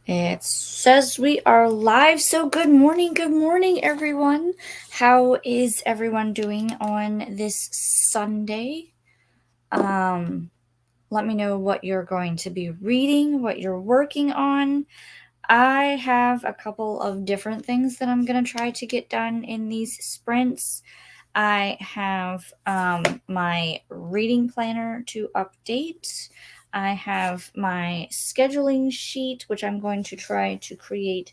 It says we are live, so good morning, everyone. How is everyone doing on this Sunday? Let me know what you're going to be reading, what you're working on. I have a couple of different things that I'm going to try to get done in these sprints. I have my reading planner to update. I have my scheduling sheet, which I'm going to try to create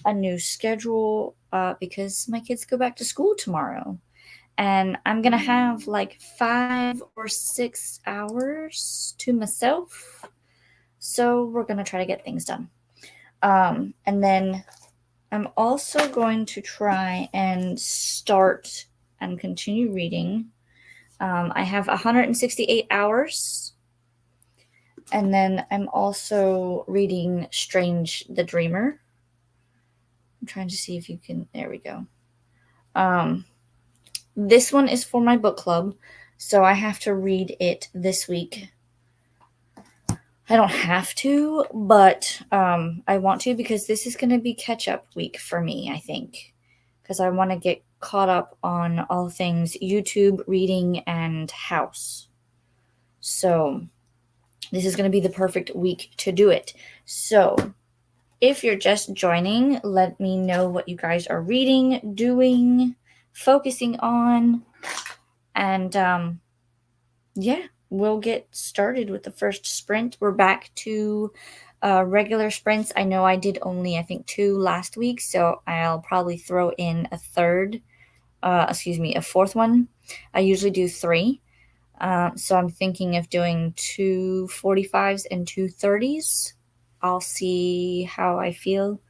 a new schedule because my kids go back to school tomorrow. And I'm going to have like 5 or 6 hours to myself. So we're going to try to get things done. And then I'm also going to try and start and continue reading. I have 168 hours. And then I'm also reading Strange the Dreamer. I'm trying to see if you can. There we go. This one is for my book club, so I have to read it this week. I don't have to, but I want to because this is going to be catch-up week for me, I think. Because I want to get caught up on all things YouTube, reading, and house. So this is going to be the perfect week to do it. So if you're just joining, let me know what you guys are reading, doing, focusing on, and yeah, we'll get started with the first sprint. We're back to regular sprints. I know I did only, I think, 2 last week, so I'll probably throw in a fourth one. I usually do 3. So I'm thinking of doing 2 45s and 2 30s. I'll see how I feel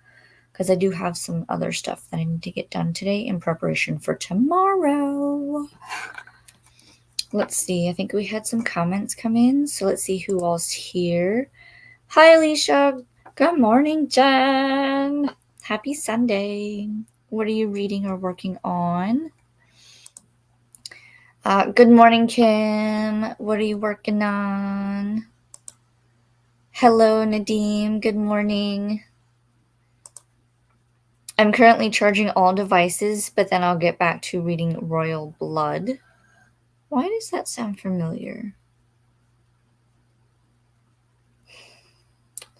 because I do have some other stuff that I need to get done today in preparation for tomorrow. Let's see. I think we had some comments come in. So let's see who all's here. Hi, Alicia. Good morning, Jen. Happy Sunday. What are you reading or working on? Good morning, Kim. What are you working on? Hello, Nadeem. Good morning. I'm currently charging all devices, but then I'll get back to reading Royal Blood. Why does that sound familiar?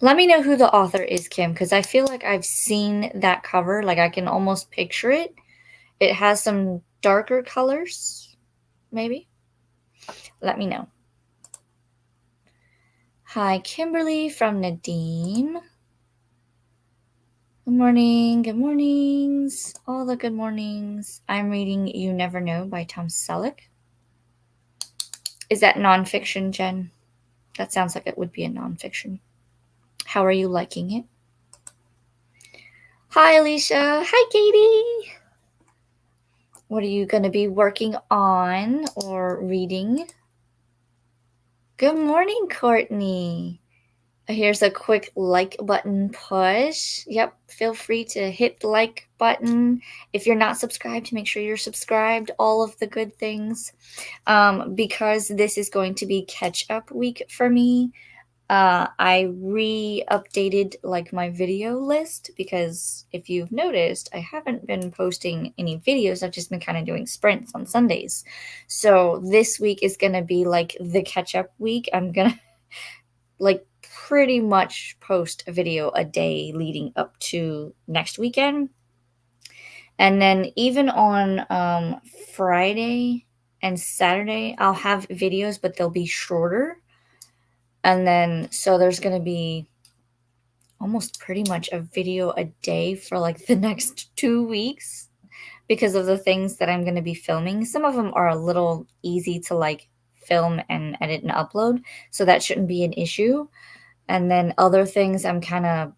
Let me know who the author is, Kim, because I feel like I've seen that cover. Like I can almost picture it. It has some darker colors, maybe. Let me know. Hi, Kimberly from Nadeem. Good morning. Good mornings. All the good mornings. I'm reading You Never Know by Tom Selleck. Is that nonfiction, Jen? That sounds like it would be a nonfiction. How are you liking it? Hi, Alicia. Hi, Katie. What are you going to be working on or reading? Good morning, Courtney. Here's a quick like button push. Yep, feel free to hit the like button. If you're not subscribed, make sure you're subscribed. All of the good things. Because this is going to be catch-up week for me. I re-updated like my video list because if you've noticed, I haven't been posting any videos. I've just been kind of doing sprints on Sundays. So this week is going to be like the catch-up week. I'm going to like pretty much post a video a day leading up to next weekend. And then even on Friday and Saturday, I'll have videos, but they'll be shorter. And then, so there's going to be almost pretty much a video a day for like the next 2 weeks because of the things that I'm going to be filming. Some of them are a little easy to like film and edit and upload, so that shouldn't be an issue. And then other things I'm kind of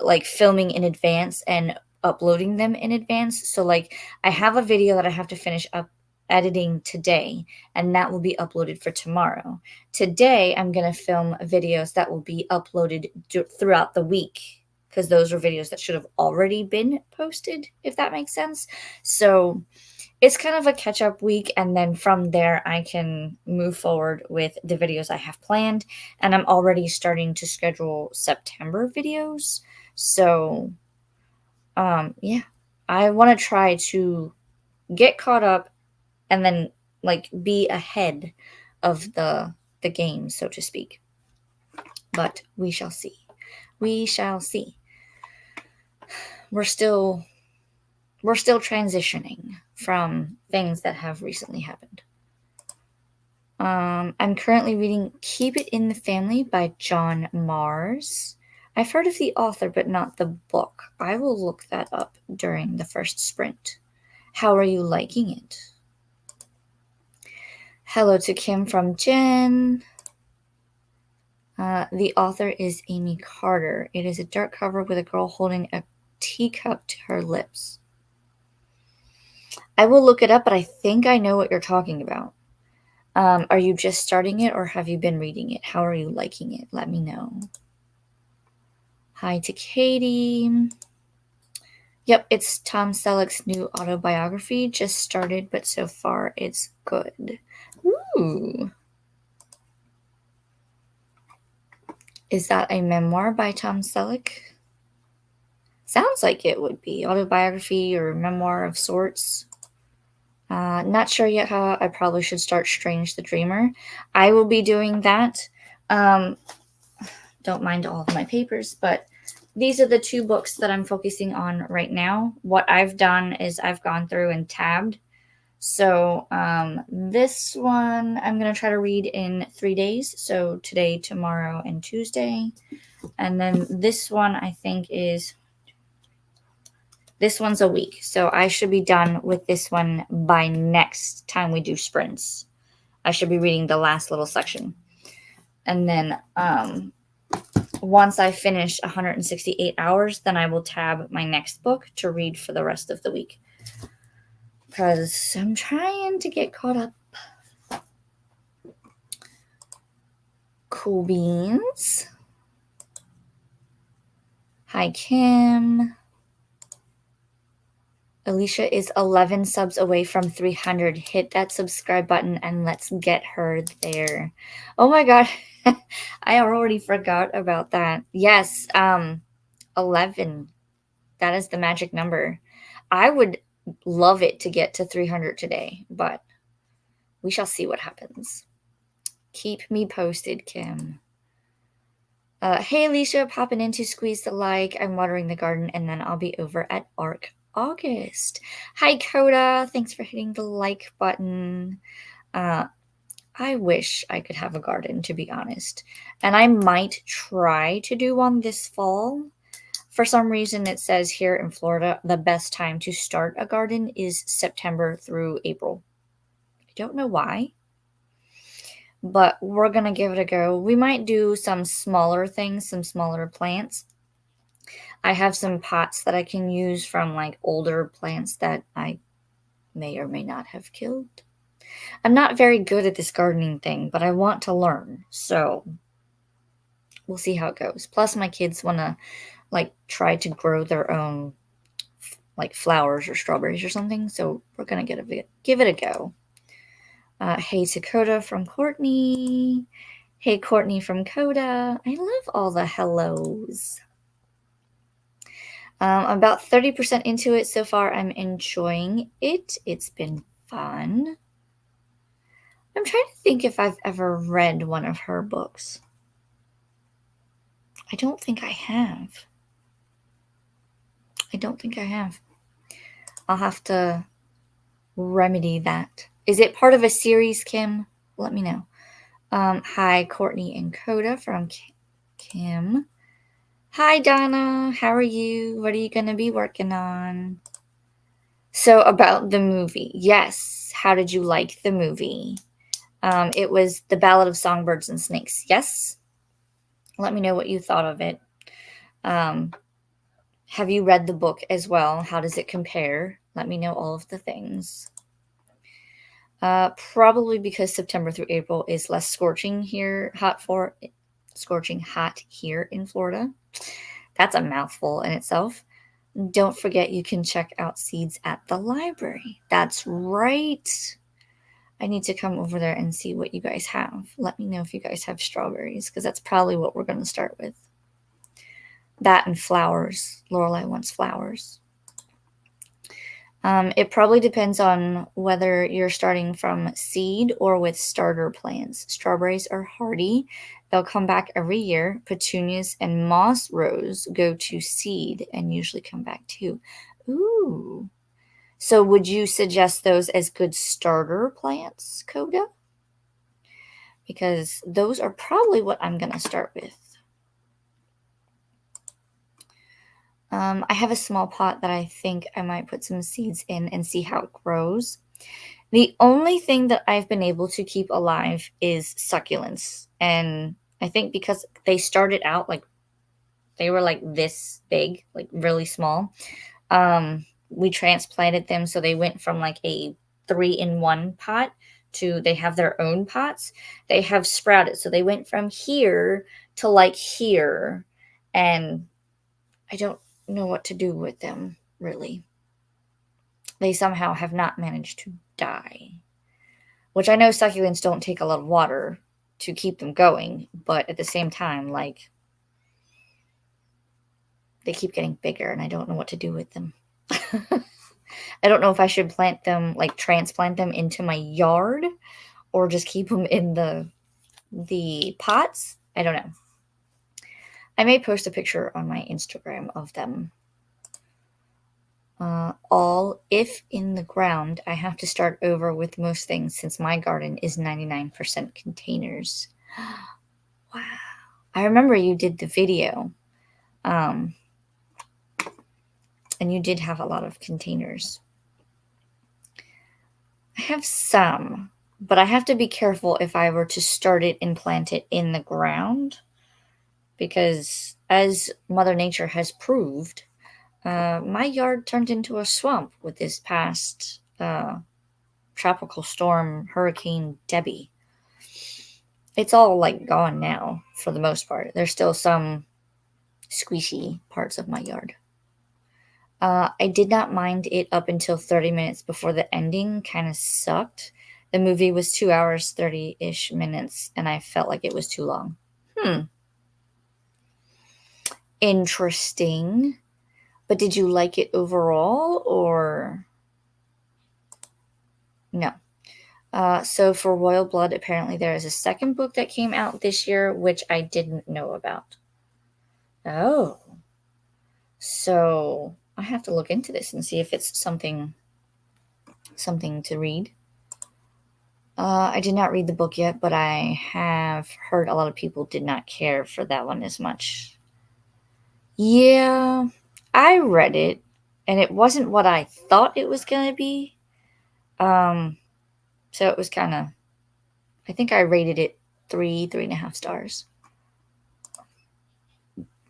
like filming in advance and uploading them in advance. So like I have a video that I have to finish up editing today, and that will be uploaded for tomorrow. Today, I'm going to film videos that will be uploaded throughout the week because those are videos that should have already been posted, if that makes sense. So it's kind of a catch-up week, and then from there, I can move forward with the videos I have planned, and I'm already starting to schedule September videos. So, yeah, I want to try to get caught up and then like be ahead of the game, so to speak. But we shall see. We shall see. We're still transitioning from things that have recently happened. I'm currently reading Keep It in the Family by John Mars. I've heard of the author, but not the book. I will look that up during the first sprint. How are you liking it? Hello to Kim from Jen. The author is Amy Carter. It is a dark cover with a girl holding a teacup to her lips. I will look it up, but I think I know what you're talking about. Are you just starting it or have you been reading it? How are you liking it? Let me know. Hi to Katie. Yep, it's Tom Selleck's new autobiography. Just started, but so far it's good. Ooh. Is that a memoir by Tom Selleck? Sounds like it would be. Autobiography or memoir of sorts. Not sure yet how I probably should start Strange the Dreamer. I will be doing that. Don't mind all of my papers, but these are the two books that I'm focusing on right now. What I've done is I've gone through and tabbed. So this one I'm going to try to read in 3 days. So today, tomorrow, and Tuesday. And then this one I think is... This one's a week, so I should be done with this one by next time we do sprints. I should be reading the last little section. And then once I finish 168 hours, then I will tab my next book to read for the rest of the week. Because I'm trying to get caught up. Cool beans. Hi, Kim. Alicia is 11 subs away from 300. Hit that subscribe button and let's get her there. Oh my god. I already forgot about that. Yes, 11. That is the magic number. I would love it to get to 300 today, but we shall see what happens. Keep me posted, Kim. Hey, Alicia, popping in to squeeze the like. I'm watering the garden, and then I'll be over at ARC August. Hi, Coda. Thanks for hitting the like button. I wish I could have a garden, to be honest. And I might try to do one this fall. For some reason, it says here in Florida, the best time to start a garden is September through April. I don't know why, but we're going to give it a go. We might do some smaller things, some smaller plants. I have some pots that I can use from like older plants that I may or may not have killed. I'm not very good at this gardening thing, but I want to learn. So we'll see how it goes. Plus my kids want to like try to grow their own like flowers or strawberries or something. So we're going to give it a go. Hey to Coda from Courtney. Hey Courtney from Coda. I love all the hellos. About 30% into it so far. I'm enjoying it. It's been fun. I'm trying to think if I've ever read one of her books. I don't think I have. I'll have to remedy that. Is it part of a series, Kim? Let me know. Hi, Courtney and Coda from Kim. Hi, Donna. How are you? What are you going to be working on? So about the movie. Yes. How did you like the movie? It was The Ballad of Songbirds and Snakes. Yes. Let me know what you thought of it. Have you read the book as well? How does it compare? Let me know all of the things. Probably because September through April is less scorching hot here in Florida. That's a mouthful in itself. Don't forget you can check out seeds at the library. That's right. I need to come over there and see what you guys have. Let me know if you guys have strawberries, because that's probably what we're going to start with. That and flowers. Lorelai wants flowers. It probably depends on whether you're starting from seed or with starter plants. Strawberries are hardy. They'll come back every year. Petunias and moss rose go to seed and usually come back too. Ooh. So would you suggest those as good starter plants, Coda? Because those are probably what I'm going to start with. I have a small pot that I think I might put some seeds in and see how it grows. The only thing that I've been able to keep alive is succulents. And I think because they started out like they were like this big, like really small. We transplanted them so they went from like a 3-in-1 pot to they have their own pots. They have sprouted. So they went from here to like here. And I don't know what to do with them, really. They somehow have not managed to die. Which I know succulents don't take a lot of water to keep them going, but at the same time, like, they keep getting bigger and I don't know what to do with them. I don't know if I should plant them, like transplant them into my yard or just keep them in the pots. I don't know. I may post a picture on my Instagram of them. All if in the ground, I have to start over with most things since my garden is 99% containers. Wow. I remember you did the video. And you did have a lot of containers. I have some, but I have to be careful if I were to start it and plant it in the ground. Because as Mother Nature has proved, my yard turned into a swamp with this past tropical storm, Hurricane Debbie. It's all like gone now for the most part. There's still some squishy parts of my yard. I did not mind it up until 30 minutes before the ending kind of sucked. The movie was 2 hours, 30-ish minutes, and I felt like it was too long. Interesting. But did you like it overall, or no? So for Royal Blood, apparently there is a second book that came out this year, which I didn't know about. Oh. So I have to look into this and see if it's something to read. I did not read the book yet, but I have heard a lot of people did not care for that one as much. Yeah, I read it, and it wasn't what I thought it was going to be. So it was kind of, I think I rated it 3.5 stars.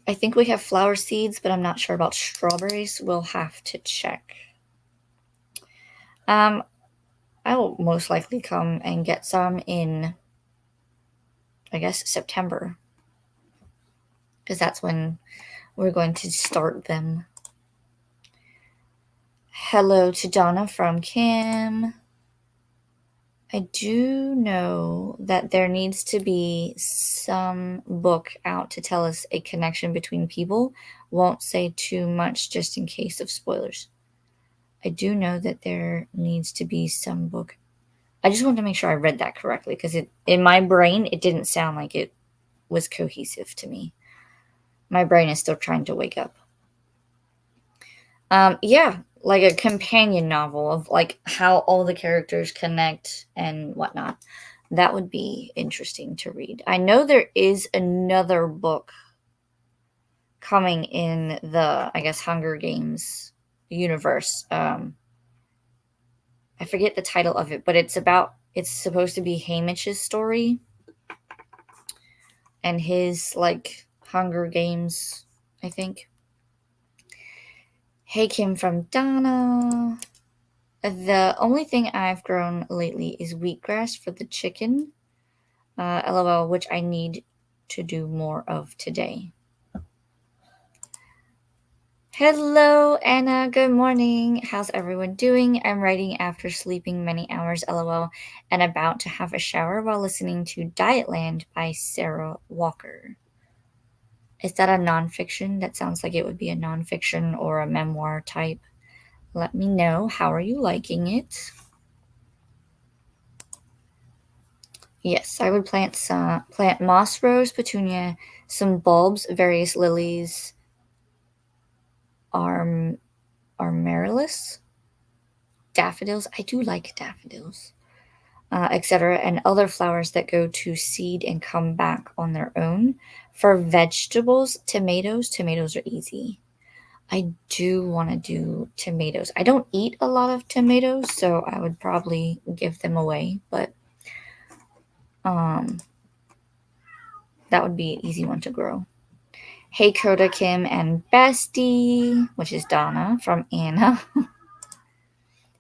I think we have flower seeds, but I'm not sure about strawberries. We'll have to check. I will most likely come and get some in, I guess, September. Because that's when we're going to start them. Hello to Donna from Kim. I do know that there needs to be some book out to tell us a connection between people. Won't say too much just in case of spoilers. I do know that there needs to be some book. I just wanted to make sure I read that correctly because in my brain, it didn't sound like it was cohesive to me. My brain is still trying to wake up. Yeah, like a companion novel of like how all the characters connect and whatnot. That would be interesting to read. I know there is another book coming in the, I guess, Hunger Games universe. I forget the title of it, but it's supposed to be Hamish's story and his like Hunger Games, I think. Hey Kim from Donna. The only thing I've grown lately is wheatgrass for the chicken. LOL, which I need to do more of today. Hello, Anna. Good morning. How's everyone doing? I'm writing after sleeping many hours, lol, and about to have a shower while listening to Dietland by Sarah Walker. Is that a nonfiction? That sounds like it would be a nonfiction or a memoir type. Let me know. How are you liking it? Yes, I would plant moss rose, petunia, some bulbs, various lilies, arm amaryllis, daffodils. I do like daffodils. Etc., and other flowers that go to seed and come back on their own. For vegetables, tomatoes are easy. I do want to do tomatoes. I don't eat a lot of tomatoes, so I would probably give them away, but um, that would be an easy one to grow. Hey Coda, Kim, and Bestie, which is Donna from Anna.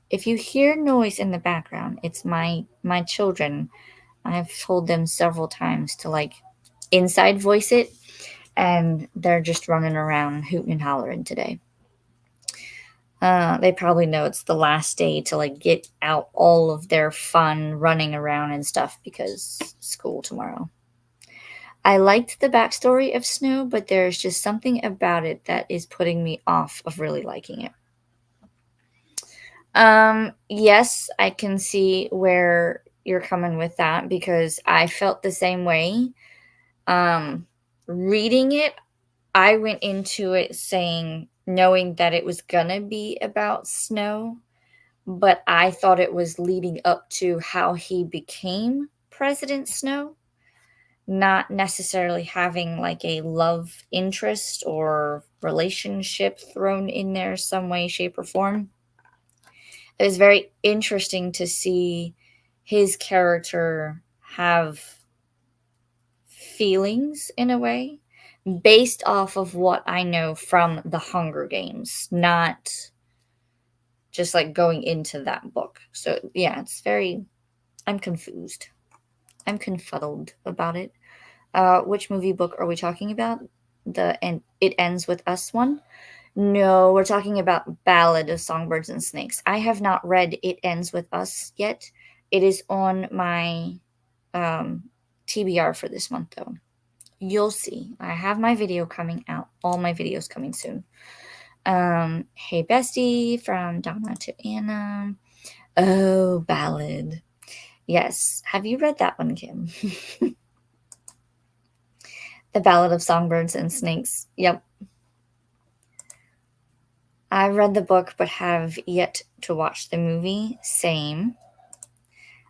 If you hear noise in the background, it's my children. I've told them several times to like inside voice it, and they're just running around hooting and hollering today. They probably know it's the last day to like get out all of their fun running around and stuff because school tomorrow. I liked the backstory of Snow, but there's just something about it that is putting me off of really liking it. Yes, I can see where you're coming with that because I felt the same way. Um, Reading it, I went into it knowing that it was gonna be about Snow, but I thought it was leading up to how he became President Snow, not necessarily having like a love interest or relationship thrown in there some way, shape, or form. It was very interesting to see his character have feelings in a way based off of what I know from the Hunger Games, not just like going into that book. So, yeah, I'm confused. I'm confuddled about it. Which movie book are we talking about? And It Ends With Us one? No, we're talking about Ballad of Songbirds and Snakes. I have not read It Ends With Us yet. It is on my um, TBR for this month, though. You'll see. I have my video coming out. All my videos coming soon. Hey Bestie from Donna to Anna. Oh, Ballad. Yes. Have you read that one, Kim? The Ballad of Songbirds and Snakes. Yep. I read the book but have yet to watch the movie. Same.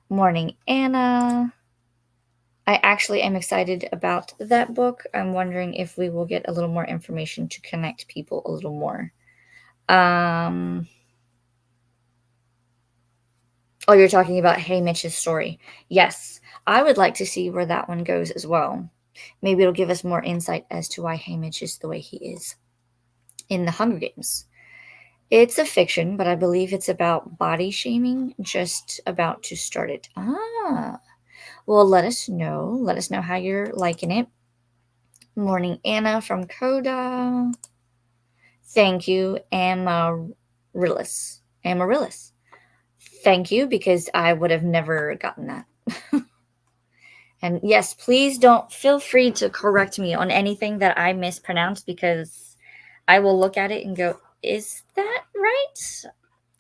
Morning, Anna. I actually am excited about that book. I'm wondering if we will get a little more information to connect people a little more. Oh, you're talking about Hey Mitch's story. Yes, I would like to see where that one goes as well. Maybe it'll give us more insight as to why Hey Mitch is the way he is in the Hunger Games. It's a fiction, but I believe it's about body shaming, just about to start it. Well, let us know. Let us know how you're liking it. Morning, Anna from Coda. Thank you, Amaryllis. Amaryllis. Thank you, because I would have never gotten that. And yes, please don't feel free to correct me on anything that I mispronounced because I will look at it and go, is that right?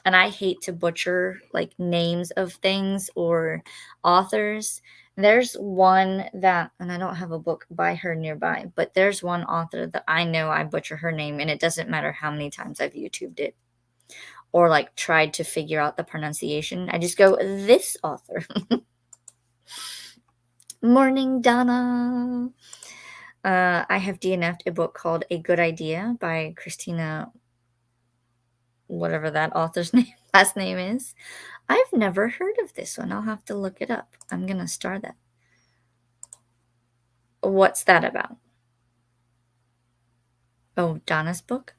And I hate to butcher like names of things or authors. There's one that, and I don't have a book by her nearby, but there's one author that I know I butcher her name, and it doesn't matter how many times I've YouTubed it or like tried to figure out the pronunciation. I just go, this author. Morning, Donna. I have DNF'd a book called A Good Idea by Christina, whatever that author's last name is. I've never heard of this one. I'll have to look it up. I'm going to start that. What's that about? Oh, Donna's book?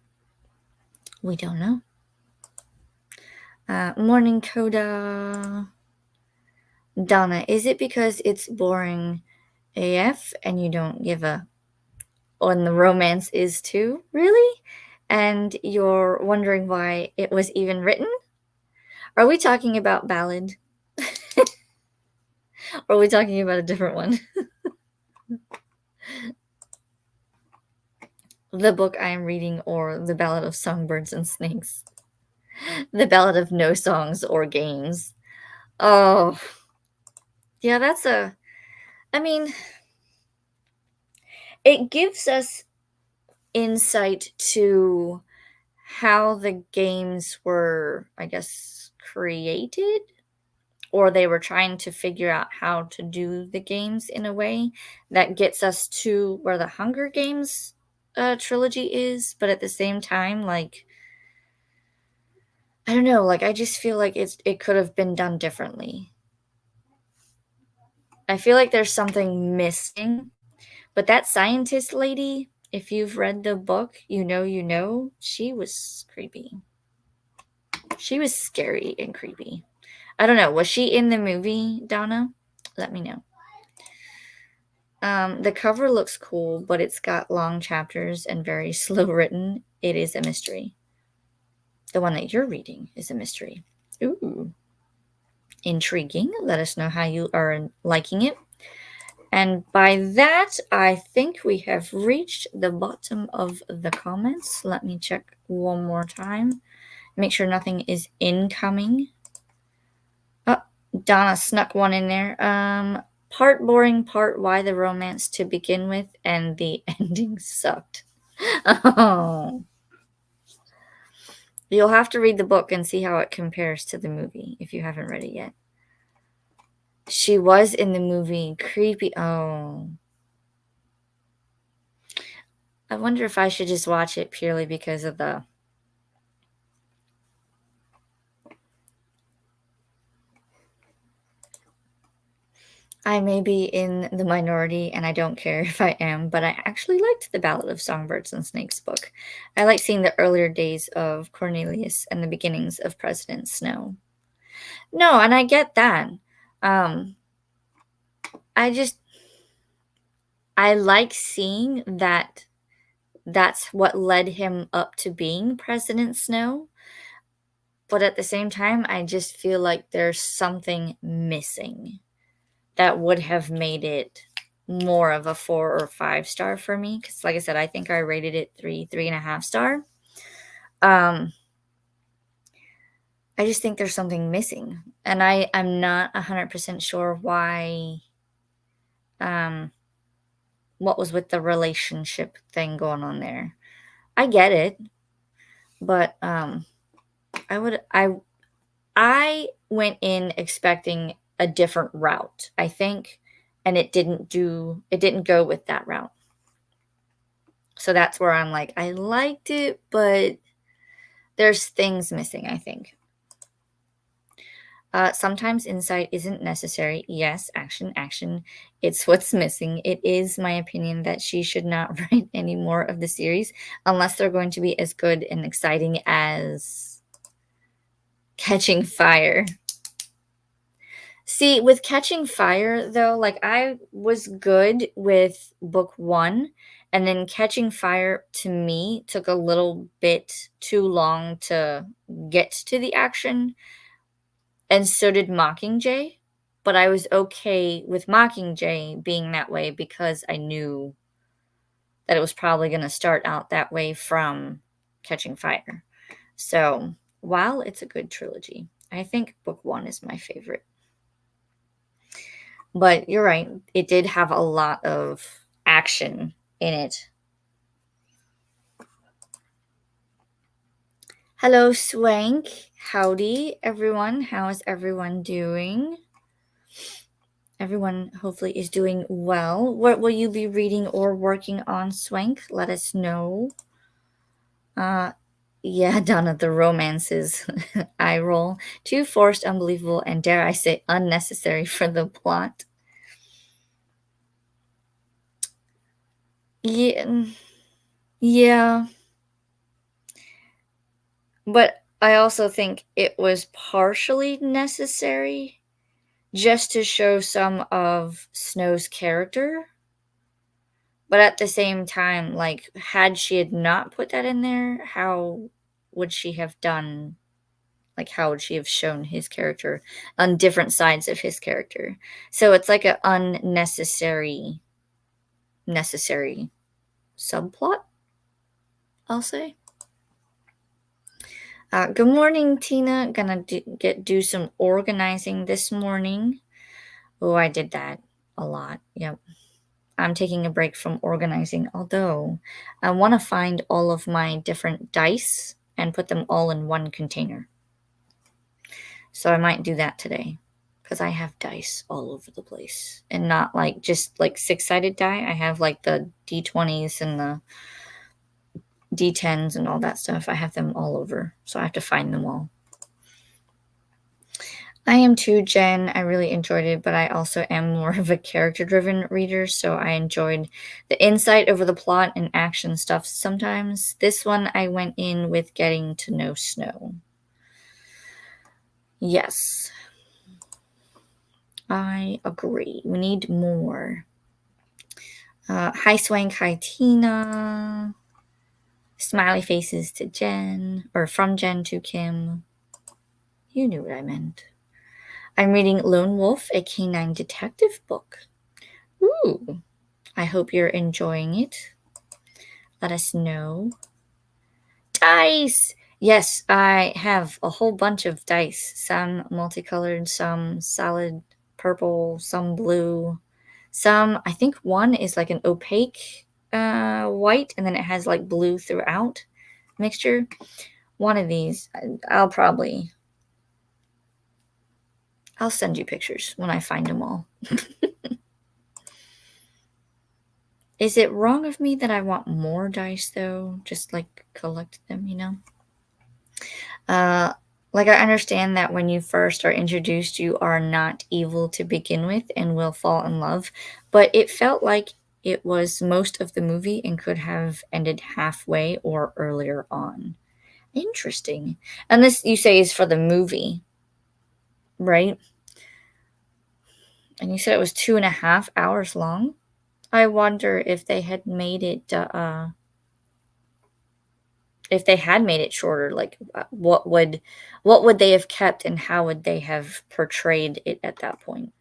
We don't know. Morning, Coda. Donna, is it because it's boring AF and you don't give a when the romance is too? Really? and you're wondering why it was even written? Are we talking about Ballad? Or are we talking about a different one? The book I am reading, or The Ballad of Songbirds and Snakes? The Ballad of No Songs or Games. Oh, yeah, I mean, it gives us insight to how the games were, I guess, created, or they were trying to figure out how to do the games in a way that gets us to where the Hunger Games trilogy is, but at the same time, like, I don't know, like, I just feel like it could have been done differently. I feel like there's something missing, but that scientist lady, if you've read the book, you know, she was creepy. She was scary and creepy. I don't know. Was she in the movie, Donna? Let me know. The cover looks cool, but it's got long chapters and very slow written. It is a mystery. The one that you're reading is a mystery. Ooh. Intriguing. Let us know how you are liking it. And by that, I think we have reached the bottom of the comments. Let me check one more time. Make sure nothing is incoming. Oh, Donna snuck one in there. Part boring, part why the romance to begin with, and the ending sucked. Oh. You'll have to read the book and see how it compares to the movie if you haven't read it yet. She was in the movie. Creepy. Oh. I wonder if I should just watch it purely because of the... I may be in the minority, and I don't care if I am, but I actually liked the Ballad of Songbirds and Snakes book. I like seeing the earlier days of Cornelius and the beginnings of President Snow. No, and I get that. I like seeing that that's what led him up to being President Snow. But at the same time, I just feel like there's something missing that would have made it more of a 4 or 5 star for me. Because like I said, I think I rated it 3.5 star. I just think there's something missing. And I'm not 100% sure why, what was with the relationship thing going on there. I get it, but I went in expecting a different route, I think, and it didn't go with that route. So that's where I'm like, I liked it, but there's things missing, I think. Sometimes insight isn't necessary. Yes, action, action. It's what's missing. It is my opinion that she should not write any more of the series unless they're going to be as good and exciting as Catching Fire. See, with Catching Fire, though, like, I was good with book 1, and then Catching Fire, to me, took a little bit too long to get to the action, and so did Mockingjay, but I was okay with Mockingjay being that way because I knew that it was probably gonna start out that way from Catching Fire. So, while it's a good trilogy, I think book 1 is my favorite. But you're right, it did have a lot of action in it. Hello, Swank. Howdy, everyone. How is everyone doing? Everyone hopefully is doing well. What will you be reading or working on, Swank? Let us know. Yeah, Donna, the romances. I roll. Too forced, unbelievable, and dare I say unnecessary for the plot. Yeah. But I also think it was partially necessary just to show some of Snow's character. But at the same time, like, had she had not put that in there, how would she have done like, how would she have shown his character on different sides of his character? So it's like an unnecessary necessary subplot, I'll say. Good morning, Tina. Gonna do some organizing this morning. Oh, I did that a lot. Yep. I'm taking a break from organizing, although I want to find all of my different dice and put them all in one container. So I might do that today because I have dice all over the place and not like just like six-sided die. I have like the D20s and the D10s and all that stuff. I have them all over. So I have to find them all. I am too, Jen. I really enjoyed it, but I also am more of a character-driven reader, so I enjoyed the insight over the plot and action stuff sometimes. This one, I went in with getting to know Snow. Yes. I agree. We need more. Hi, Swank. Hi, Tina. Smiley faces to Jen, or from Jen to Kim. You knew what I meant. I'm reading Lone Wolf, a canine detective book. Ooh, I hope you're enjoying it. Let us know. Dice! Yes, I have a whole bunch of dice. Some multicolored, some solid purple, some blue. Some, I think one is like an opaque white, and then it has like blue throughout mixture. One of these, I'll send you pictures when I find them all. Is it wrong of me that I want more dice though? Just like collect them, you know? Like I understand that when you first are introduced, you are not evil to begin with and will fall in love, but it felt like it was most of the movie and could have ended halfway or earlier on. Interesting. And this you say is for the movie, right? And you said it was 2.5 hours long. I wonder if they had made it if they had made it shorter, like what would they have kept and how would they have portrayed it at that point?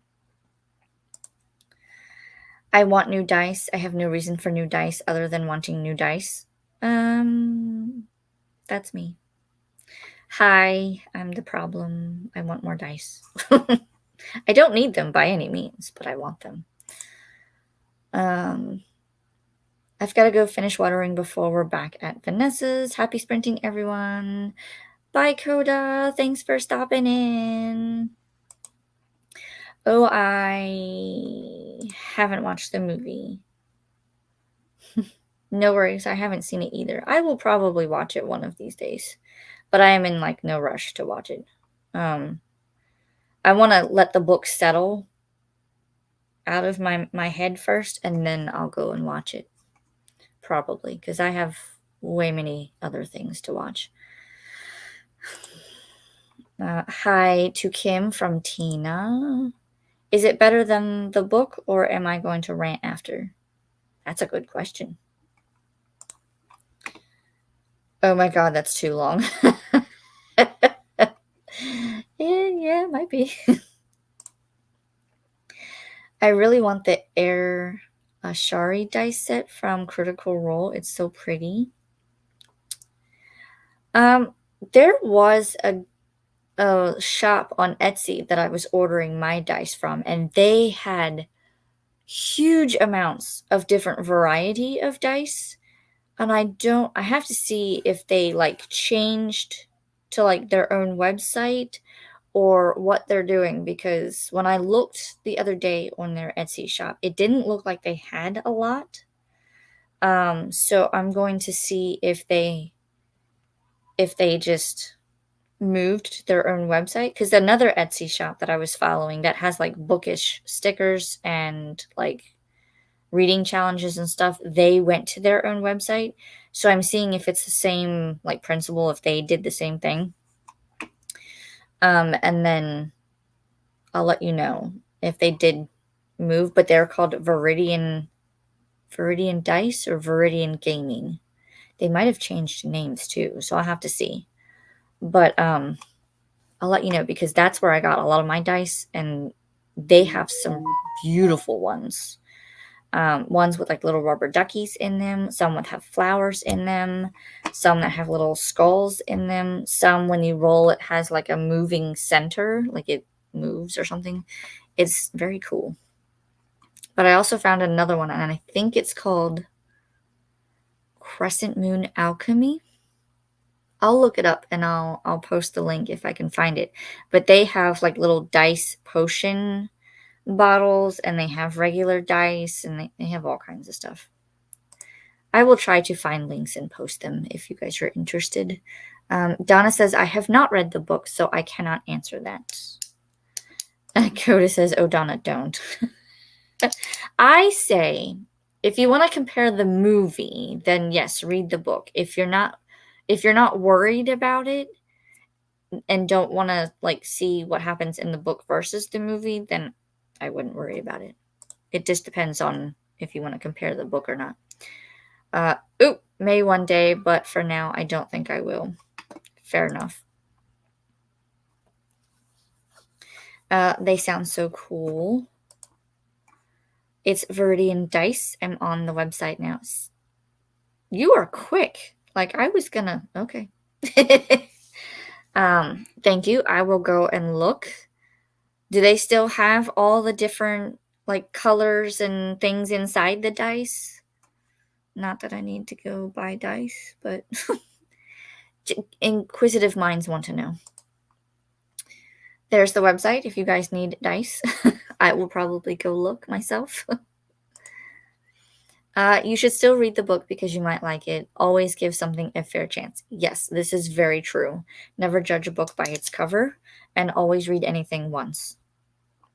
I want new dice. I have no reason for new dice other than wanting new dice. That's me. Hi, I'm the problem. I want more dice. I don't need them by any means, but I want them. I've got to go finish watering before we're back at Vanessa's. Happy sprinting, everyone. Bye, Coda. Thanks for stopping in. Oh, I haven't watched the movie. No worries. I haven't seen it either. I will probably watch it one of these days, but I am in like no rush to watch it. I want to let the book settle out of my head first, and then I'll go and watch it. Probably because I have way many other things to watch. Hi to Kim from Tina. Is it better than the book, or am I going to rant after? That's a good question. Oh my god, that's too long. Yeah, it might be. I really want the Air Ashari dice set from Critical Role. It's so pretty. There was a shop on Etsy that I was ordering my dice from, and they had huge amounts of different variety of dice. And I have to see if they like changed to like their own website or what they're doing, because when I looked the other day on their Etsy shop, it didn't look like they had a lot. So I'm going to see if they just moved to their own website, because another Etsy shop that I was following that has like bookish stickers and like reading challenges and stuff, they went to their own website. So I'm seeing if it's the same like principle, if they did the same thing. And then I'll let you know if they did move, but they're called Viridian Viridian Dice or Viridian Gaming. They might have changed names too, so I'll have to see. But I'll let you know because that's where I got a lot of my dice, and they have some beautiful ones. Ones with like little rubber duckies in them, some would have flowers in them, some that have little skulls in them, some when you roll it has like a moving center, like it moves or something. It's very cool. But I also found another one, and I think it's called Crescent Moon Alchemy. I'll look it up and I'll post the link if I can find it. But they have like little dice potion bottles, and they have regular dice, and they have all kinds of stuff. I will try to find links and post them if you guys are interested. Donna says, I have not read the book, so I cannot answer that. Coda says, oh, Donna, don't. I say, if you want to compare the movie, then yes, read the book. If you're not worried about it and don't want to like see what happens in the book versus the movie, then I wouldn't worry about it. It just depends on if you want to compare the book or not. May one day, but for now, I don't think I will. Fair enough. They sound so cool. It's Viridian Dice. I'm on the website now. You are quick. Like I was gonna. Okay. Thank you. I will go and look. Do they still have all the different like colors and things inside the dice? Not that I need to go buy dice, but inquisitive minds want to know. There's the website if you guys need dice. I will probably go look myself. You should still read the book because you might like it. Always give something a fair chance. Yes, this is very true. Never judge a book by its cover, and always read anything once,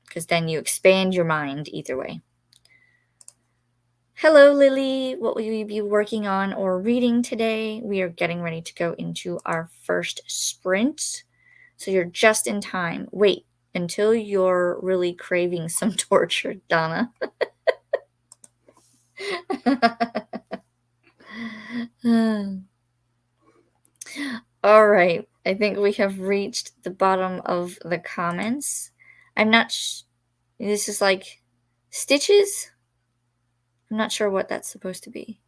because then you expand your mind either way. Hello, Lily. What will you be working on or reading today? We are getting ready to go into our first sprint, so you're just in time. Wait until you're really craving some torture, Donna. All right. I think we have reached the bottom of the comments. I'm not this is like stitches. I'm not sure what that's supposed to be.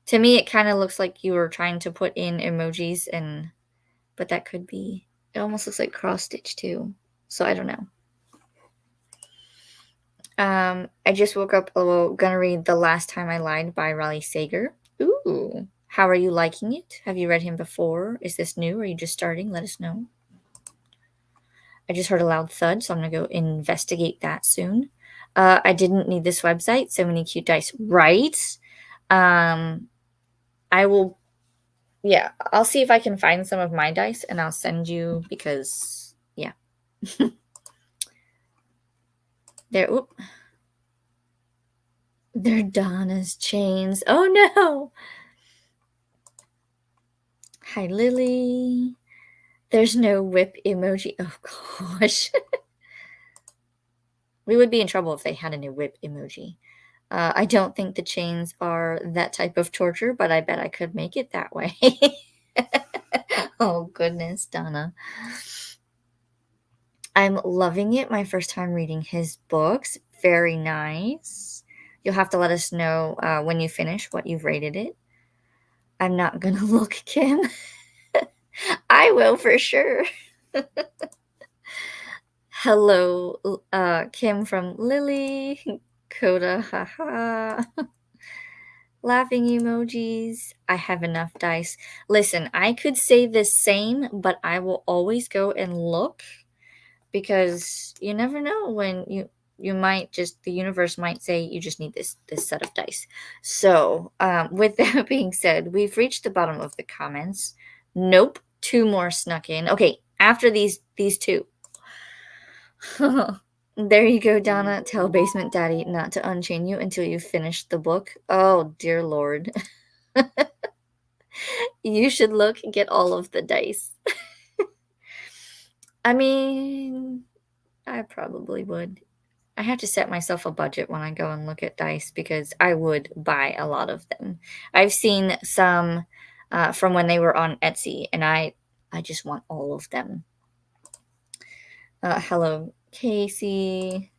To me, it kind of looks like you were trying to put in emojis, but that could be. It almost looks like cross stitch too. So I don't know. I just woke up. Gonna read The Last Time I Lied by Riley Sager. Ooh. How are you liking it? Have you read him before? Is this new? Or are you just starting? Let us know. I just heard a loud thud, so I'm going to go investigate that soon. I didn't need this website. So many cute dice. Right? I will... Yeah, I'll see if I can find some of my dice, and I'll send you because... Yeah. They're Donna's chains. Oh, no! Hi, Lily. There's no whip emoji. Oh, gosh. We would be in trouble if they had a new whip emoji. I don't think the chains are that type of torture, but I bet I could make it that way. Oh, goodness, Donna. I'm loving it. My first time reading his books. Very nice. You'll have to let us know when you finish what you've rated it. I'm not going to look, Kim. I will for sure. Hello, Kim from Lily. Coda, haha. Laughing emojis. I have enough dice. Listen, I could say the same, but I will always go and look because you never know when you might just the universe might say you just need this set of dice. So with that being said, we've reached the bottom of the comments. Nope, 2 more snuck in. Okay, after these 2. There you go, Donna. Tell Basement Daddy not to unchain you until you finish the book. Oh, dear Lord. You should look and get all of the dice. I mean, I probably would. I have to set myself a budget when I go and look at dice because I would buy a lot of them. I've seen some from when they were on Etsy, and I just want all of them. Hello, Casey.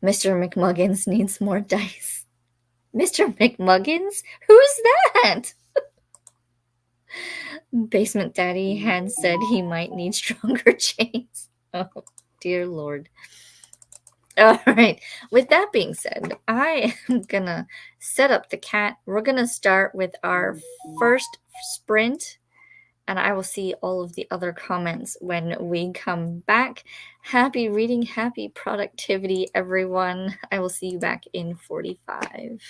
Mr. McMuggins needs more dice. Mr. McMuggins? Who's that? Basement Daddy had said he might need stronger chains. Oh, dear Lord. All right. With that being said, I am gonna set up the cat. We're gonna start with our first sprint, and I will see all of the other comments when we come back. Happy reading, happy productivity, everyone. I will see you back in 45.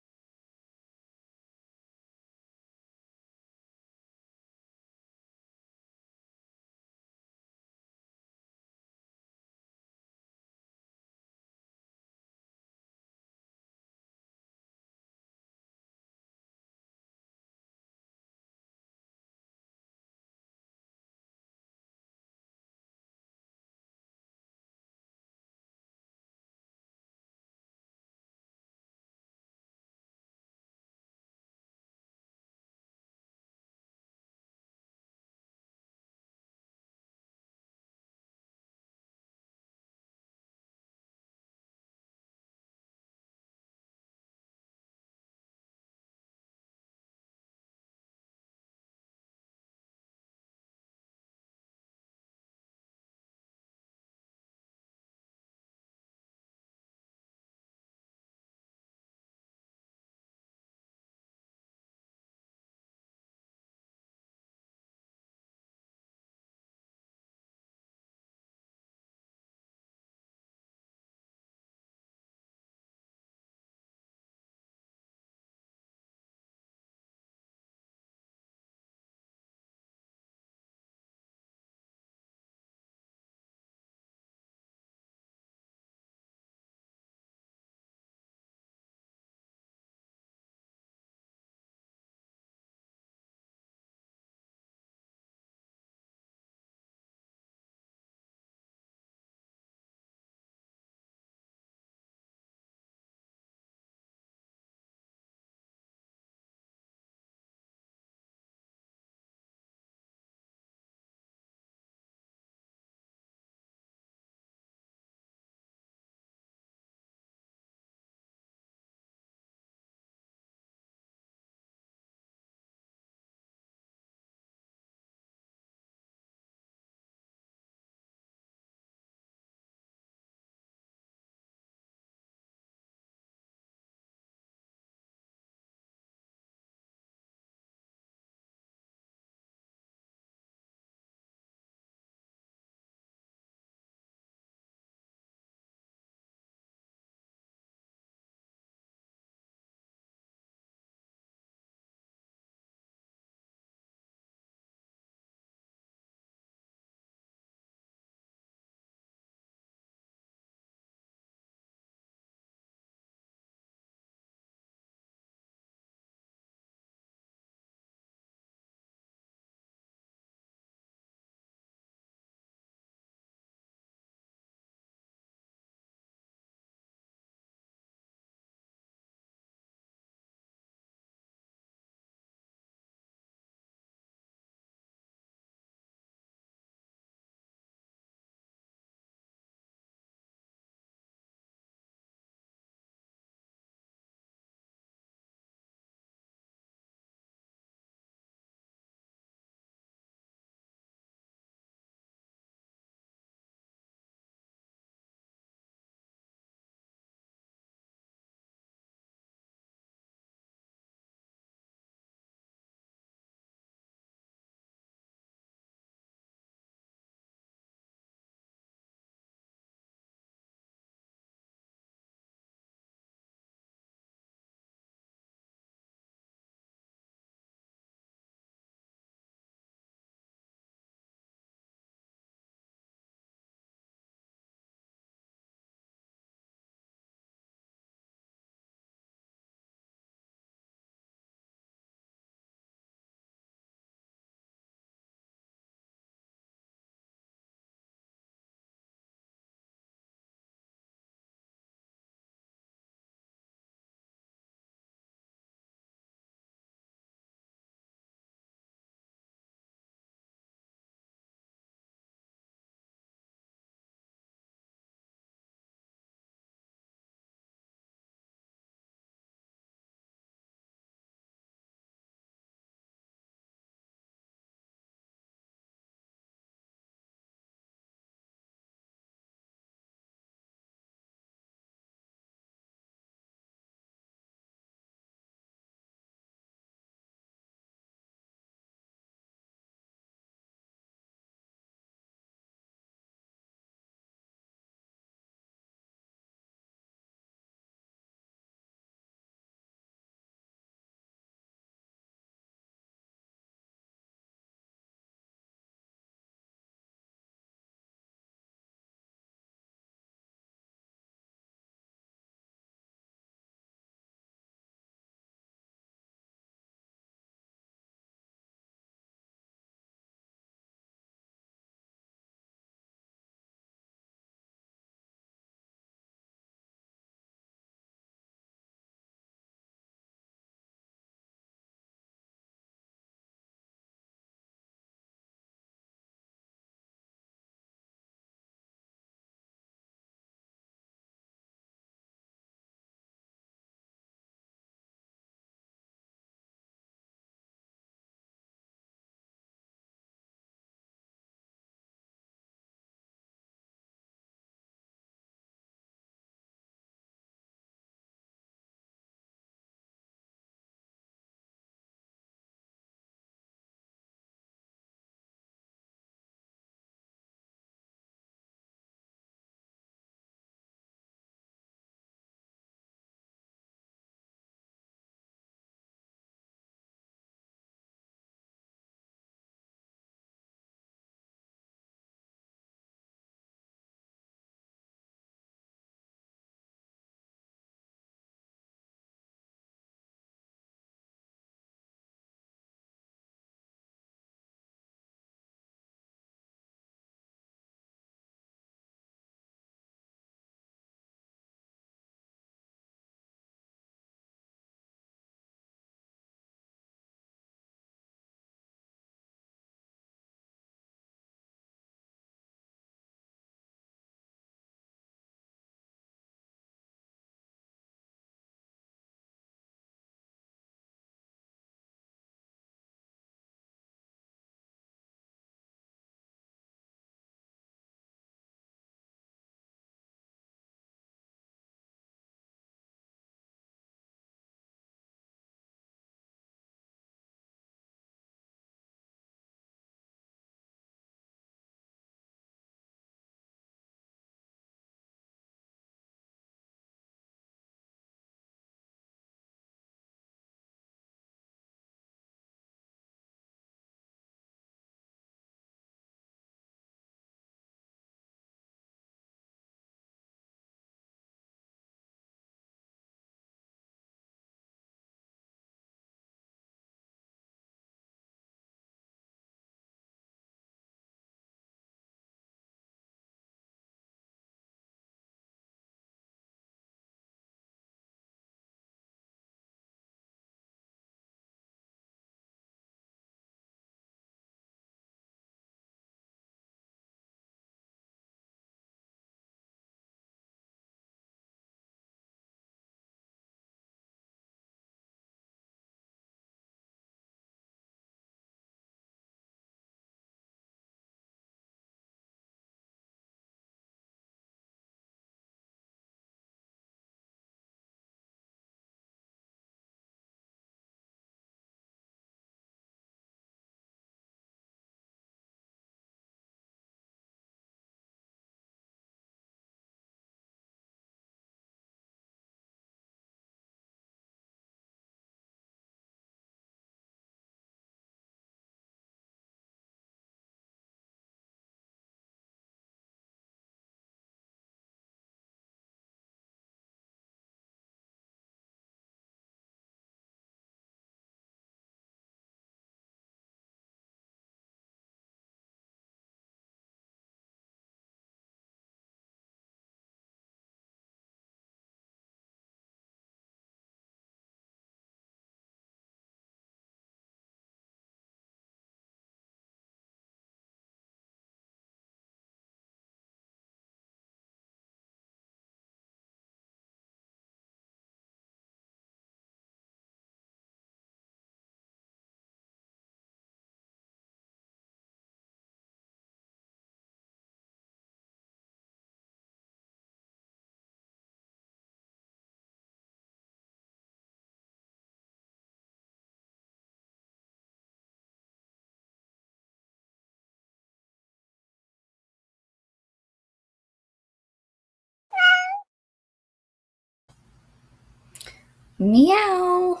Meow.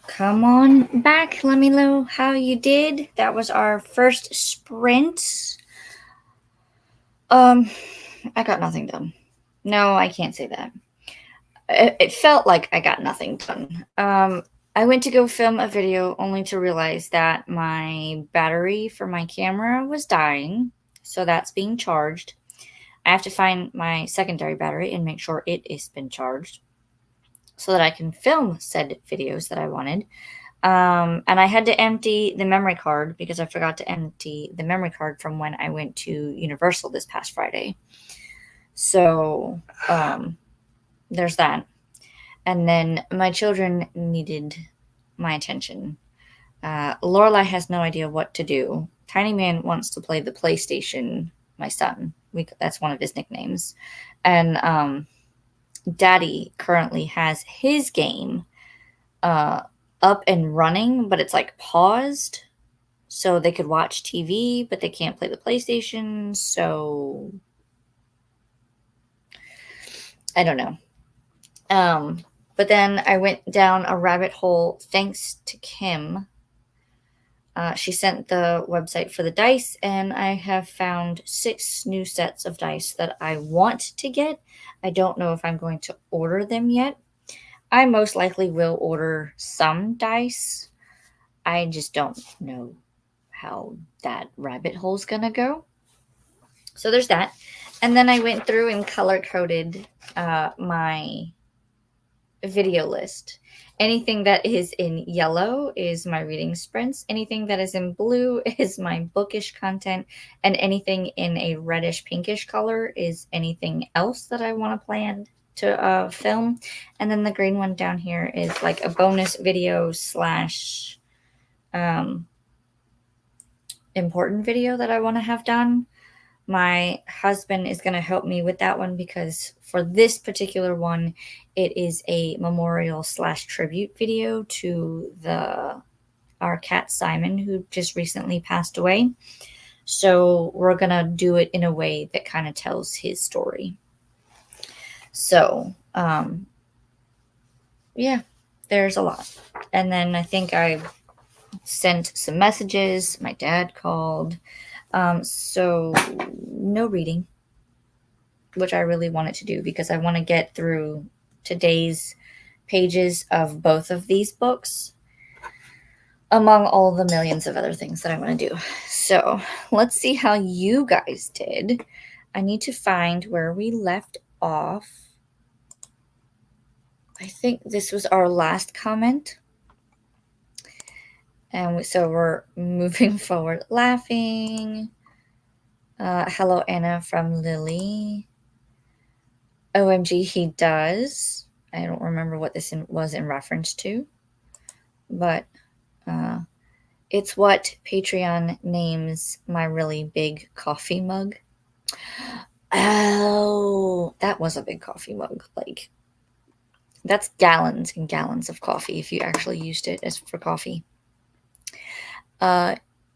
Come on back. Let me know how you did. That was our first sprint. I got nothing done. No, I can't say that. It felt like I got nothing done. I went to go film a video only to realize that my battery for my camera was dying. So that's being charged. I have to find my secondary battery and make sure it has been charged so that I can film said videos that I wanted. And I had to empty the memory card because I forgot to empty the memory card from when I went to Universal this past Friday. So there's that. And then my children needed my attention. Lorelai has no idea what to do. Tiny Man wants to play the PlayStation, my son. That's one of his nicknames. And Daddy currently has his game up and running, but it's like paused. So they could watch TV, but they can't play the PlayStation. So I don't know. But then I went down a rabbit hole thanks to Kim. She sent the website for the dice, and I have found 6 new sets of dice that I want to get. I don't know if I'm going to order them yet. I most likely will order some dice. I just don't know how that rabbit hole's gonna go. So there's that. And then I went through and color coded my video list. Anything that is in yellow is my reading sprints. Anything that is in blue is my bookish content. And anything in a reddish pinkish color is anything else that I want to plan to film. And then the green one down here is like a bonus video slash important video that I want to have done. My husband is going to help me with that one because for this particular one, it is a memorial slash tribute video to our cat Simon, who just recently passed away. So we're going to do it in a way that kind of tells his story. So, yeah, there's a lot. And then I think I sent some messages. My dad called. So no reading, which I really wanted to do because I want to get through today's pages of both of these books among all the millions of other things that I want to do. So let's see how you guys did. I need to find where we left off. I think this was our last comment. And so we're moving forward, laughing. Hello, Anna from Lily. OMG, he does. I don't remember what this was in reference to, but it's what Patreon names my really big coffee mug. Oh, that was a big coffee mug. Like, that's gallons and gallons of coffee if you actually used it as for coffee.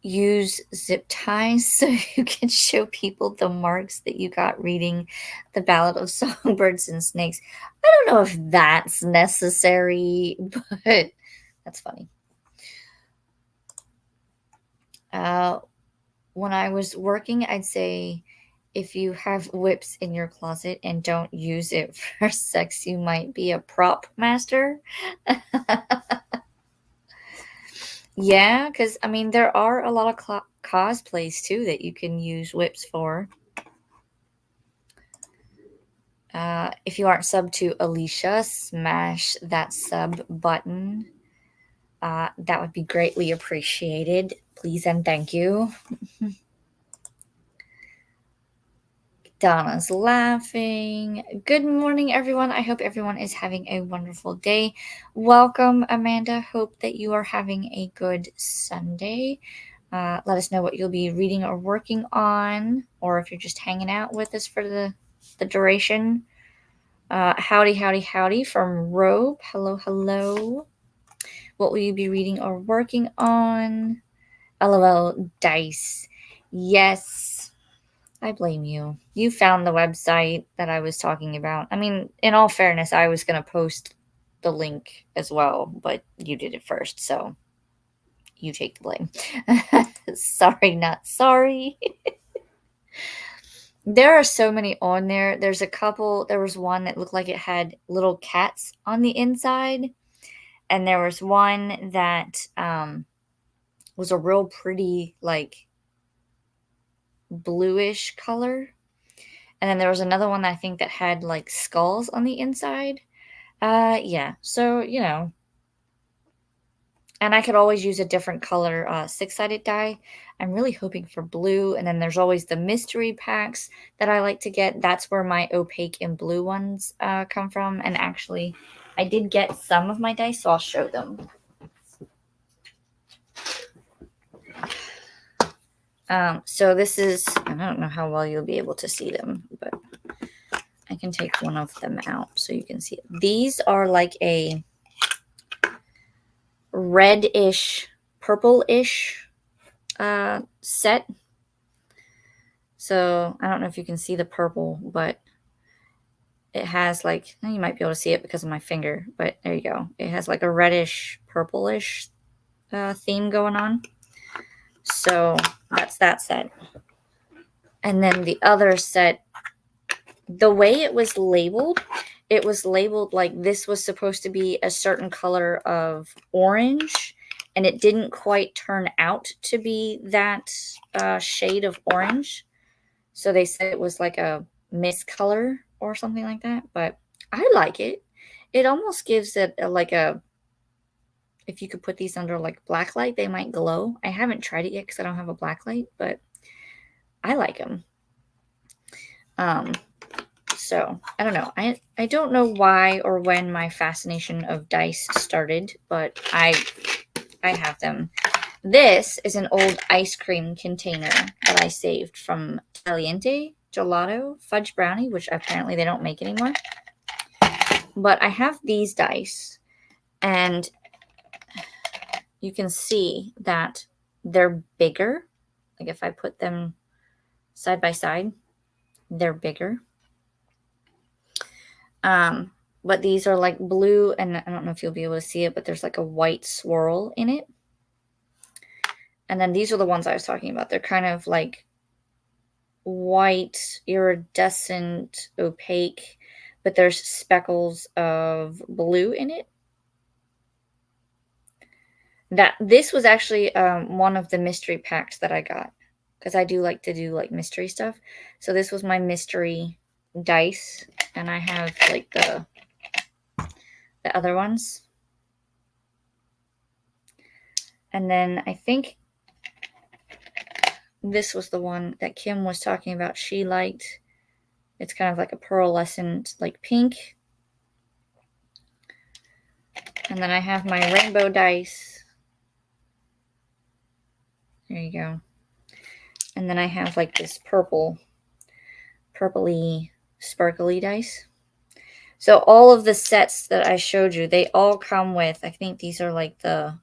Use zip ties so you can show people the marks that you got reading The Ballad of Songbirds and Snakes. I don't know if that's necessary, but that's funny. When I was working, I'd say if you have whips in your closet and don't use it for sex, you might be a prop master. Yeah, because I mean, there are a lot of cosplays too that you can use whips for. If you aren't subbed to Alicia, smash that sub button. That would be greatly appreciated. Please and thank you. Donna's laughing. Good morning, everyone. I hope everyone is having a wonderful day. Welcome, Amanda. Hope that you are having a good Sunday. Let us know what you'll be reading or working on, or if you're just hanging out with us for the duration. Howdy, howdy, howdy from Robe. Hello, hello. What will you be reading or working on? LOL, dice. Yes. I blame you. You found the website that I was talking about. I mean, in all fairness, I was going to post the link as well, but you did it first, so you take the blame. Sorry, not sorry. There are so many on there. There's a couple. There was one that looked like it had little cats on the inside, and there was one that was a real pretty, like, bluish color. And then there was another one that I think that had like skulls on the inside. Yeah. So, and I could always use a different color six-sided die. I'm really hoping for blue. And then there's always the mystery packs that I like to get. That's where my opaque and blue ones come from. And actually, I did get some of my dice, so I'll show them. So this is, I don't know how well you'll be able to see them, but I can take one of them out so you can see it. These are like a reddish, purple-ish set. So I don't know if you can see the purple, but it has like, you might be able to see it because of my finger, but there you go. It has like a reddish, purplish theme going on. So that's that set. And then the other set, the way it was labeled like this was supposed to be a certain color of orange, and it didn't quite turn out to be that shade of orange. So they said it was like a mist color or something like that, but I like it. It almost gives it if you could put these under like black light, they might glow. I haven't tried it yet because I don't have a black light, but I like them. So I don't know. I don't know why or when my fascination of dice started, but I have them. This is an old ice cream container that I saved from Caliente Gelato Fudge Brownie, which apparently they don't make anymore. But I have these dice, and you can see that they're bigger. Like if I put them side by side, they're bigger. But these are like blue, and I don't know if you'll be able to see it, but there's like a white swirl in it. And then these are the ones I was talking about. They're kind of like white, iridescent, opaque, but there's speckles of blue in it. This was actually one of the mystery packs that I got, because I do like to do like mystery stuff. So this was my mystery dice, and I have like the other ones. And then I think this was the one that Kim was talking about. She liked. It's kind of like a pearlescent, like pink. And then I have my rainbow dice. There you go. And then I have like this purpley, sparkly dice. So all of the sets that I showed you, they all come with, I think these are like the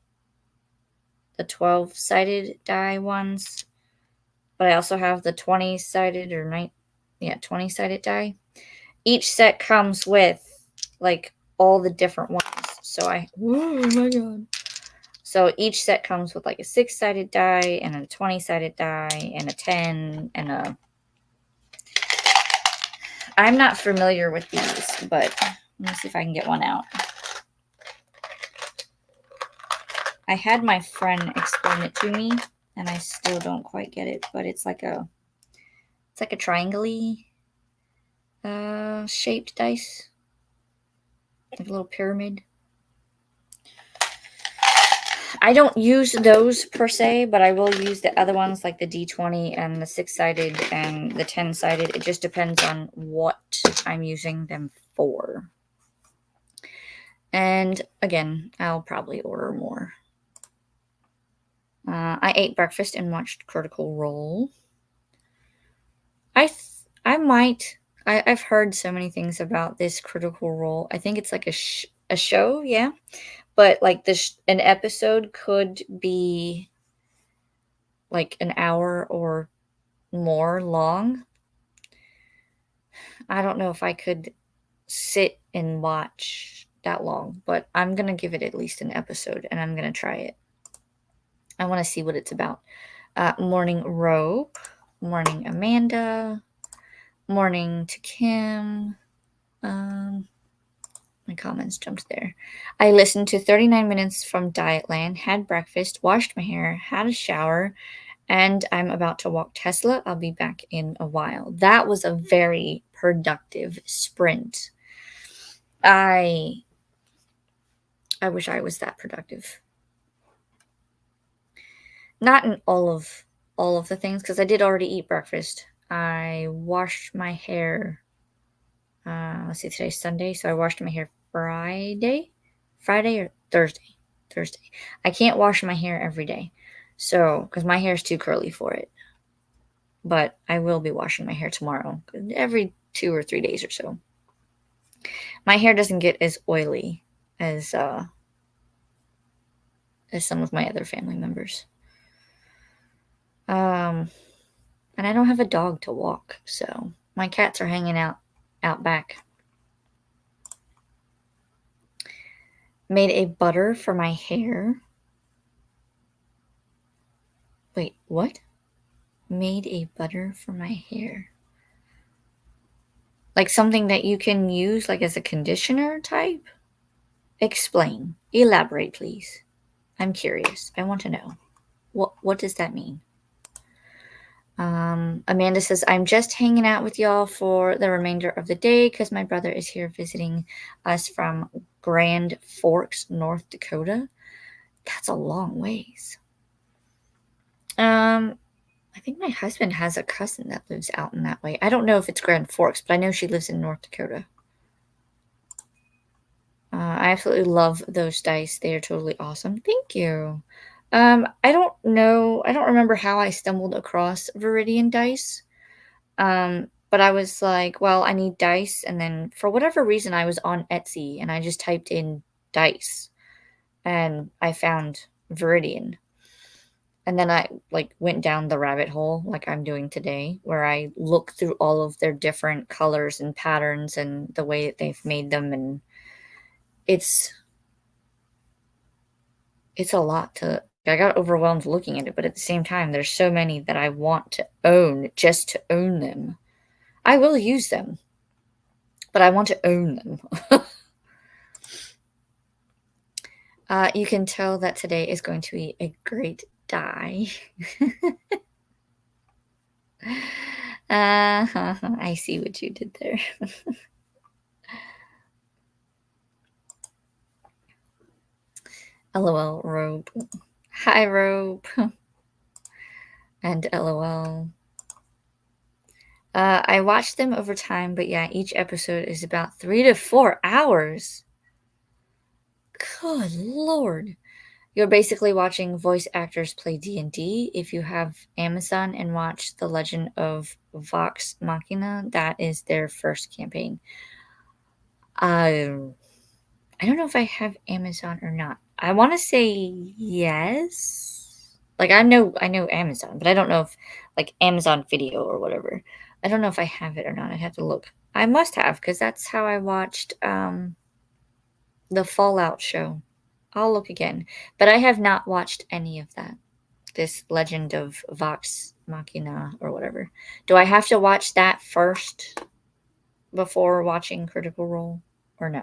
12-sided die ones. But I also have the 20-sided 20-sided die. Each set comes with like all the different ones. So oh my god. So each set comes with like a 6-sided die and a 20-sided die and a 10 and a... I'm not familiar with these, but let me see if I can get one out. I had my friend explain it to me, and I still don't quite get it, but it's like a triangle-y shaped dice. Like a little pyramid. I don't use those per se, but I will use the other ones like the D20 and the 6-sided and the 10-sided. It just depends on what I'm using them for. And again, I'll probably order more. I ate breakfast and watched Critical Role. I've heard so many things about this Critical Role. I think it's like a show, yeah. But like an episode could be like an hour or more long. I don't know if I could sit and watch that long, but I'm going to give it at least an episode and I'm going to try it. I want to see what it's about. Morning Rope, morning Amanda, morning to Kim. My comments jumped there. I listened to 39 minutes from Dietland, had breakfast, washed my hair, had a shower, and I'm about to walk Tesla. I'll be back in a while. That was a very productive sprint. I wish I was that productive. Not in all of the things, because I did already eat breakfast. I washed my hair. Let's see, today's Sunday, so I washed my hair Friday or Thursday. I can't wash my hair every day, so because my hair is too curly for it. But I will be washing my hair tomorrow, every 2 or 3 days or so. My hair doesn't get as oily as some of my other family members. And I don't have a dog to walk, so my cats are hanging out back. Made a butter for my hair. Wait, what? Made a butter for my hair. Like something that you can use like as a conditioner type? Explain. Elaborate, please. I'm curious. I want to know. What does that mean? Amanda says, I'm just hanging out with y'all for the remainder of the day because my brother is here visiting us from Grand Forks, North Dakota. That's a long ways. I think my husband has a cousin that lives out in that way. I don't know if it's Grand Forks, but I know she lives in North Dakota. I absolutely love those dice. They are totally awesome. Thank you. I don't know. I don't remember how I stumbled across Viridian dice. But I was like, well, I need dice. And then for whatever reason, I was on Etsy and I just typed in dice and I found Viridian. And then I went down the rabbit hole like I'm doing today, where I look through all of their different colors and patterns and the way that they've made them. And it's a lot to, I got overwhelmed looking at it, but at the same time, there's so many that I want to own just to own them. I will use them, but I want to own them. You can tell that today is going to be a great die. I see what you did there. LOL, Rope. Hi, Rope. And LOL. I watched them over time, but yeah, each episode is about 3 to 4 hours. Good lord. You're basically watching voice actors play D&D. If you have Amazon and watch The Legend of Vox Machina, that is their first campaign. I don't know if I have Amazon or not. I want to say yes. Like I know Amazon, but I don't know if like Amazon Video or whatever. I don't know if I have it or not. I'd have to look. I must have because that's how I watched the Fallout show. I'll look again. But I have not watched any of that. This Legend of Vox Machina or whatever. Do I have to watch that first before watching Critical Role or no?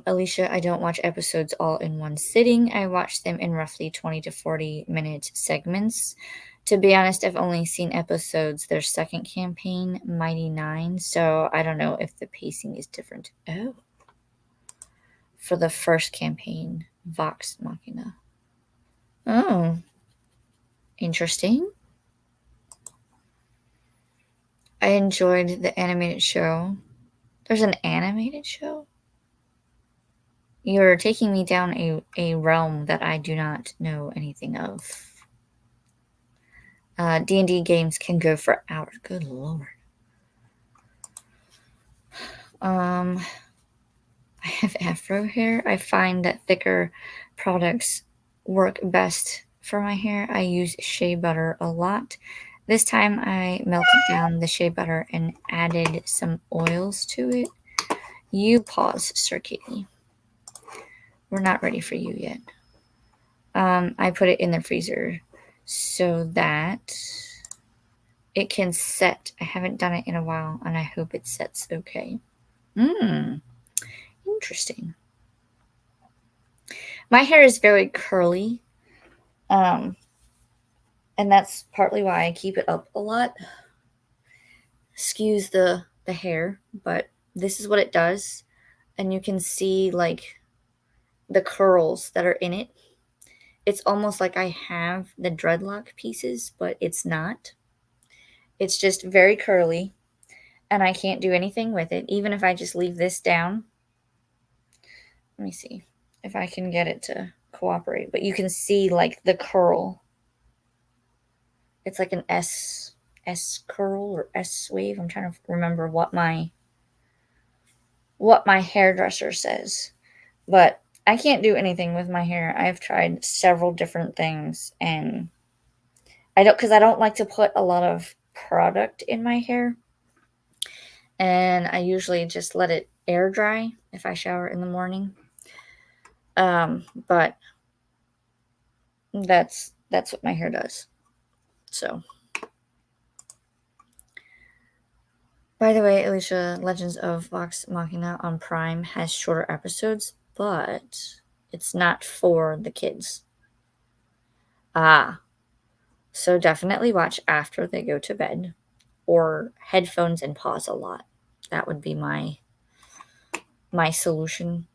Alicia, I don't watch episodes all in one sitting. I watch them in roughly 20 to 40 minute segments. To be honest, I've only seen episodes their second campaign, Mighty Nine, so I don't know if the pacing is different. Oh. For the first campaign, Vox Machina. Oh. Interesting. I enjoyed the animated show. There's an animated show? You're taking me down a realm that I do not know anything of. D&D games can go for hours. Good lord. I have afro hair. I find that thicker products work best for my hair. I use shea butter a lot. This time I melted down the shea butter and added some oils to it. You pause, Sir Kitty. We're not ready for you yet. I put it in the freezer so that it can set. I haven't done it in a while, and I hope it sets okay. Interesting. My hair is very curly, and that's partly why I keep it up a lot. Skews the hair, but this is what it does, and you can see like the curls that are in it. It's almost like I have the dreadlock pieces, but it's not. It's just very curly, and I can't do anything with it. Even if I just leave this down. Let me see if I can get it to cooperate. But you can see like the curl. It's like an S curl or S wave. I'm trying to remember what my hairdresser says. But I can't do anything with my hair. I've tried several different things, and I don't like to put a lot of product in my hair. And I usually just let it air dry if I shower in the morning. But that's what my hair does. So, by the way, Alicia, Legends of Vox Machina on Prime has shorter episodes, but it's not for the kids. So definitely watch after they go to bed, or headphones and pause a lot. That would be my solution.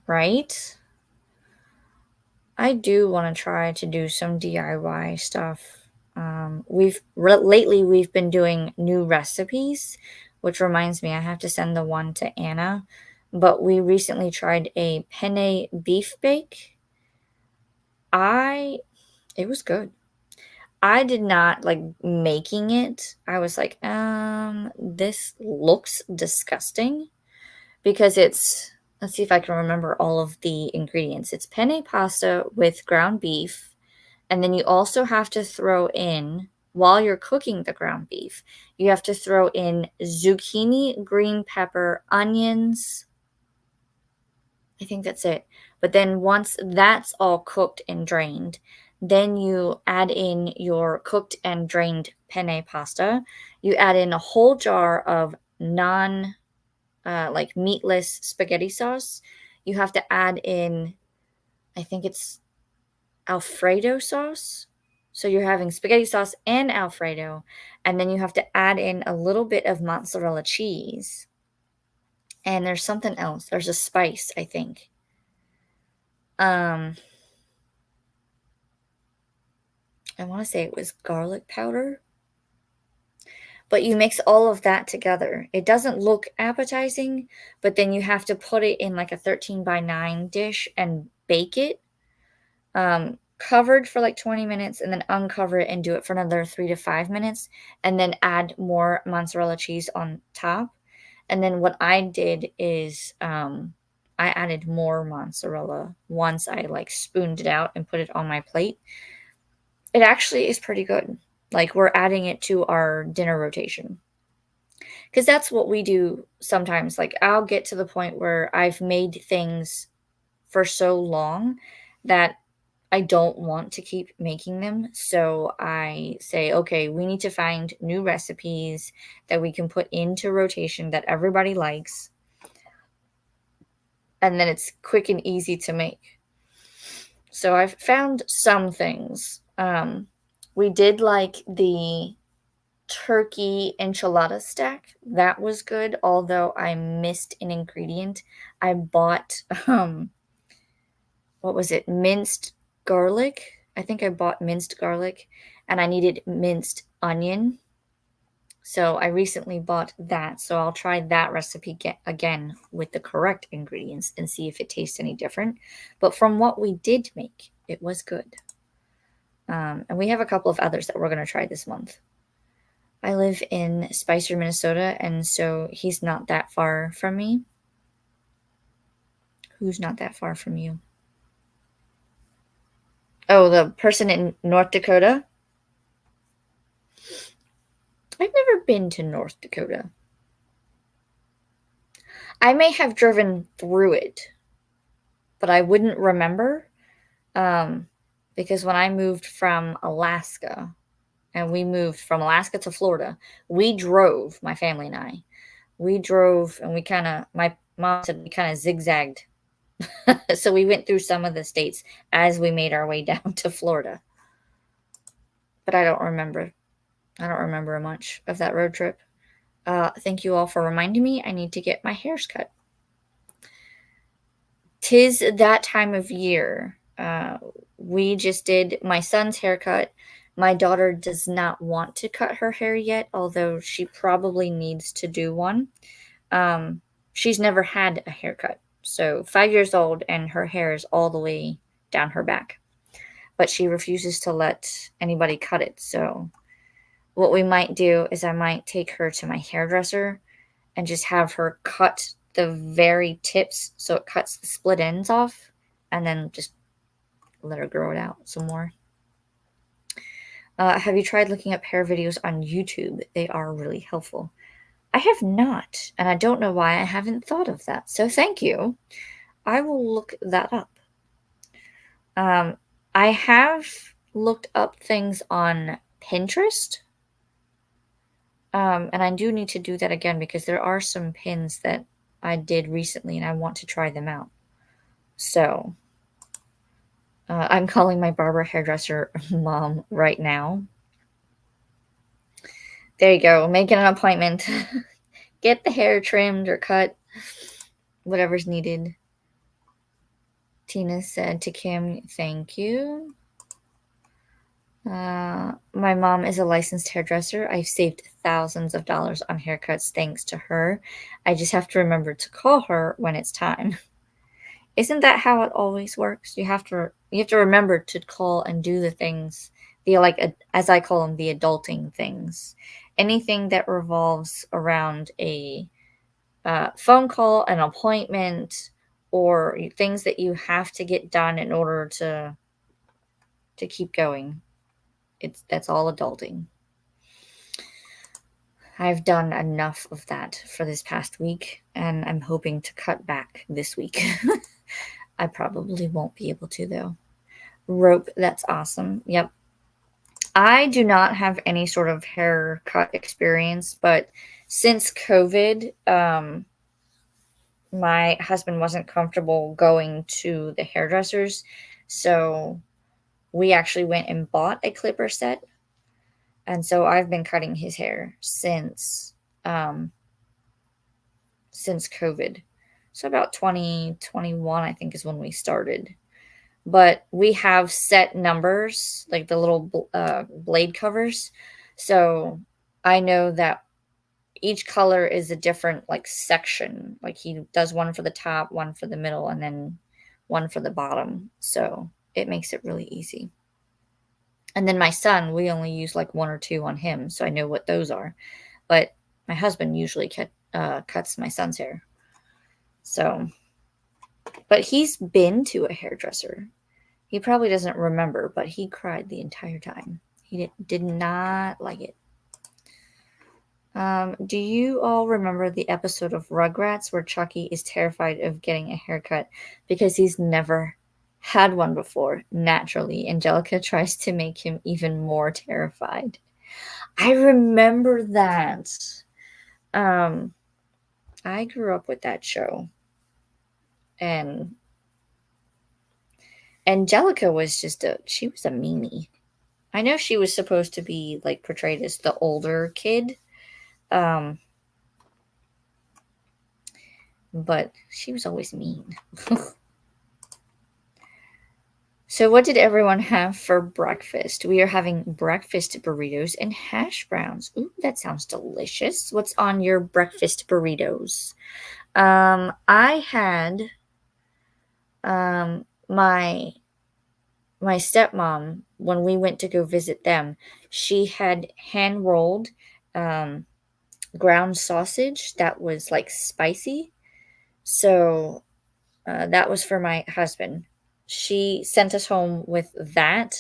Right? I do want to try to do some DIY stuff. Lately we've been doing new recipes, which reminds me I have to send the one to Anna. But we recently tried a penne beef bake. It was good. I did not like making it. I was like, this looks disgusting, because let's see if I can remember all of the ingredients. It's penne pasta with ground beef, and then you also have to throw in, while you're cooking the ground beef, you have to throw in zucchini, green pepper, onions. I think that's it. But then once that's all cooked and drained, then you add in your cooked and drained penne pasta. You add in a whole jar of like meatless spaghetti sauce. You have to add in, I think it's Alfredo sauce. So you're having spaghetti sauce and Alfredo, and then you have to add in a little bit of mozzarella cheese. And there's something else. There's a spice, I think. I want to say it was garlic powder. But you mix all of that together. It doesn't look appetizing, but then you have to put it in like a 13x9 dish and bake it. Covered for like 20 minutes, and then uncover it and do it for another 3 to 5 minutes, and then add more mozzarella cheese on top. And then what I did is I added more mozzarella once I like spooned it out and put it on my plate. It actually is pretty good. Like, we're adding it to our dinner rotation. Because that's what we do sometimes. Like, I'll get to the point where I've made things for so long that I don't want to keep making them. So I say, okay, we need to find new recipes that we can put into rotation that everybody likes. And then it's quick and easy to make. So I've found some things. We did like the turkey enchilada stack. That was good, although I missed an ingredient. I bought, what was it? Minced garlic. I think I bought minced garlic, and I needed minced onion. So I recently bought that. So I'll try that recipe again with the correct ingredients and see if it tastes any different. But from what we did make, it was good. And we have a couple of others that we're going to try this month. I live in Spicer, Minnesota, and so he's not that far from me. Who's not that far from you? Oh, the person in North Dakota? I've never been to North Dakota. I may have driven through it, but I wouldn't remember, because when I moved from Alaska, and we moved from Alaska to Florida, we drove, my family and I. We drove and my mom said we kinda zigzagged. So we went through some of the states as we made our way down to Florida. But I don't remember. I don't remember much of that road trip. Thank you all for reminding me. I need to get my hairs cut. 'Tis that time of year. We just did my son's haircut. My daughter does not want to cut her hair yet, although she probably needs to do one. She's never had a haircut. So 5 years old, and her hair is all the way down her back. But she refuses to let anybody cut it. So what we might do is I might take her to my hairdresser and just have her cut the very tips so it cuts the split ends off, and then just let her grow it out some more. Have you tried looking up hair videos on YouTube? They are really helpful. I have not, and I don't know why I haven't thought of that. So thank you. I will look that up. I have looked up things on Pinterest. And I do need to do that again because there are some pins that I did recently and I want to try them out. So I'm calling my barber hairdresser mom right now. There you go. Making an appointment. Get the hair trimmed or cut, whatever's needed. Tina said to Kim, thank you. My mom is a licensed hairdresser. I've saved thousands of dollars on haircuts thanks to her. I just have to remember to call her when it's time. Isn't that how it always works? You have to remember to call and do the things, as I call them, the adulting things. Anything that revolves around a phone call, an appointment, or things that you have to get done in order to keep going. That's all adulting. I've done enough of that for this past week, and I'm hoping to cut back this week. I probably won't be able to, though. Rope, that's awesome. Yep. I do not have any sort of haircut experience, but since COVID, my husband wasn't comfortable going to the hairdressers, so we actually went and bought a clipper set. And so I've been cutting his hair since COVID. So about 2021, I think, is when we started. But we have set numbers, like the little blade covers. So I know that each color is a different section. Like he does one for the top, one for the middle, and then one for the bottom. So it makes it really easy. And then my son, we only use one or two on him, so I know what those are. But my husband usually cuts my son's hair. So, but he's been to a hairdresser. He probably doesn't remember, but he cried the entire time. He did not like it. Do you all remember the episode of Rugrats where Chucky is terrified of getting a haircut because he's never had one before? Naturally, Angelica tries to make him even more terrified. I remember that. I grew up with that show. And Angelica was she was a meanie. I know she was supposed to be portrayed as the older kid. But she was always mean. So what did everyone have for breakfast? We are having breakfast burritos and hash browns. Ooh, that sounds delicious. What's on your breakfast burritos? I had my stepmom, when we went to go visit them, she had hand rolled ground sausage that was spicy. So That was for my husband. She sent us home with that.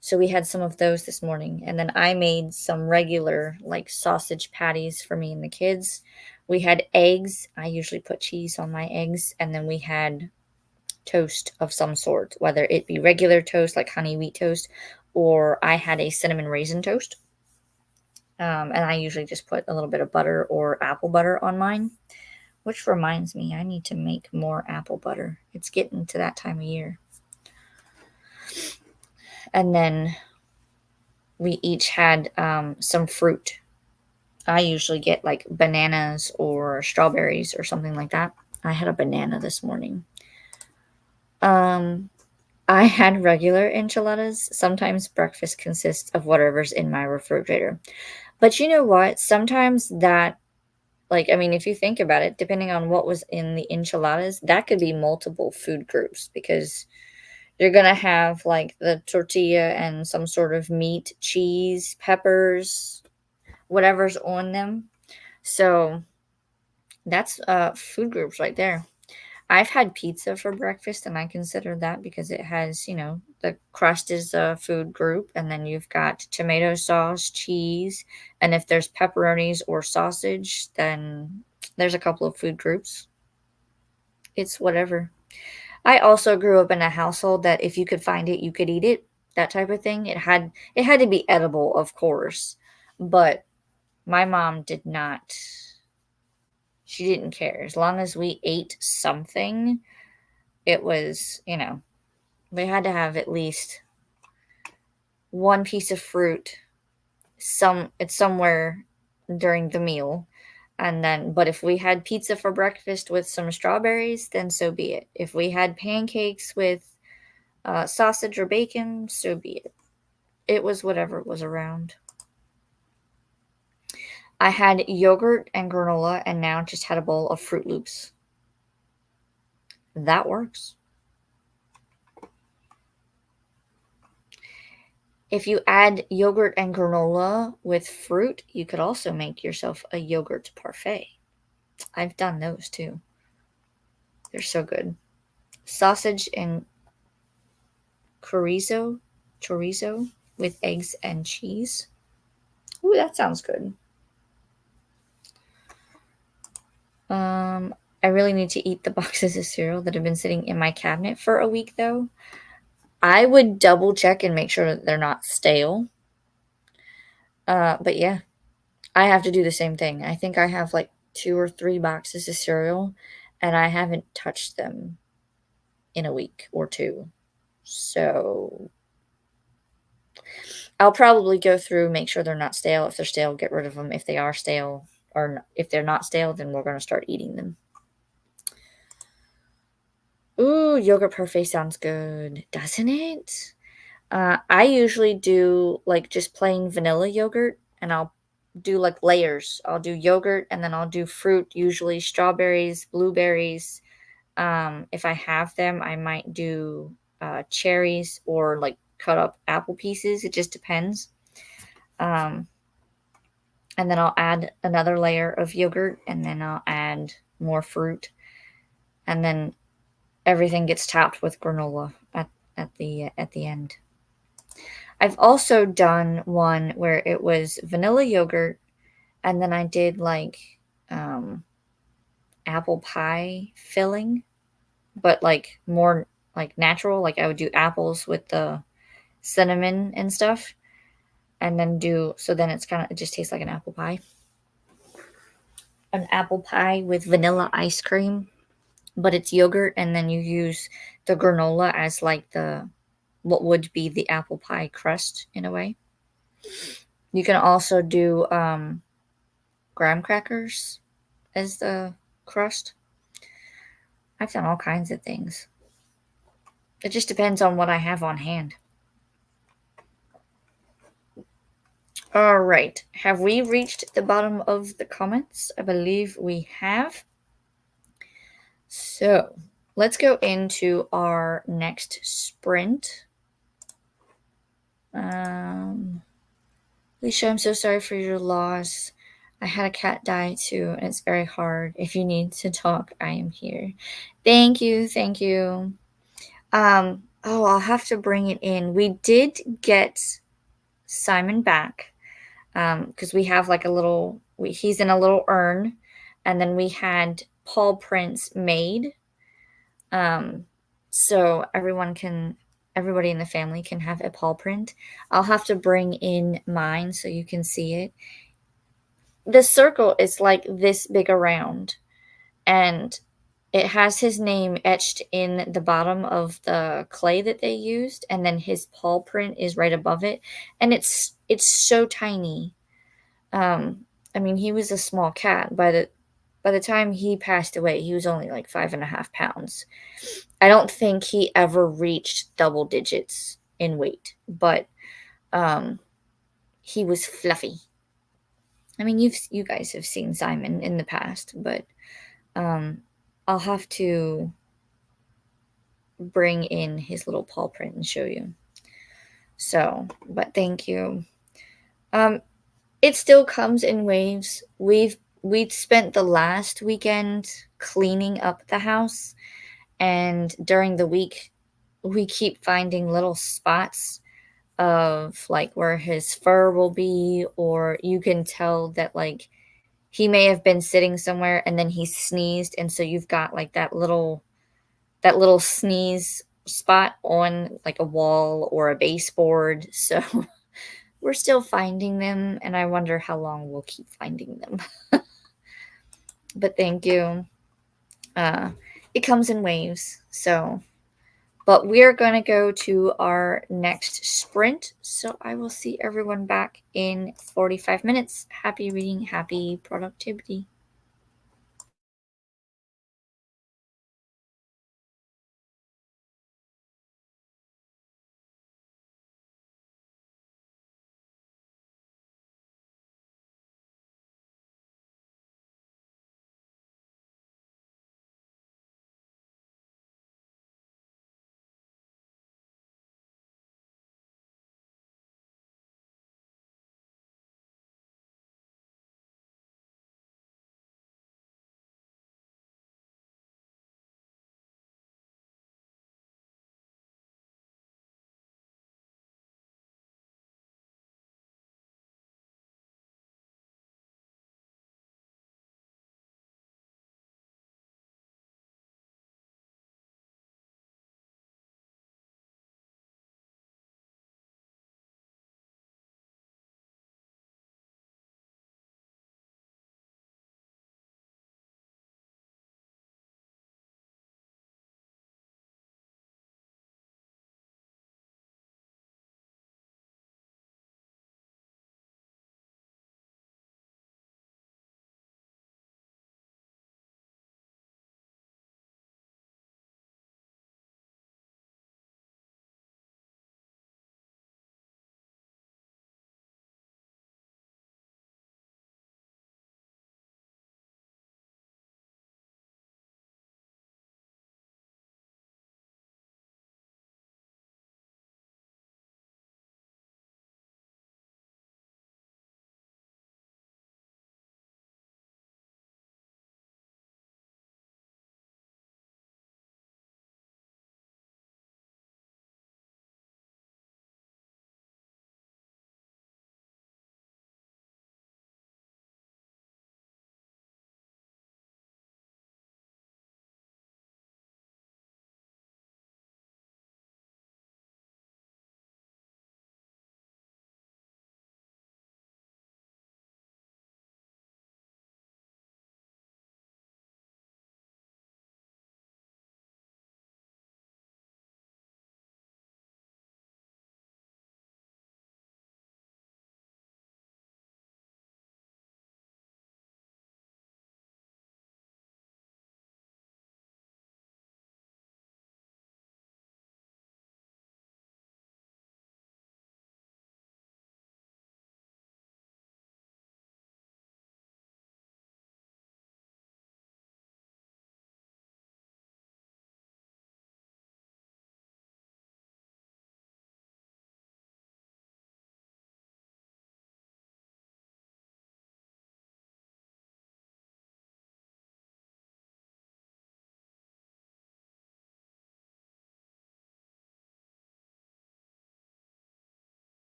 So we had some of those this morning. And then I made some regular, like sausage patties for me and the kids. We had eggs. I usually put cheese on my eggs. And then we had toast of some sort, whether it be regular toast, like honey wheat toast, or I had a cinnamon raisin toast. And I usually just put a little bit of butter or apple butter on mine. Which reminds me, I need to make more apple butter. It's getting to that time of year. And then we each had some fruit. I usually get like bananas or strawberries or something like that. I had a banana this morning. I had regular enchiladas. Sometimes breakfast consists of whatever's in my refrigerator. But you know what? Sometimes that, like, I mean, if you think about it, depending on what was in the enchiladas, that could be multiple food groups because you're going to have like the tortilla and some sort of meat, cheese, peppers, whatever's on them. So that's food groups right there. I've had pizza for breakfast, and I consider that because it has, the crust is a food group, and then you've got tomato sauce, cheese, and if there's pepperonis or sausage, then there's a couple of food groups. It's whatever. I also grew up in a household that if you could find it, you could eat it. That type of thing. It had to be edible, of course, but my mom did not. She didn't care as long as we ate something. It was, we had to have at least one piece of fruit. It's somewhere during the meal, and then but if we had pizza for breakfast with some strawberries, then so be it. If we had pancakes with sausage or bacon, so be it. It was whatever was around. I had yogurt and granola, and now just had a bowl of Fruit Loops. That works. If you add yogurt and granola with fruit, you could also make yourself a yogurt parfait. I've done those too. They're so good. Sausage and chorizo with eggs and cheese. Ooh, that sounds good. I really need to eat the boxes of cereal that have been sitting in my cabinet for a week, though. I would double check and make sure that they're not stale. But yeah, I have to do the same thing. I think I have like 2 or 3 boxes of cereal, and I haven't touched them in a week or 2. So I'll probably go through, make sure they're not stale. If they're stale, get rid of them. If they are stale, or if they're not stale, then we're going to start eating them. Ooh, yogurt parfait sounds good, doesn't it? I usually do like just plain vanilla yogurt, and I'll do like layers. I'll do yogurt, and then I'll do fruit, usually strawberries, blueberries. If I have them, I might do cherries or like cut up apple pieces. It just depends. Um, and then I'll add another layer of yogurt, and then I'll add more fruit, and then everything gets topped with granola at the end. I've also done one where it was vanilla yogurt, and then I did like um, apple pie filling, but like more like natural. Like I would do apples with the cinnamon and stuff, and then then it just tastes like an apple pie. An apple pie with vanilla ice cream, but it's yogurt, and then you use the granola as like the what would be the apple pie crust in a way. You can also do graham crackers as the crust. I've done all kinds of things. It just depends on what I have on hand. All right. Have we reached the bottom of the comments? I believe we have. So let's go into our next sprint. Alicia, I'm so sorry for your loss. I had a cat die too, and it's very hard. If you need to talk, I am here. Thank you, thank you. Oh, I'll have to bring it in. We did get Simon back, because we have like a little, he's in a little urn, and then we had paw prints made, um, so everybody in the family can have a paw print. I'll have to bring in mine so you can see it. The circle is like this big around, and it has his name etched in the bottom of the clay that they used, and then his paw print is right above it, and it's so tiny. I mean, he was a small cat. By the time he passed away, he was only like 5.5 pounds. I don't think he ever reached double digits in weight, but um, he was fluffy. I mean, you guys have seen Simon in the past, but um, I'll have to bring in his little paw print and show you. So, but thank you. Um, it still comes in waves. We'd spent the last weekend cleaning up the house, and during the week, we keep finding little spots of like where his fur will be, or you can tell that like he may have been sitting somewhere and then he sneezed, and so you've got like that little sneeze spot on like a wall or a baseboard. So we're still finding them, and I wonder how long we'll keep finding them. But thank you. Uh, it comes in waves. So, but we're going to go to our next sprint. So I will see everyone back in 45 minutes. Happy reading, happy productivity.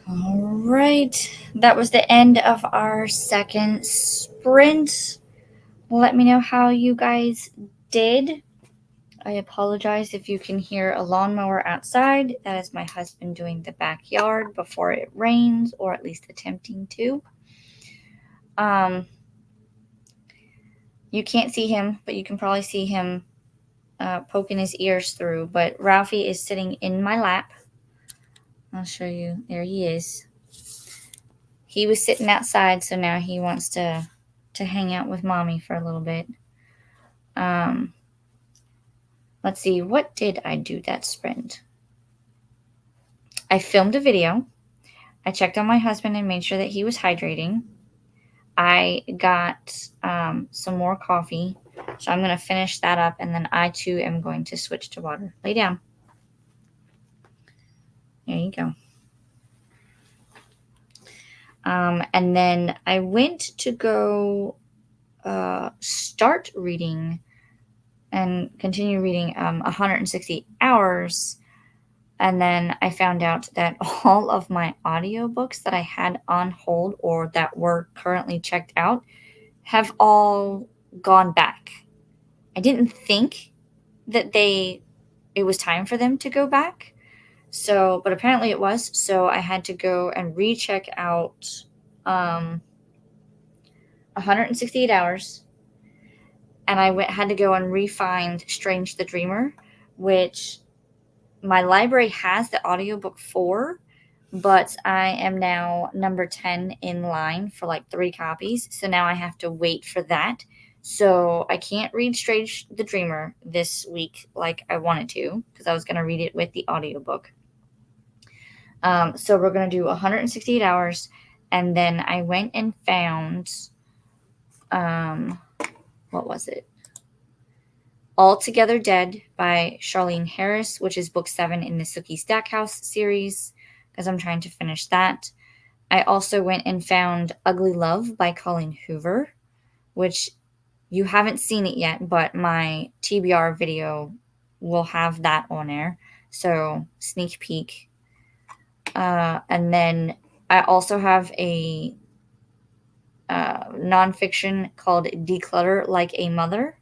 All right, that was the end of our second sprint. Let me know how you guys did. I apologize if you can hear a lawnmower outside. That is my husband doing the backyard before it rains, or at least attempting to. You can't see him, but you can probably see him poking his ears through. But Ralphie is sitting in my lap. I'll show you. There he is. He was sitting outside, so now he wants to hang out with mommy for a little bit. Let's see, what did I do that sprint? I filmed a video. I checked on my husband and made sure that he was hydrating. I got some more coffee, so I'm going to finish that up, and then I too am going to switch to water. Lay down. There you go. And then I went to go start reading and continue reading 160 hours. And then I found out that all of my audiobooks that I had on hold or that were currently checked out have all gone back. I didn't think that it was time for them to go back. So, but apparently it was. So I had to go and recheck out 168 hours. And I had to go and re-find Strange the Dreamer, which my library has the audiobook for, but I am now number 10 in line for like 3 copies. So now I have to wait for that. So I can't read Strange the Dreamer this week like I wanted to, because I was going to read it with the audiobook. So we're going to do 168 hours. And then I went and found, what was it? All Together Dead by Charlene Harris, which is book 7 in the Sookie Stackhouse series, because I'm trying to finish that. I also went and found Ugly Love by Colleen Hoover, which you haven't seen it yet, but my TBR video will have that on there. So sneak peek. And then I also have a nonfiction called Declutter Like a Mother.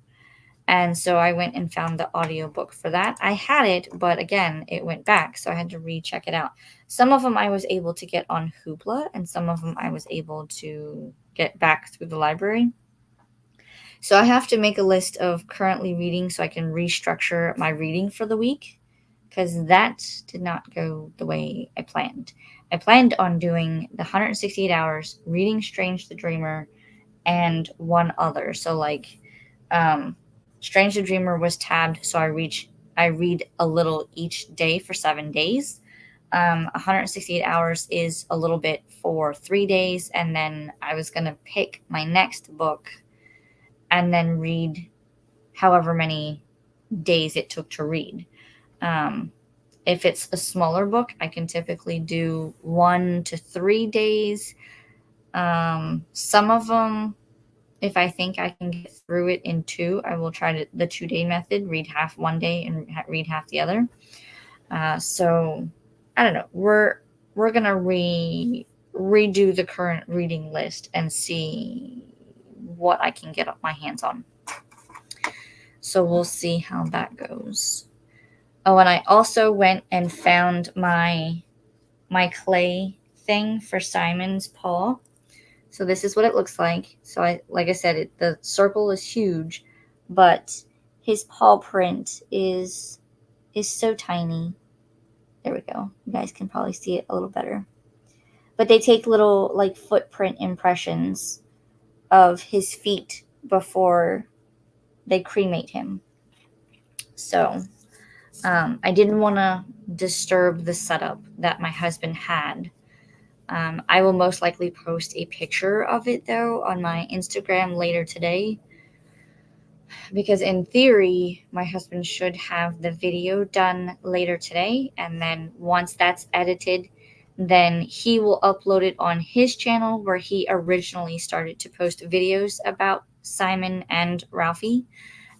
And so I went and found the audiobook for that. I had it, but again, it went back. So I had to recheck it out. Some of them I was able to get on Hoopla, and some of them I was able to get back through the library. So I have to make a list of currently reading so I can restructure my reading for the week, because that did not go the way I planned. I planned on doing the 168 hours, reading Strange the Dreamer, and one other. So like Strange the Dreamer was tabbed, so I read a little each day for 7 days. 168 hours is a little bit for 3 days, and then I was going to pick my next book and then read however many days it took to read. If it's a smaller book, I can typically do 1 to 3 days. Some of them, if I think I can get through it in 2, I will try the 2-day method, read half one day and read half the other. So I don't know. We're going to redo the current reading list and see what I can get my hands on. So we'll see how that goes. Oh, and I also went and found my clay thing for Simon's paw. So this is what it looks like. So like I said, the circle is huge, but his paw print is so tiny. There we go. You guys can probably see it a little better. But they take little like footprint impressions of his feet before they cremate him. So I didn't want to disturb the setup that my husband had. I will most likely post a picture of it, though, on my Instagram later today, because in theory, my husband should have the video done later today, and then once that's edited, then he will upload it on his channel where he originally started to post videos about Simon and Ralphie,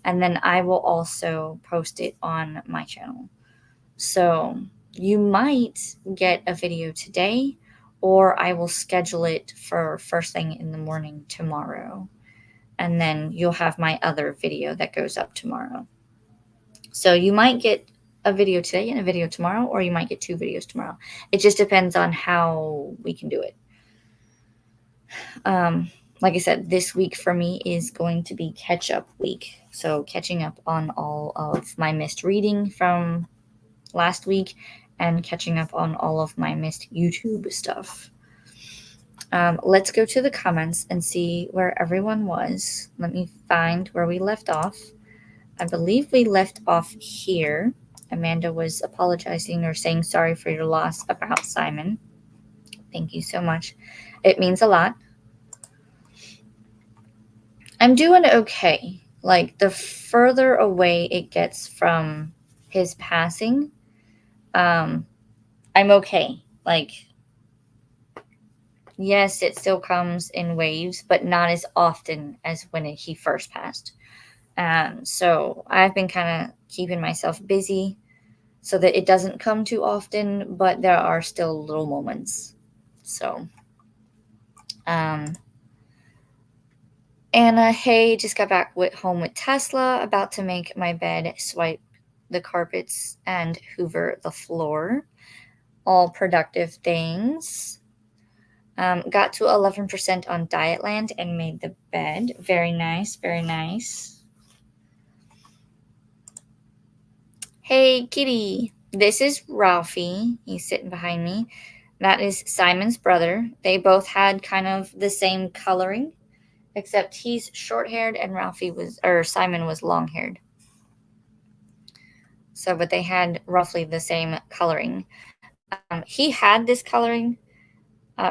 and then I will also post it on my channel. So you might get a video today, or I will schedule it for first thing in the morning tomorrow. And then you'll have my other video that goes up tomorrow. So you might get a video today and a video tomorrow, or you might get 2 videos tomorrow. It just depends on how we can do it. Like I said, this week for me is going to be catch-up week. So catching up on all of my missed reading from last week and catching up on all of my missed YouTube stuff. Let's go to the comments and see where everyone was. Let me find where we left off. I believe we left off here. Amanda was apologizing or saying sorry for your loss about Simon. Thank you so much. It means a lot. I'm doing okay. Like, the further away it gets from his passing, I'm okay. Like, yes, it still comes in waves, but not as often as when he first passed. So I've been kind of keeping myself busy so that it doesn't come too often, but there are still little moments. So, Anna, hey, just got back home with Tesla, about to make my bed, swipe the carpets, and hoover the floor. All productive things. Got to 11% on Dietland and made the bed. Very nice, very nice. Hey, kitty. This is Ralphie. He's sitting behind me. That is Simon's brother. They both had kind of the same coloring, except he's short-haired and Simon was long-haired. So, but they had roughly the same coloring. He had this coloring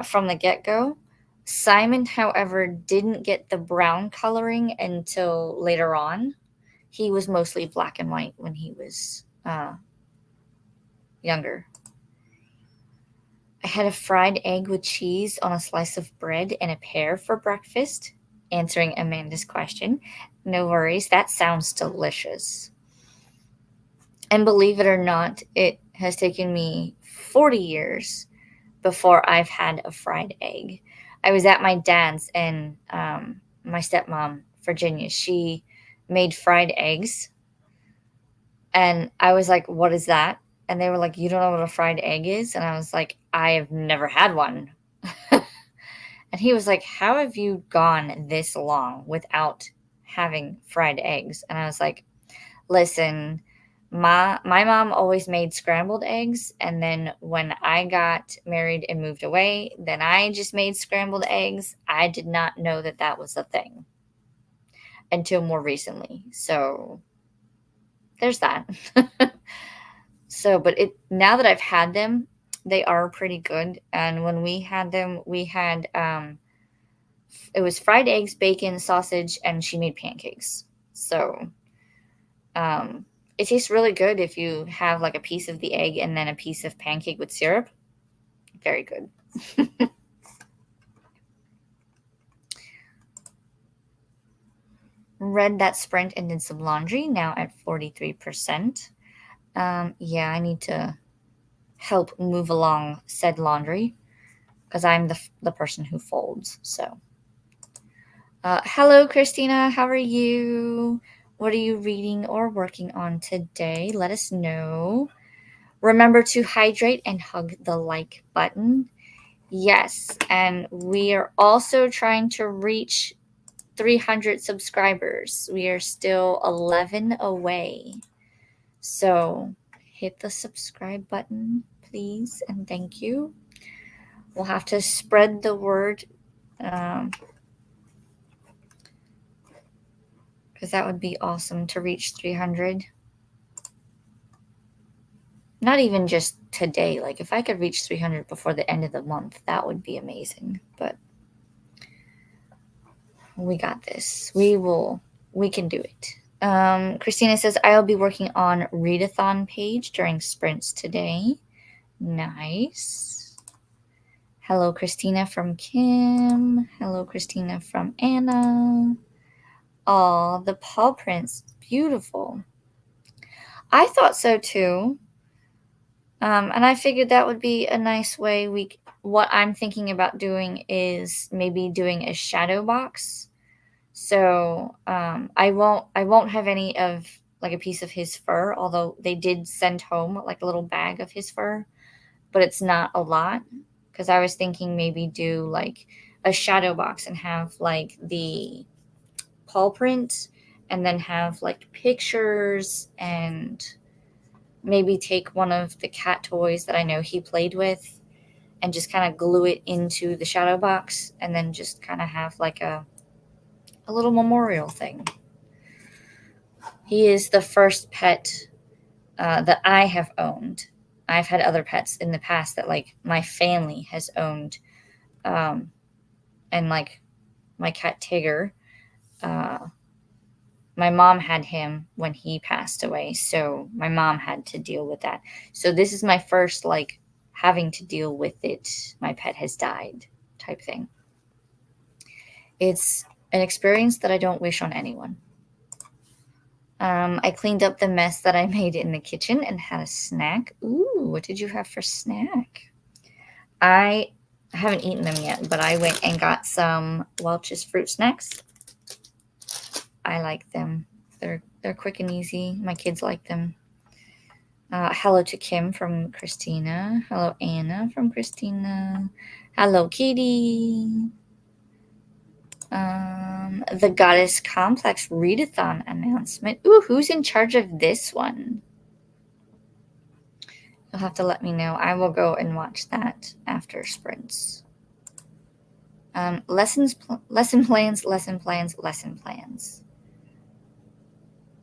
from the get-go. Simon, however, didn't get the brown coloring until later on. He was mostly black and white when he was younger. I had a fried egg with cheese on a slice of bread and a pear for breakfast, answering Amanda's question. No worries, that sounds delicious. And believe it or not, it has taken me 40 years before I've had a fried egg. I was at my dad's, and my stepmom, Virginia, she made fried eggs. And I was like, what is that? And they were like, you don't know what a fried egg is? And I was like, I have never had one. And he was like, how have you gone this long without having fried eggs? And I was like, listen, my mom always made scrambled eggs. And then when I got married and moved away, then I just made scrambled eggs. I did not know that that was a thing until more recently. So there's that. So, but now that I've had them, they are pretty good. And when we had them, we had it was fried eggs, bacon, sausage, and she made pancakes. So it tastes really good if you have like a piece of the egg and then a piece of pancake with syrup. Very good. Read that sprint and did some laundry, now at 43%. Yeah, I need to help move along said laundry because I'm the person who folds. So, hello, Christina. How are you? What are you reading or working on today? Let us know. Remember to hydrate and hug the like button. Yes, and we are also trying to reach 300 subscribers. We are still 11 away. So hit the subscribe button, please, and thank you. We'll have to spread the word because that would be awesome to reach 300. Not even just today. Like, if I could reach 300 before the end of the month, that would be amazing. But we got this. We can do it. Christina says, I'll be working on readathon page during sprints today. Nice. Hello, Christina from Kim. Hello, Christina from Anna. Oh, the paw prints. Beautiful. I thought so too. And I figured that would be a nice way. What I'm thinking about doing is maybe doing a shadow box. So I won't have any of like a piece of his fur, although they did send home like a little bag of his fur, but it's not a lot because I was thinking maybe do like a shadow box and have like the paw print and then have like pictures and maybe take one of the cat toys that I know he played with and just kind of glue it into the shadow box and then just kind of have like a little memorial thing. He is the first pet that I have owned. I've had other pets in the past that like my family has owned, um, and like my cat Tigger. Uh, my mom had him when he passed away, so my mom had to deal with that. So this is my first like having to deal with it. My pet has died, type thing. It's an experience that I don't wish on anyone. I cleaned up the mess that I made in the kitchen and had a snack. Ooh, what did you have for snack? I haven't eaten them yet, but I went and got some Welch's fruit snacks. I like them. They're quick and easy. My kids like them. Hello to Kim from Christina. Hello Anna from Christina. Hello Katie. The Goddess Complex readathon announcement. Ooh, who's in charge of this one? You'll have to let me know. I will go and watch that after sprints. Lesson plans, lesson plans, lesson plans.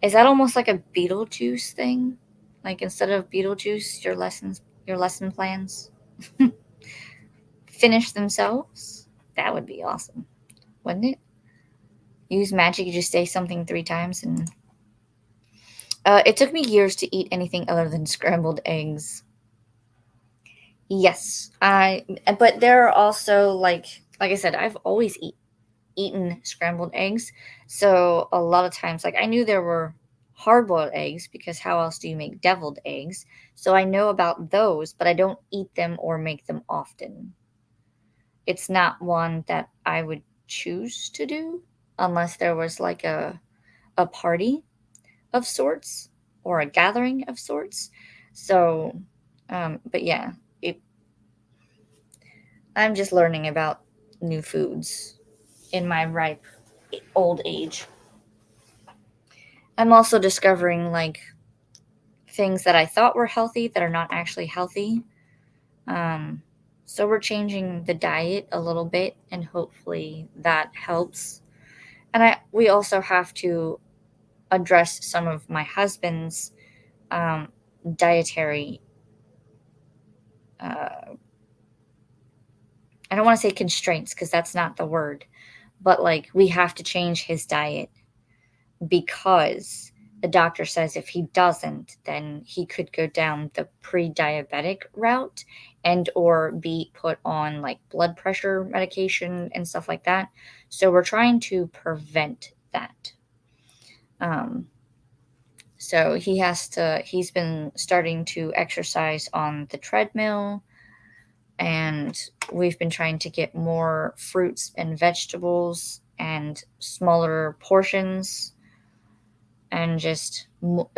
Is that almost like a Beetlejuice thing? Like instead of Beetlejuice, your lesson plans finish themselves? That would be awesome, wouldn't it? Use magic, you just say something 3 times and it took me years to eat anything other than scrambled eggs. Yes, but there are also like I said, I've always eaten scrambled eggs. So a lot of times, like I knew there were hard boiled eggs because how else do you make deviled eggs? So I know about those, but I don't eat them or make them often. It's not one that I would choose to do unless there was like a party of sorts or a gathering of sorts. So, but yeah, it, I'm just learning about new foods in my ripe old age. I'm also discovering like things that I thought were healthy that are not actually healthy. Um, so we're changing the diet a little bit, and hopefully that helps. And we also have to address some of my husband's um, dietary. Uh, I don't want to say constraints because that's not the word, but like we have to change his diet because the doctor says if he doesn't, then he could go down the pre-diabetic route and or be put on like blood pressure medication and stuff like that. So we're trying to prevent that. Um, so he's been starting to exercise on the treadmill, and we've been trying to get more fruits and vegetables and smaller portions and just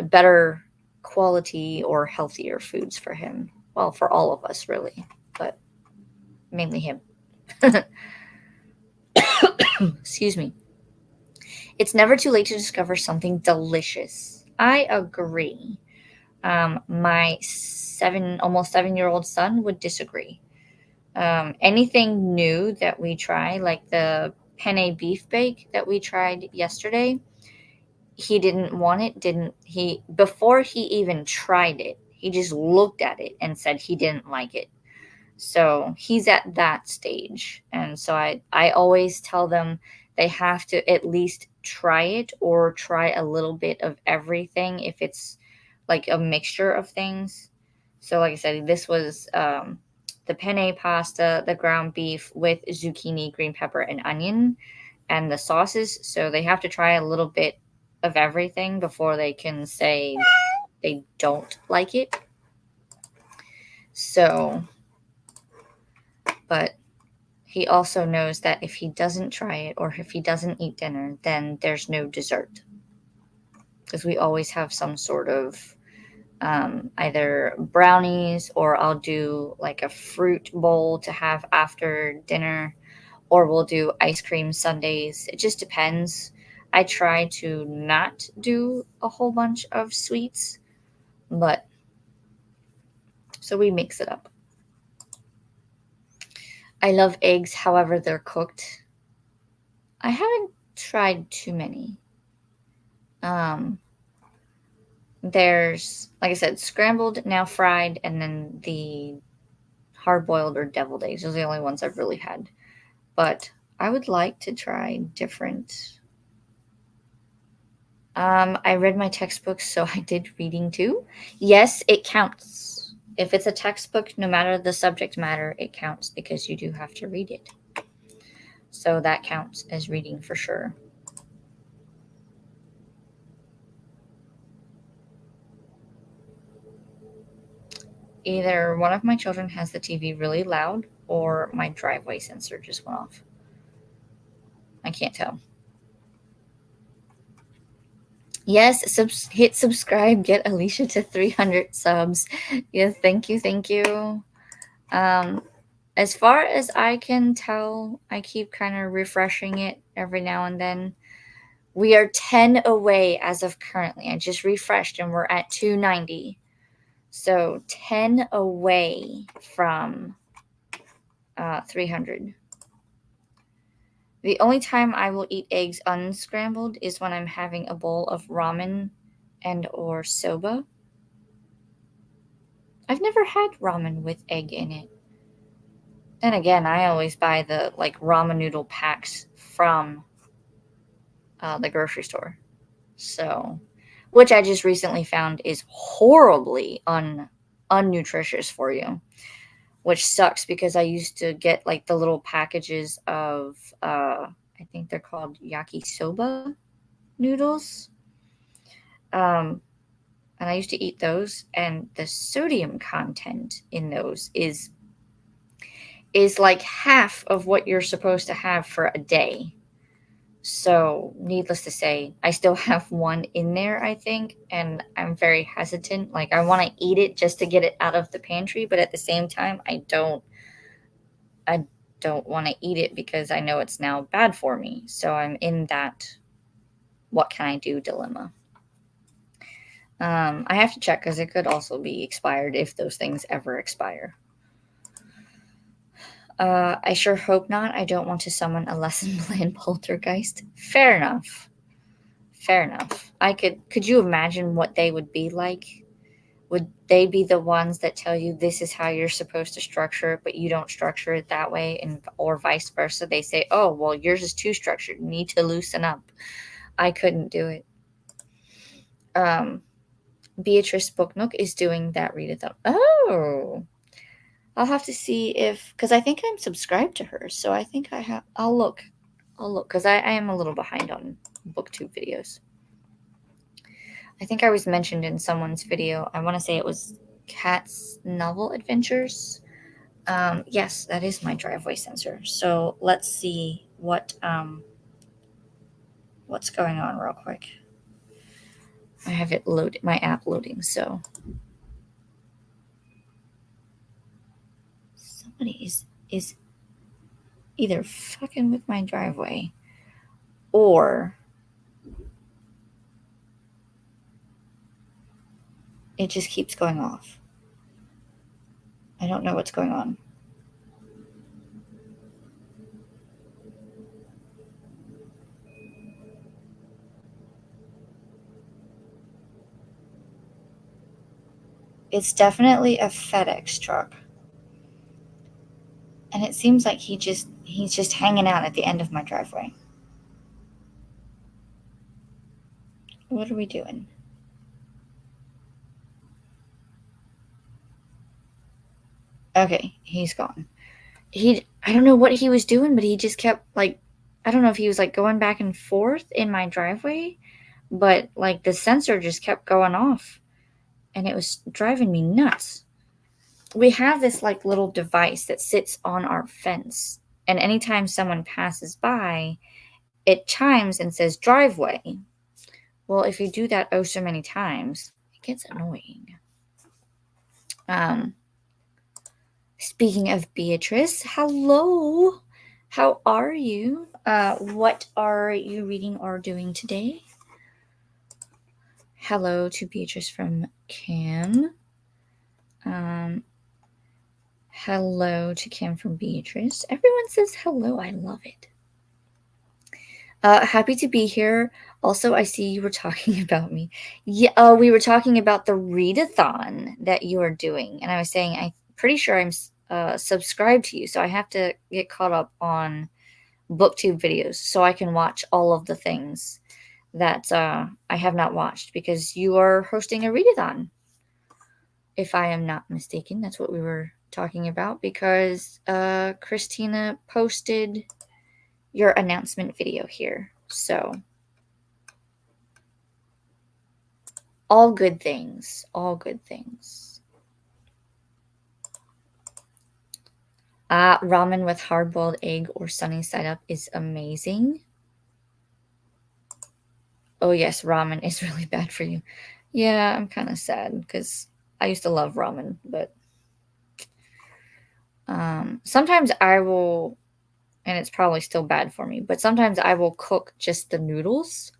better quality or healthier foods for him. Well, for all of us, really, but mainly him. Excuse me. It's never too late to discover something delicious. I agree. My almost 7 year old son would disagree. Anything new that we try, like the penne beef bake that we tried yesterday, he didn't want it, didn't he? Before he even tried it, he just looked at it and said he didn't like it. So he's at that stage. And so I always tell them they have to at least try it or try a little bit of everything if it's like a mixture of things. So like I said, this was the penne pasta, the ground beef with zucchini, green pepper, and onion, and the sauces. So they have to try a little bit of everything before they can say they don't like it. So, but he also knows that if he doesn't try it or if he doesn't eat dinner, then there's no dessert. Because we always have some sort of either brownies, or I'll do like a fruit bowl to have after dinner, or we'll do ice cream sundaes. It just depends. I try to not do a whole bunch of sweets, but so we mix it up. I love eggs, however they're cooked. I haven't tried too many. There's, like I said, scrambled, now fried, and then the hard boiled or deviled eggs. Those are the only ones I've really had. But I would like to try different. I read my textbooks, so I did reading too. Yes, it counts. If it's a textbook, no matter the subject matter, it counts because you do have to read it. So that counts as reading for sure. Either one of my children has the TV really loud or my driveway sensor just went off. I can't tell. Yes, hit subscribe, get Alicia to 300 subs. Yes, thank you, thank you. As far as I can tell, I keep kind of refreshing it every now and then. We are 10 away as of currently. I just refreshed and we're at 290. So 10 away from 300. The only time I will eat eggs unscrambled is when I'm having a bowl of ramen and or soba. I've never had ramen with egg in it. Then again, I always buy the like ramen noodle packs from the grocery store. So, which I just recently found is horribly unnutritious for you, which sucks because I used to get like the little packages of I think they're called yakisoba noodles. And I used to eat those, and the sodium content in those is like half of what you're supposed to have for a day. So, needless to say, I still have one in there, I think, and I'm very hesitant. Like, I want to eat it just to get it out of the pantry, but at the same time, I don't want to eat it because I know it's now bad for me. So, I'm in that what can I do dilemma. I have to check because it could also be expired if those things ever expire. I sure hope not. I don't want to summon a lesson plan poltergeist. Fair enough. Fair enough. Could you imagine what they would be like? Would they be the ones that tell you this is how you're supposed to structure it, but you don't structure it that way, and or vice versa? They say, oh, well, yours is too structured. You need to loosen up. I couldn't do it. Beatrice Booknook is doing that readathon. Oh, I'll have to see if, because I think I'm subscribed to her, so I think I have. I'll look because I am a little behind on booktube videos. I think I was mentioned in someone's video. I want to say it was Cat's Novel Adventures. Yes, that is my driveway sensor. So let's see what's going on real quick. I have it loaded, my app loading. So somebody is either fucking with my driveway or it just keeps going off. I don't know what's going on. It's definitely a FedEx truck. And it seems like he's just hanging out at the end of my driveway. What are we doing? Okay, he's gone. I don't know what he was doing, but he just kept like, I don't know if he was like going back and forth in my driveway, but like the sensor just kept going off and it was driving me nuts. we have this like little device that sits on our fence, and anytime someone passes by, it chimes and says driveway. Well, if you do that oh so many times, it gets annoying. Speaking of Beatrice, hello. How are you? What are you reading or doing today? Hello to Beatrice from Kim. Hello to Kim from Beatrice. Everyone says hello. I love it. Happy to be here. Also, I see you were talking about me. Yeah, we were talking about the readathon that you are doing, and I was saying I'm pretty sure I'm subscribed to you, so I have to get caught up on booktube videos so I can watch all of the things that I have not watched because you are hosting a readathon. If I am not mistaken, that's what we were talking about because Christina posted your announcement video here. So all good things, all good things. Ramen with hard-boiled egg or sunny side up is amazing. Oh yes, ramen is really bad for you. Yeah, I'm kind of sad because I used to love ramen, but sometimes I will, and it's probably still bad for me, but sometimes I will cook just the noodles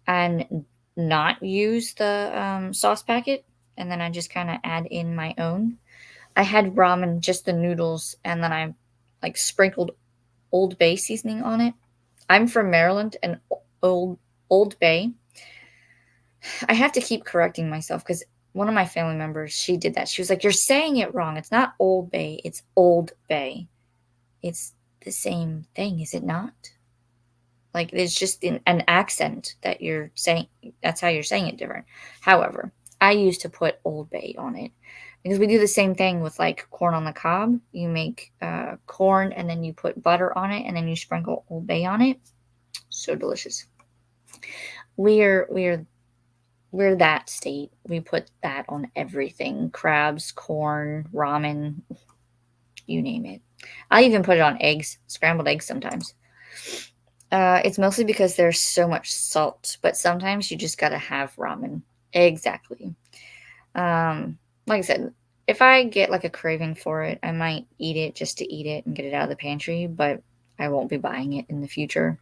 and not use the sauce packet, and then I just kind of add in my own. I had ramen, just the noodles, and then I like sprinkled Old Bay seasoning on it. I'm from Maryland, and Old Bay. I have to keep correcting myself because one of my family members, she did that. She was like, "You're saying it wrong. It's not Old Bay. It's Old Bay. It's the same thing, is it not?" Like it's just an accent that you're saying. That's how you're saying it different. However, I used to put Old Bay on it because we do the same thing with like corn on the cob. You make corn and then you put butter on it and then you sprinkle Old Bay on it. So delicious. We're that state. We put that on everything: crabs, corn, ramen, you name it. I even put it on eggs, scrambled eggs sometimes. It's mostly because there's so much salt, but sometimes you just gotta have ramen. Exactly. Like I said, if I get like a craving for it, I might eat it just to eat it and get it out of the pantry, but I won't be buying it in the future.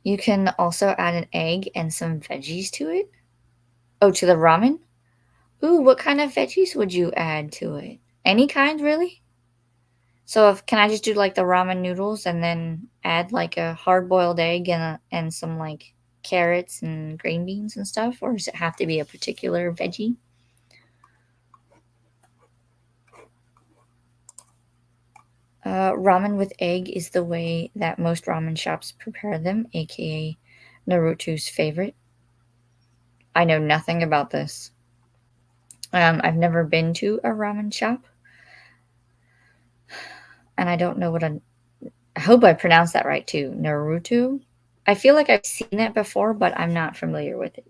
You can also add an egg and some veggies to it. Oh, to the ramen? Ooh, what kind of veggies would you add to it? Any kind, really? So can I just do like the ramen noodles and then add like a hard boiled egg and some like carrots and green beans and stuff, or does it have to be a particular veggie? Ramen with egg is the way that most ramen shops prepare them, aka Naruto's favorite. I know nothing about this. I've never been to a ramen shop, and I don't know what I hope I pronounced that right too. Naruto. I feel like I've seen it before, but I'm not familiar with it.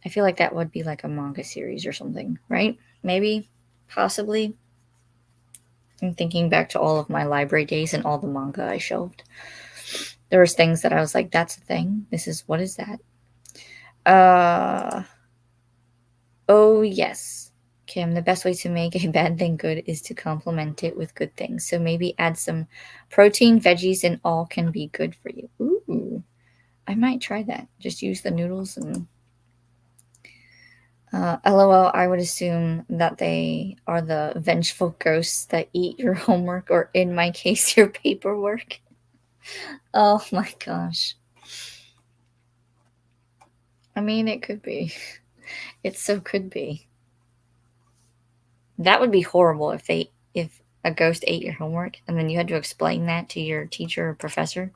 I feel like that would be like a manga series or something, right? Maybe, possibly. I'm thinking back to all of my library days and all the manga I shelved. There was things that I was like, "That's a thing. What is that?" Uh, oh yes, Kim. The best way to make a bad thing good is to complement it with good things. So maybe add some protein, veggies, and all can be good for you. Ooh, I might try that. Just use the noodles and LOL, I would assume that they are the vengeful ghosts that eat your homework, or in my case, your paperwork. Oh my gosh. I mean, it could be. It so could be. That would be horrible if a ghost ate your homework and then you had to explain that to your teacher or professor.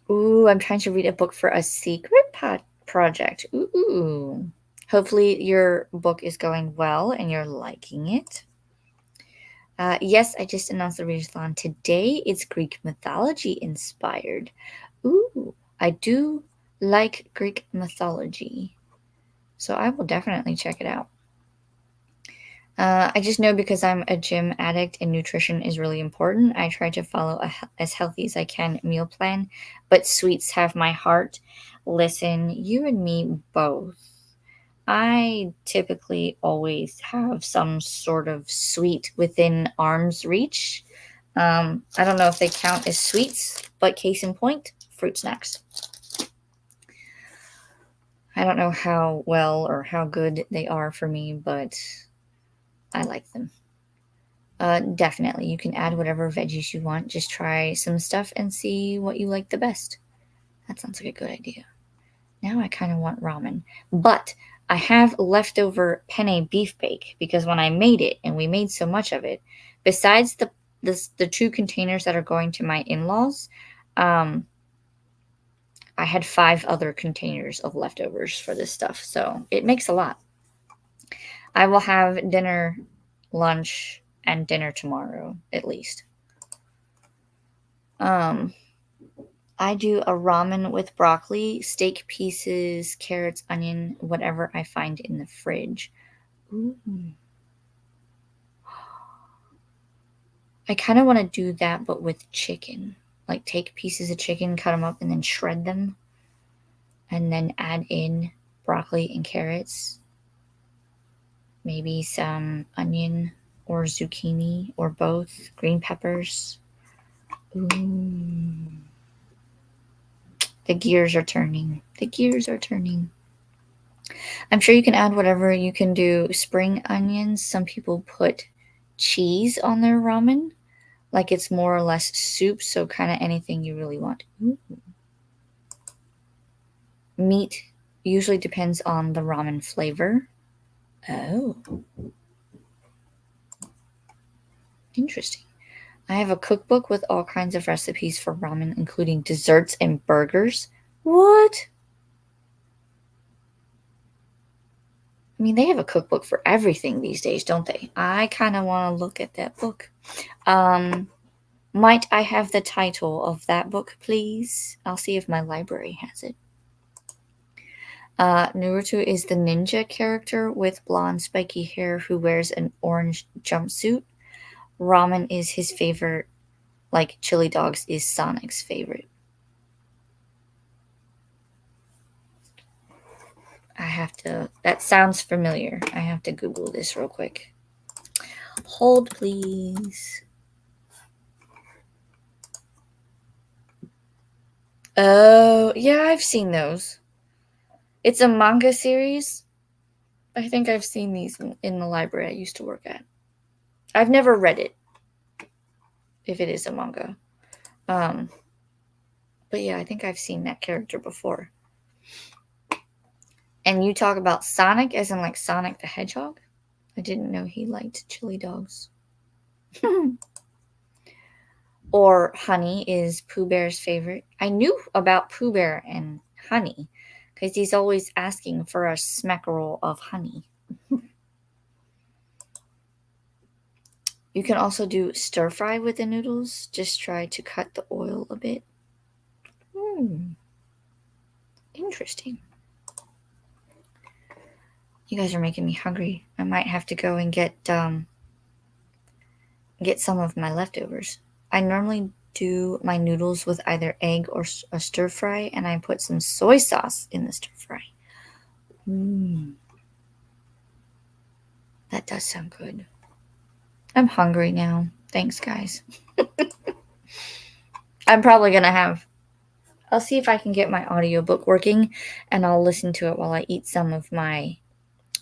Ooh, I'm trying to read a book for a secret project. Ooh. Hopefully your book is going well and you're liking it. Yes, I just announced the readathon today. It's Greek mythology inspired. Ooh, I do like Greek mythology. So I will definitely check it out. I just know because I'm a gym addict and nutrition is really important. I try to follow as healthy as I can meal plan, but sweets have my heart. Listen, you and me both. I typically always have some sort of sweet within arm's reach. I don't know if they count as sweets, but case in point, fruit snacks. I don't know how well or how good they are for me, but I like them. Definitely. You can add whatever veggies you want. Just try some stuff and see what you like the best. That sounds like a good idea. Now I kind of want ramen. But I have leftover penne beef bake because when I made it, and we made so much of it, besides the 2 containers that are going to my in-laws, I had 5 other containers of leftovers for this stuff. So it makes a lot. I will have dinner, lunch, and dinner tomorrow, at least. I do a ramen with broccoli, steak pieces, carrots, onion, whatever I find in the fridge. Ooh. I kind of want to do that, but with chicken. Like take pieces of chicken, cut them up, and then shred them. And then add in broccoli and carrots. Maybe some onion or zucchini or both. Green peppers. Ooh. The gears are turning. The gears are turning. I'm sure you can add whatever. You can do spring onions. Some people put cheese on their ramen. Like it's more or less soup, so kind of anything you really want. Ooh. Meat usually depends on the ramen flavor. Oh. Interesting. I have a cookbook with all kinds of recipes for ramen, including desserts and burgers. What? I mean, they have a cookbook for everything these days, don't they? I kind of want to look at that book. Might I have the title of that book, please? I'll see if my library has it. Naruto is the ninja character with blonde spiky hair who wears an orange jumpsuit. Ramen is his favorite, like chili dogs is Sonic's favorite. That sounds familiar. I have to Google this real quick. Hold, please. Oh, yeah, I've seen those. It's a manga series. I think I've seen these in the library I used to work at. I've never read it, if it is a manga. But yeah, I think I've seen that character before. And you talk about Sonic as in like Sonic the Hedgehog? I didn't know he liked chili dogs. Or Honey is Pooh Bear's favorite. I knew about Pooh Bear and Honey because he's always asking for a smackerel of honey. You can also do stir fry with the noodles. Just try to cut the oil a bit. Interesting. You guys are making me hungry. I might have to go and get some of my leftovers. I normally do my noodles with either egg or a stir fry, and I put some soy sauce in the stir fry. That does sound good. I'm hungry now. Thanks, guys. I'm probably going to I'll see if I can get my audiobook working, and I'll listen to it while I eat some of my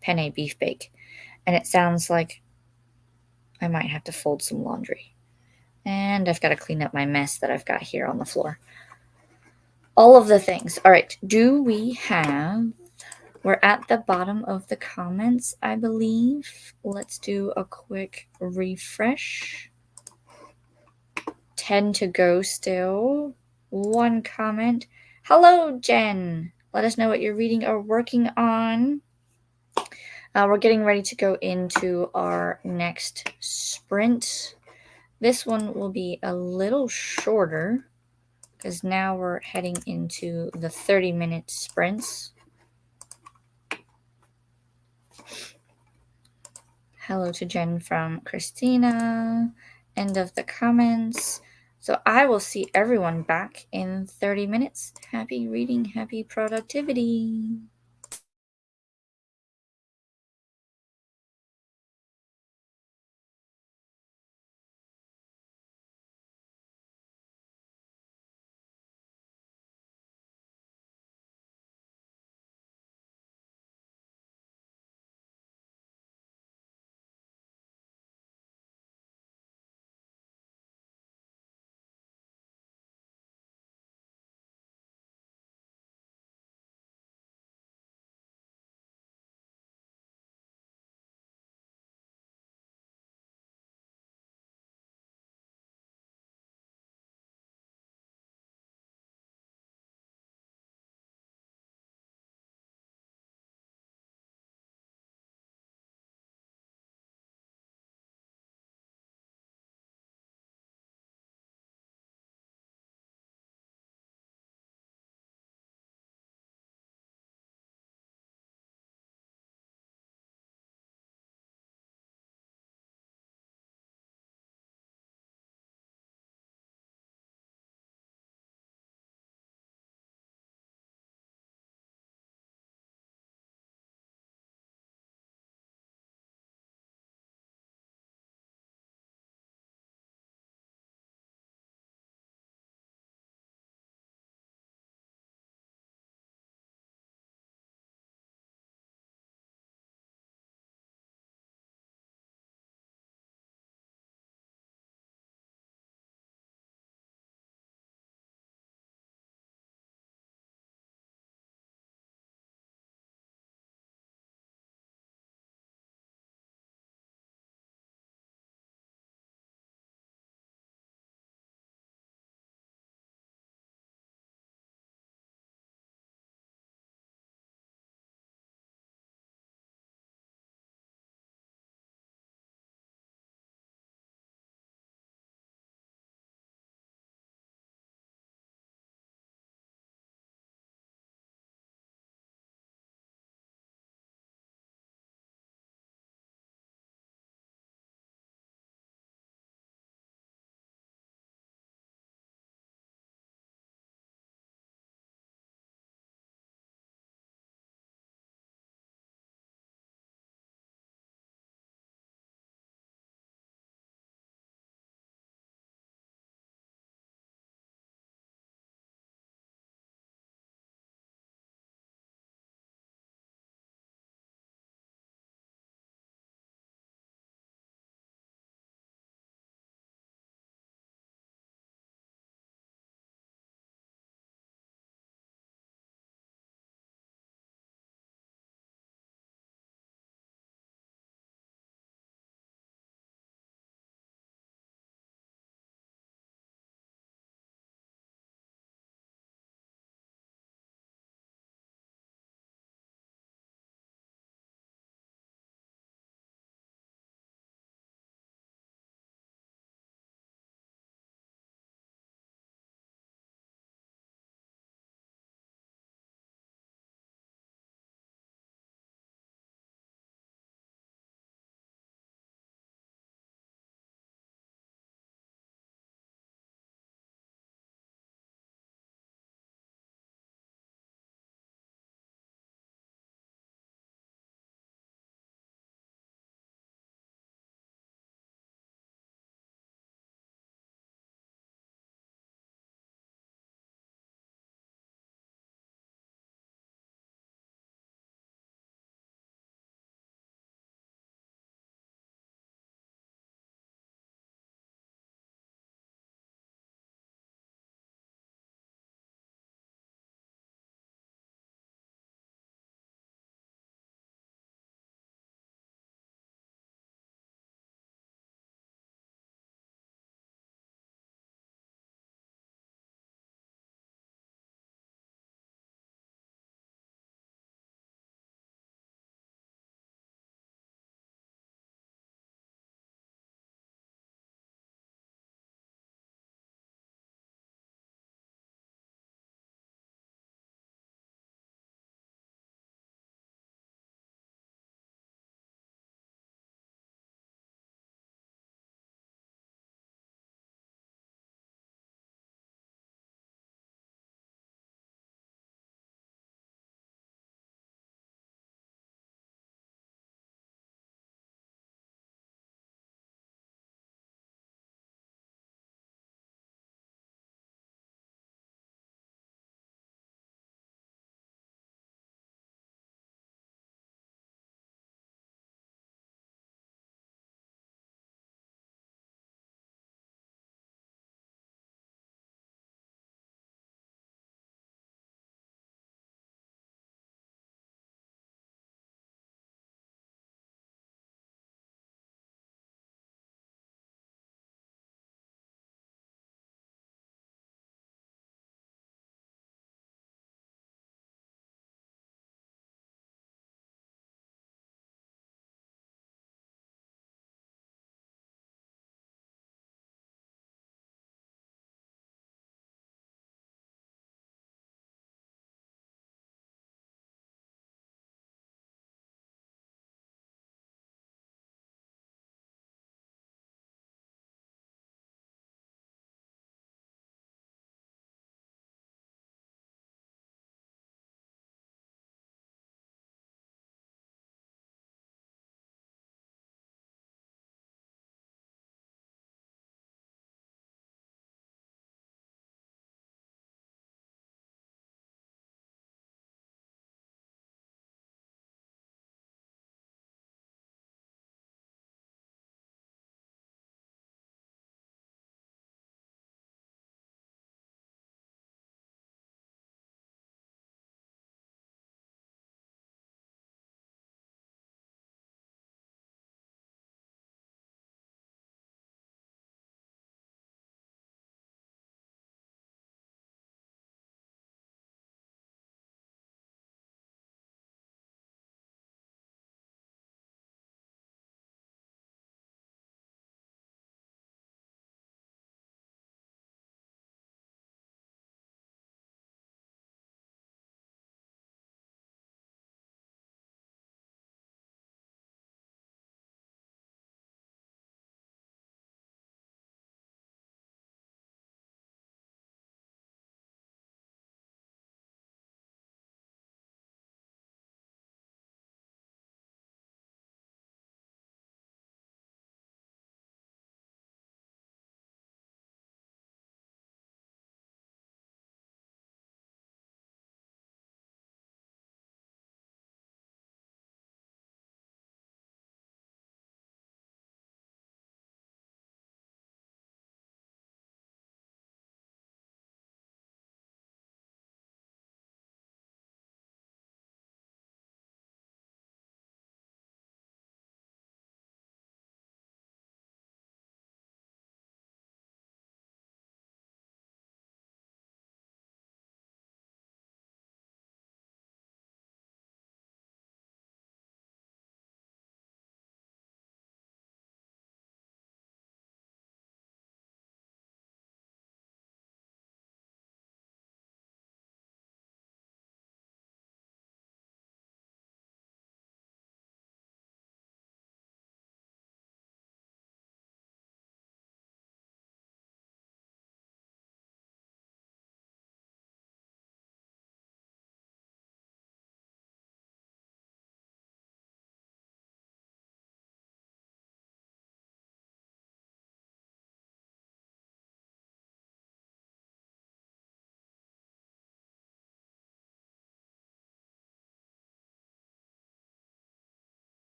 penne beef bake. And it sounds like I might have to fold some laundry. And I've got to clean up my mess that I've got here on the floor. All of the things. All right. We're at the bottom of the comments, I believe. Let's do a quick refresh. 10 to go still. 1 comment. Hello, Jen. Let us know what you're reading or working on. We're getting ready to go into our next sprint. This one will be a little shorter because now we're heading into the 30-minute sprints. Hello to Jen from Christina. End of the comments. So I will see everyone back in 30 minutes. Happy reading, happy productivity.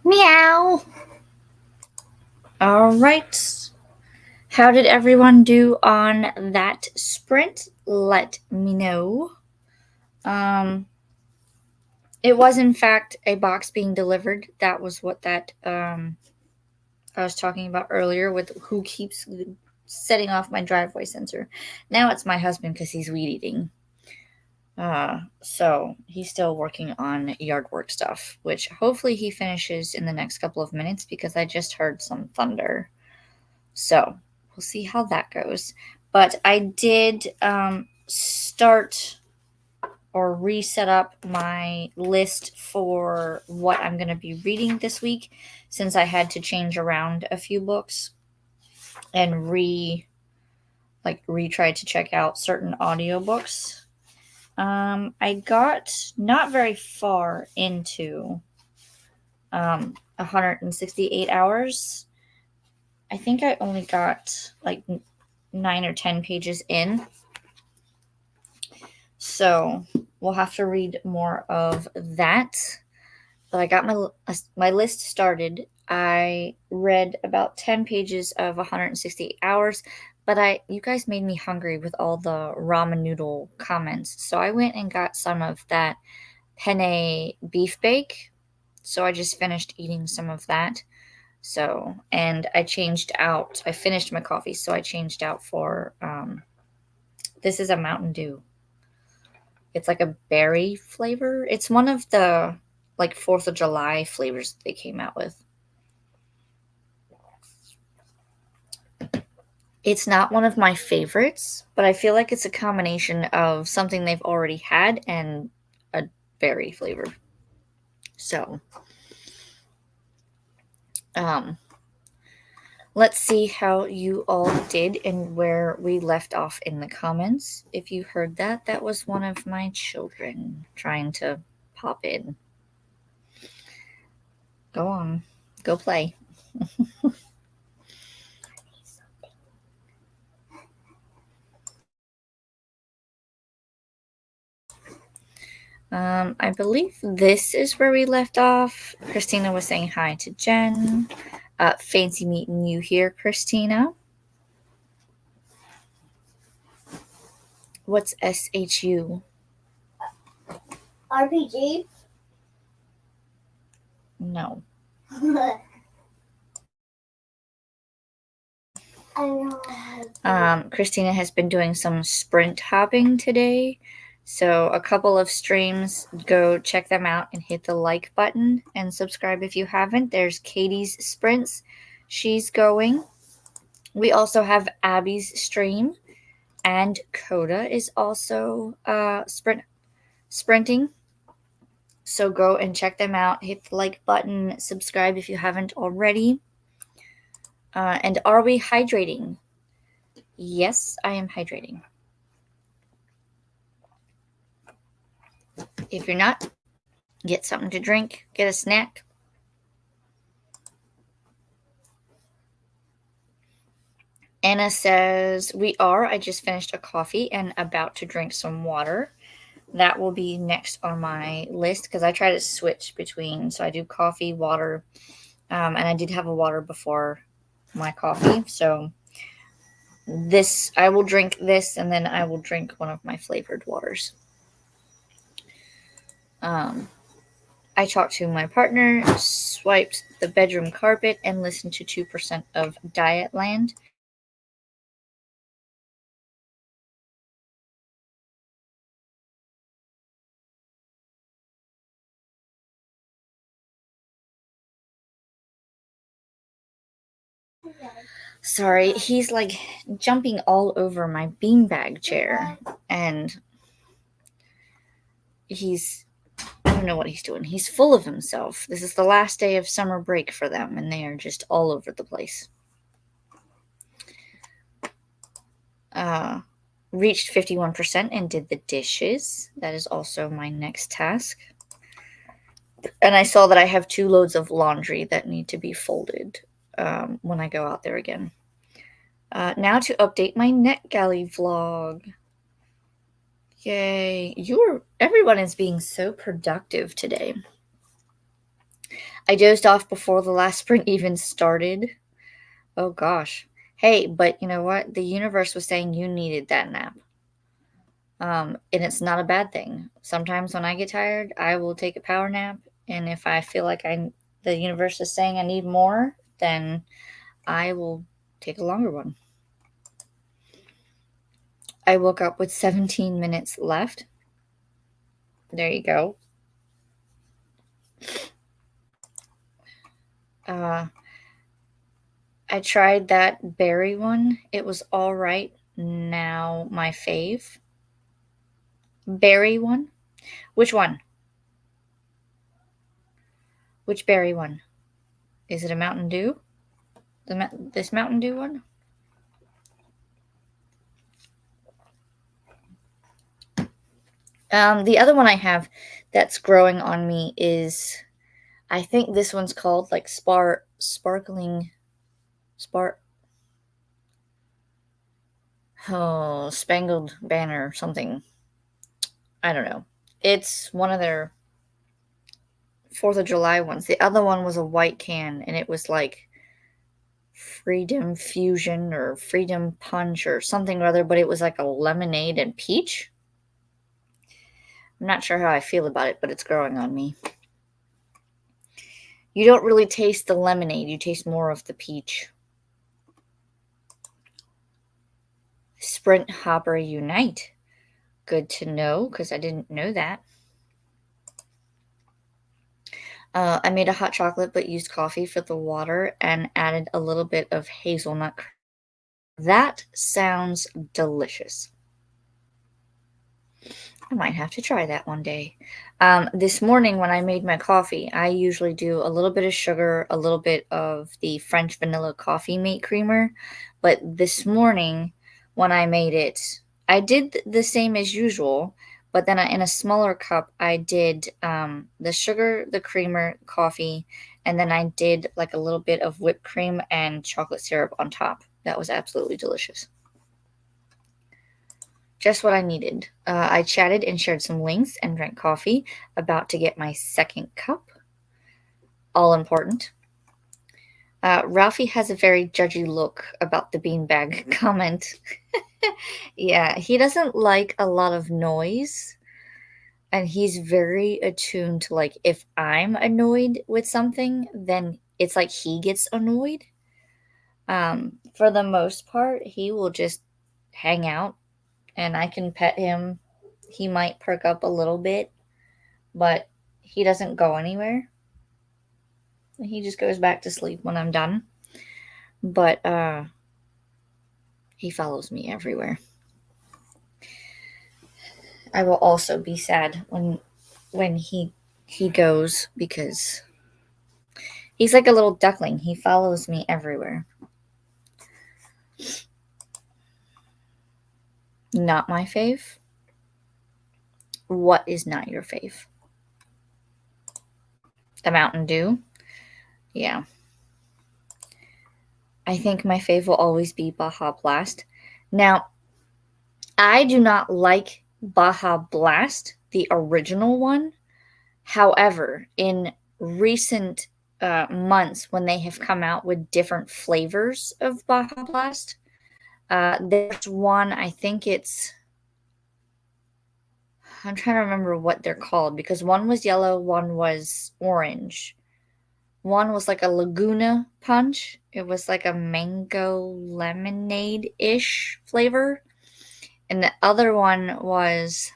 Meow. All right. How did everyone do on that sprint? Let me know. It was in fact a box being delivered. That was what that I was talking about earlier with who keeps setting off my driveway sensor. Now it's my husband because he's weed eating. So he's still working on yard work stuff, which hopefully he finishes in the next couple of minutes because I just heard some thunder. So we'll see how that goes. But I did start or reset up my list for what I'm going to be reading this week since I had to change around a few books and retry to check out certain audiobooks. I got not very far into 168 hours. I think I only got like 9 or 10 pages in. So we'll have to read more of that. But I got my list started. I read about 10 pages of 168 hours, but you guys made me hungry with all the ramen noodle comments. So I went and got some of that penne beef bake. So I just finished eating some of that. So, and I finished my coffee, so I changed out for this is a Mountain Dew. It's like a berry flavor. It's one of the like 4th of July flavors they came out with. It's not one of my favorites, but I feel like it's a combination of something they've already had and a berry flavor. So, let's see how you all did and where we left off in the comments. If you heard that, that was one of my children trying to pop in. Go on, go play. I believe this is where we left off. Christina was saying hi to Jen. Fancy meeting you here, Christina. What's SHU? RPG? No. Christina has been doing some sprint hopping today. So a couple of streams, go check them out and hit the like button and subscribe if you haven't. There's Katie's sprints. She's going. We also have Abby's stream, and Coda is also sprinting. So go and check them out. Hit the like button, subscribe if you haven't already. And are we hydrating? Yes, I am hydrating. If you're not, get something to drink, get a snack. Anna says, I just finished a coffee and about to drink some water. That will be next on my list because I try to switch between. So I do coffee, water, and I did have a water before my coffee. So I will drink this and then I will drink one of my flavored waters. I talked to my partner, swiped the bedroom carpet, and listened to 2% of Dietland. Sorry, he's like jumping all over my beanbag chair, and I don't know what he's doing. He's full of himself. This is the last day of summer break for them, and they are just all over the place. Reached 51% and did the dishes. That is also my next task. And I saw that I have 2 loads of laundry that need to be folded when I go out there again. Now to update my NetGalley vlog. Yay. Everyone is being so productive today. I dozed off before the last sprint even started. Oh gosh. Hey, but you know what? The universe was saying you needed that nap. And it's not a bad thing. Sometimes when I get tired, I will take a power nap, and if I feel like the universe is saying I need more, then I will take a longer one. I woke up with 17 minutes left. There you go. I tried that berry one. It was all right. Now my fave. Berry one? Which one? Which berry one? Is it a Mountain Dew? This Mountain Dew one? The other one I have that's growing on me is, I think this one's called like sparkling spangled banner or something. I don't know. It's one of their 4th of July ones. The other one was a white can, and it was like Freedom Fusion or Freedom Punch or something or other, but it was like a lemonade and peach. I'm not sure how I feel about it, but it's growing on me. You don't really taste the lemonade, you taste more of the peach. Sprint Hopper Unite. Good to know, because I didn't know that. I made a hot chocolate but used coffee for the water and added a little bit of hazelnut cream. That sounds delicious. I might have to try that one day. This morning when I made my coffee, I usually do a little bit of sugar, a little bit of the French vanilla coffee mate creamer. But this morning when I made it, I did the same as usual, but then in a smaller cup, I did the sugar, the creamer, coffee, and then I did like a little bit of whipped cream and chocolate syrup on top. That was absolutely delicious. Just what I needed. I chatted and shared some links and drank coffee. About to get my second cup. All important. Ralphie has a very judgy look about the beanbag comment. Yeah, he doesn't like a lot of noise. And he's very attuned to, like, if I'm annoyed with something, then it's like he gets annoyed. For the most part, he will just hang out and I can pet him. He might perk up a little bit, but he doesn't go anywhere. He just goes back to sleep when I'm done. But he follows me everywhere. I will also be sad when he goes, because he's like a little duckling. He follows me everywhere. Not my fave. What is not your fave? The Mountain Dew? Yeah. I think my fave will always be Baja Blast. Now, I do not like Baja Blast, the original one. However, in recent months, when they have come out with different flavors of Baja Blast, there's one, I think I'm trying to remember what they're called, because one was yellow, one was orange. One was like a Laguna Punch. It was like a mango lemonade-ish flavor. And the other one was,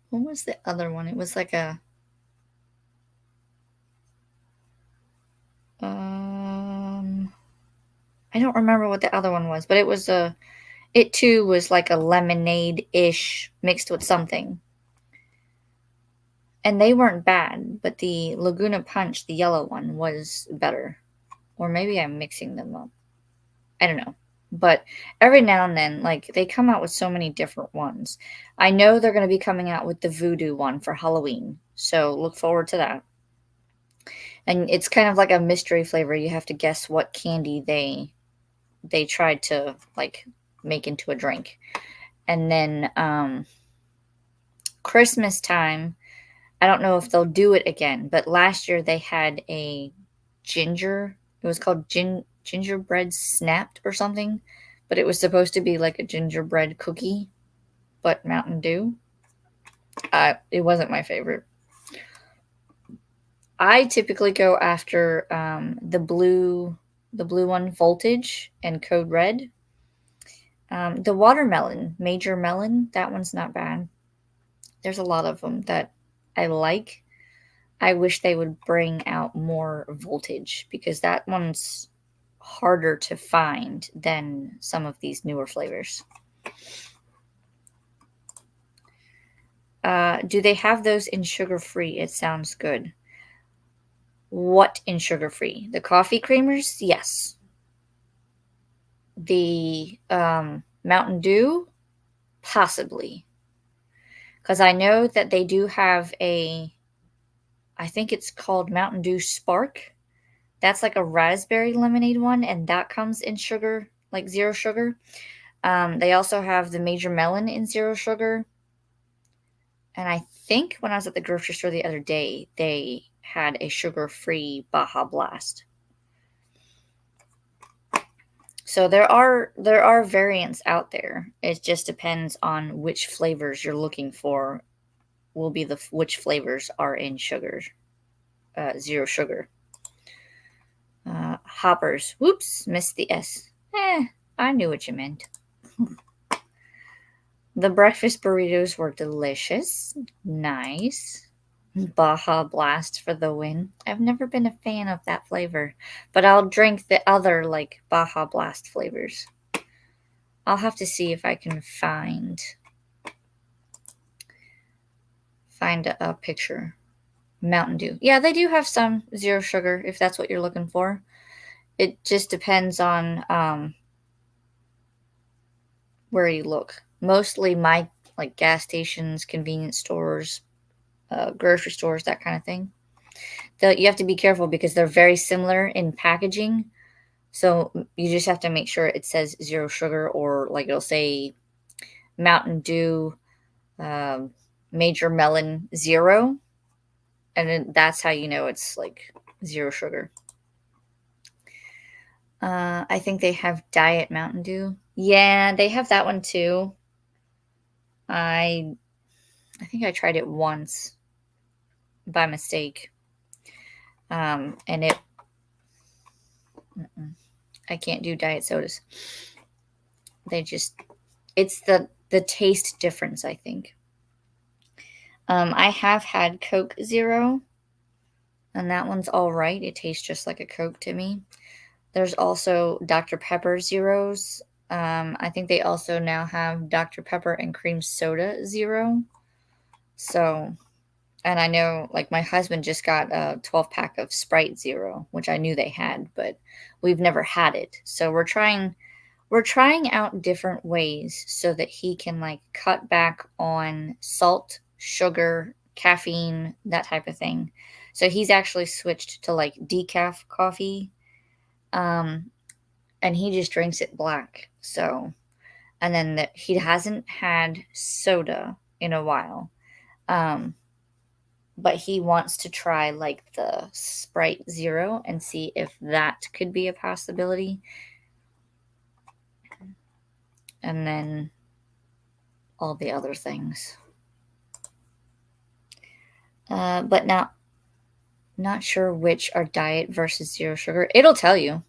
what was the other one? It was like a I don't remember what the other one was, but it too was like a lemonade-ish mixed with something. And they weren't bad, but the Laguna Punch, the yellow one, was better. Or maybe I'm mixing them up. I don't know. But every now and then, like, they come out with so many different ones. I know they're going to be coming out with the Voodoo one for Halloween, so look forward to that. And it's kind of like a mystery flavor. You have to guess what candy they tried to, like, make into a drink. And then Christmas time, I don't know if they'll do it again, but last year they had a it was called gingerbread snapped or something, but it was supposed to be like a gingerbread cookie, but Mountain Dew. It wasn't my favorite. I typically go after the blue one, Voltage, and Code Red. The watermelon, Major Melon, that one's not bad. There's a lot of them that I like. I wish they would bring out more Voltage because that one's harder to find than some of these newer flavors. Do they have those in sugar-free? It sounds good. What in sugar-free? The coffee creamers? Yes. The Mountain Dew? Possibly. Because I know that they do have I think it's called Mountain Dew Spark. That's like a raspberry lemonade one, and that comes in sugar, like zero sugar. They also have the Major Melon in zero sugar. And I think when I was at the grocery store the other day, they had a sugar-free Baja Blast. So there are variants out there. It just depends on which flavors you're looking for. Will be which flavors are in zero sugar. Hoppers. Whoops, missed the S. I knew what you meant. The breakfast burritos were delicious. Nice. Baja Blast for the win. I've never been a fan of that flavor, but I'll drink the other like Baja Blast flavors. I'll have to see if I can find a picture. Mountain Dew. Yeah, they do have some zero sugar if that's what you're looking for. It just depends on where you look. Mostly my like gas stations, convenience stores, grocery stores, that kind of thing. You have to be careful because they're very similar in packaging. So you just have to make sure it says zero sugar, or like it'll say Mountain Dew Major Melon Zero. And then that's how you know it's like zero sugar. I think they have Diet Mountain Dew. Yeah, they have that one too. I think I tried it once by mistake. And I can't do diet sodas. It's the taste difference, I think. I have had Coke Zero, and that one's all right. It tastes just like a Coke to me. There's also Dr. Pepper Zeros. I think they also now have Dr. Pepper and Cream Soda Zero. So, and I know like my husband just got a 12-pack of Sprite Zero, which I knew they had, but we've never had it. So we're trying out different ways so that he can like cut back on salt, sugar, caffeine, that type of thing. So he's actually switched to like decaf coffee. And he just drinks it black. So, and then he hasn't had soda in a while. But he wants to try like the Sprite Zero and see if that could be a possibility. And then all the other things. But not sure which are diet versus zero sugar. It'll tell you.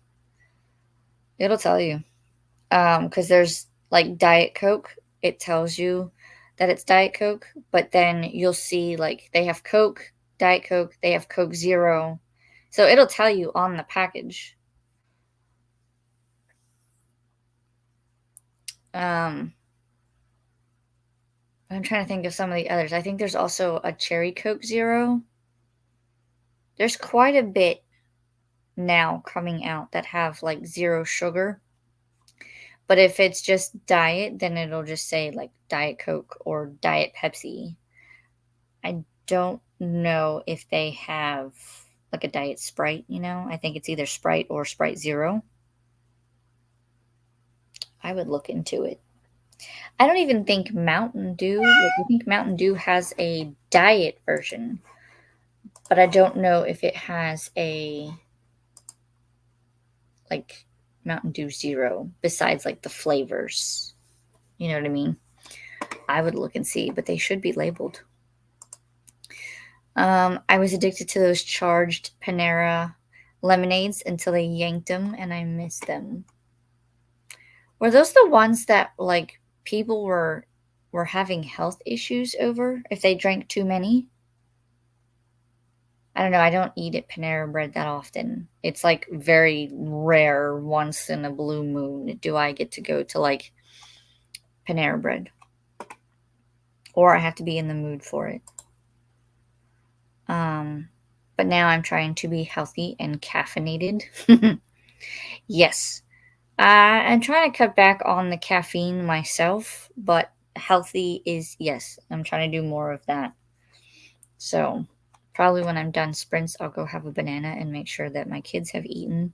Because there's like Diet Coke. It tells you that it's Diet Coke, but then you'll see like they have Coke, Diet Coke, they have Coke Zero. So it'll tell you on the package. I'm trying to think of some of the others. I think there's also a Cherry Coke Zero. There's quite a bit now coming out that have like zero sugar. But if it's just diet, then it'll just say like Diet Coke or Diet Pepsi. I don't know if they have like a Diet Sprite, I think it's either Sprite or Sprite Zero. I would look into it. I don't even think Mountain Dew, I think Mountain Dew has a diet version, but I don't know if it has a like Mountain Dew Zero besides like the flavors. You know what I mean? I would look and see, but they should be labeled. I was addicted to those charged Panera lemonades until they yanked them, and I miss them. Were those the ones that like people were having health issues over if they drank too many? I don't know. I don't eat at Panera Bread that often. It's like very rare, once in a blue moon, do I get to go to like Panera Bread, or I have to be in the mood for it. But now I'm trying to be healthy and caffeinated. Yes, I'm trying to cut back on the caffeine myself, but healthy is yes. I'm trying to do more of that. So probably when I'm done sprints, I'll go have a banana and make sure that my kids have eaten,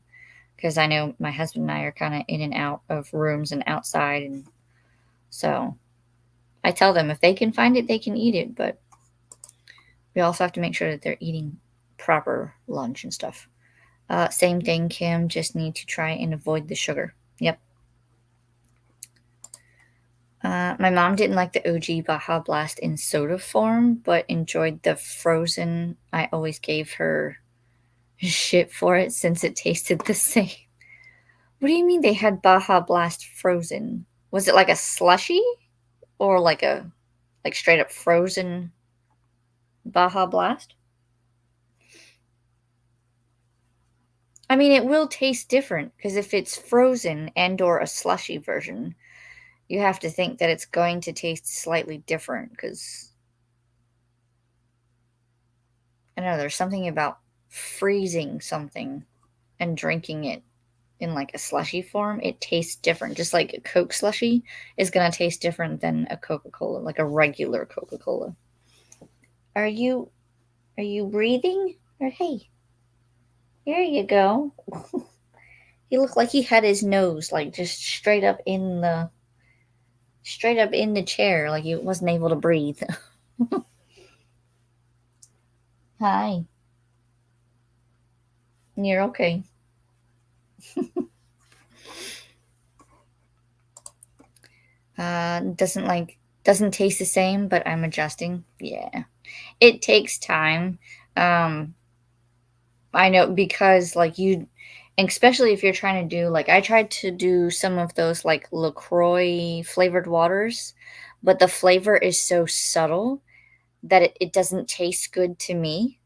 because I know my husband and I are kind of in and out of rooms and outside, and so I tell them if they can find it, they can eat it, but we also have to make sure that they're eating proper lunch and stuff. Same thing, Kim. Just need to try and avoid the sugar. Yep. My mom didn't like the OG Baja Blast in soda form, but enjoyed the frozen. I always gave her shit for it since it tasted the same. What do you mean they had Baja Blast frozen? Was it like a slushy or like straight up frozen Baja Blast? I mean, it will taste different because if it's frozen and or a slushy version, you have to think that it's going to taste slightly different because I don't know, there's something about freezing something and drinking it in like a slushy form. It tastes different. Just like a Coke slushy is going to taste different than a Coca-Cola, like a regular Coca-Cola. Are you breathing? Or hey, here you go. He looked like he had his nose like just straight up in the chair, like he wasn't able to breathe. Hi. You're okay. Doesn't taste the same, but I'm adjusting. Yeah. It takes time. Um I know because like you, especially if you're trying to do like I tried to do some of those like LaCroix flavored waters, but the flavor is so subtle that it doesn't taste good to me,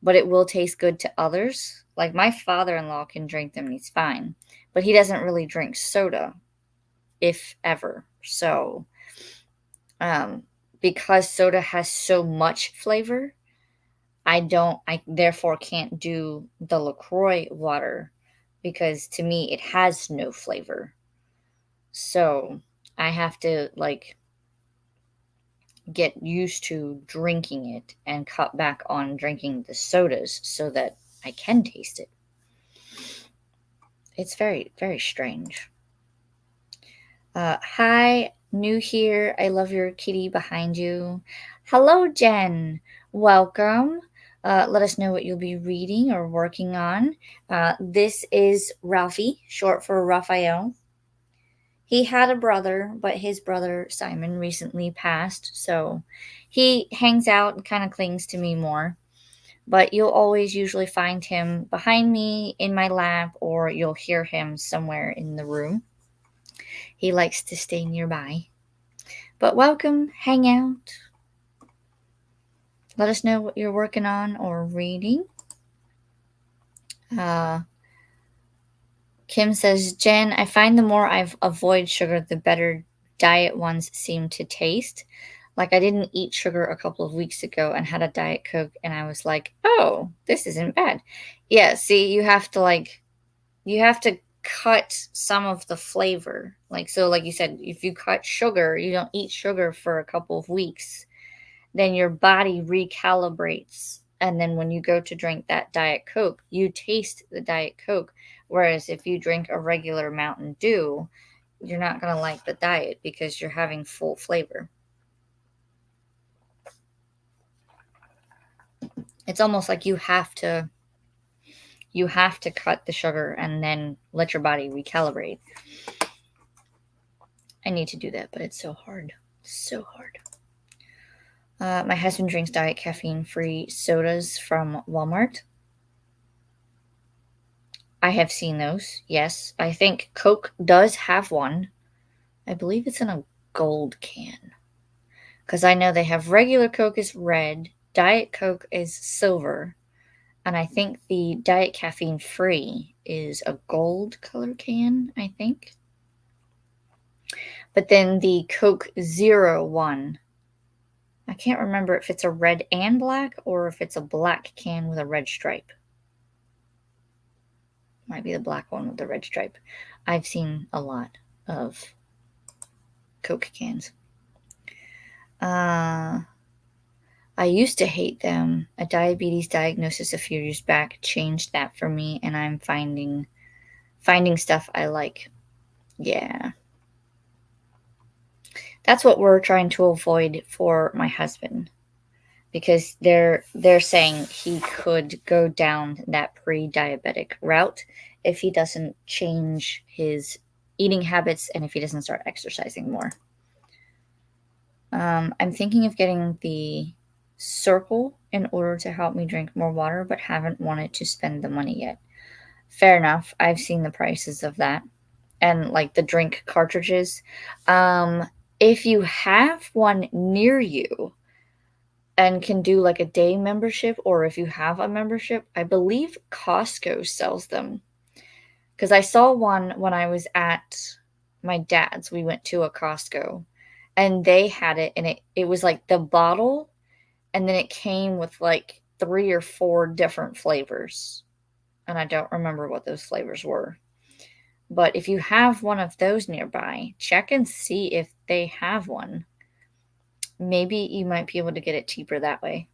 but it will taste good to others. Like my father-in-law can drink them and he's fine, but he doesn't really drink soda, if ever. So, um, because soda has so much flavor, I therefore can't do the LaCroix water because to me it has no flavor. So I have to like get used to drinking it and cut back on drinking the sodas so that I can taste it. It's very, very strange. Hi, new here. I love your kitty behind you. Hello, Jen. Welcome. Let us know what you'll be reading or working on. This is Ralphie, short for Raphael. He had a brother, but his brother Simon recently passed, so he hangs out and kind of clings to me more. But you'll always usually find him behind me in my lap, or you'll hear him somewhere in the room. He likes to stay nearby. But welcome, hang out. Let us know what you're working on or reading. Kim says, Jen, I find the more I avoid sugar, the better diet ones seem to taste. Like I didn't eat sugar a couple of weeks ago and had a Diet Coke, and I was like, oh, this isn't bad. Yeah, see, you have to cut some of the flavor. Like, so, like you said, if you cut sugar, you don't eat sugar for a couple of weeks, then your body recalibrates. And then when you go to drink that Diet Coke, you taste the Diet Coke. Whereas if you drink a regular Mountain Dew, you're not going to like the diet because you're having full flavor. It's almost like you have to cut the sugar and then let your body recalibrate. I need to do that, but it's so hard. So hard. My husband drinks diet caffeine-free sodas from Walmart. I have seen those, yes. I think Coke does have one. I believe it's in a gold can. Because I know they have regular Coke is red, Diet Coke is silver, and I think the diet caffeine-free is a gold color can, I think. But then the Coke Zero one, I can't remember if it's a red and black or if it's a black can with a red stripe. Might be the black one with the red stripe. I've seen a lot of Coke cans. I used to hate them. A diabetes diagnosis a few years back changed that for me, and I'm finding stuff I like. Yeah. That's what we're trying to avoid for my husband, because they're saying he could go down that pre-diabetic route if he doesn't change his eating habits and if he doesn't start exercising more. I'm thinking of getting the Circle in order to help me drink more water, but haven't wanted to spend the money yet. Fair enough. I've seen the prices of that. And like the drink cartridges. If you have one near you and can do like a day membership, or if you have a membership, I believe Costco sells them. Because I saw one when I was at my dad's. We went to a Costco and they had it, and it was like the bottle, and then it came with like 3 or 4 different flavors. And I don't remember what those flavors were. But if you have one of those nearby, check and see if they have one. Maybe you might be able to get it cheaper that way.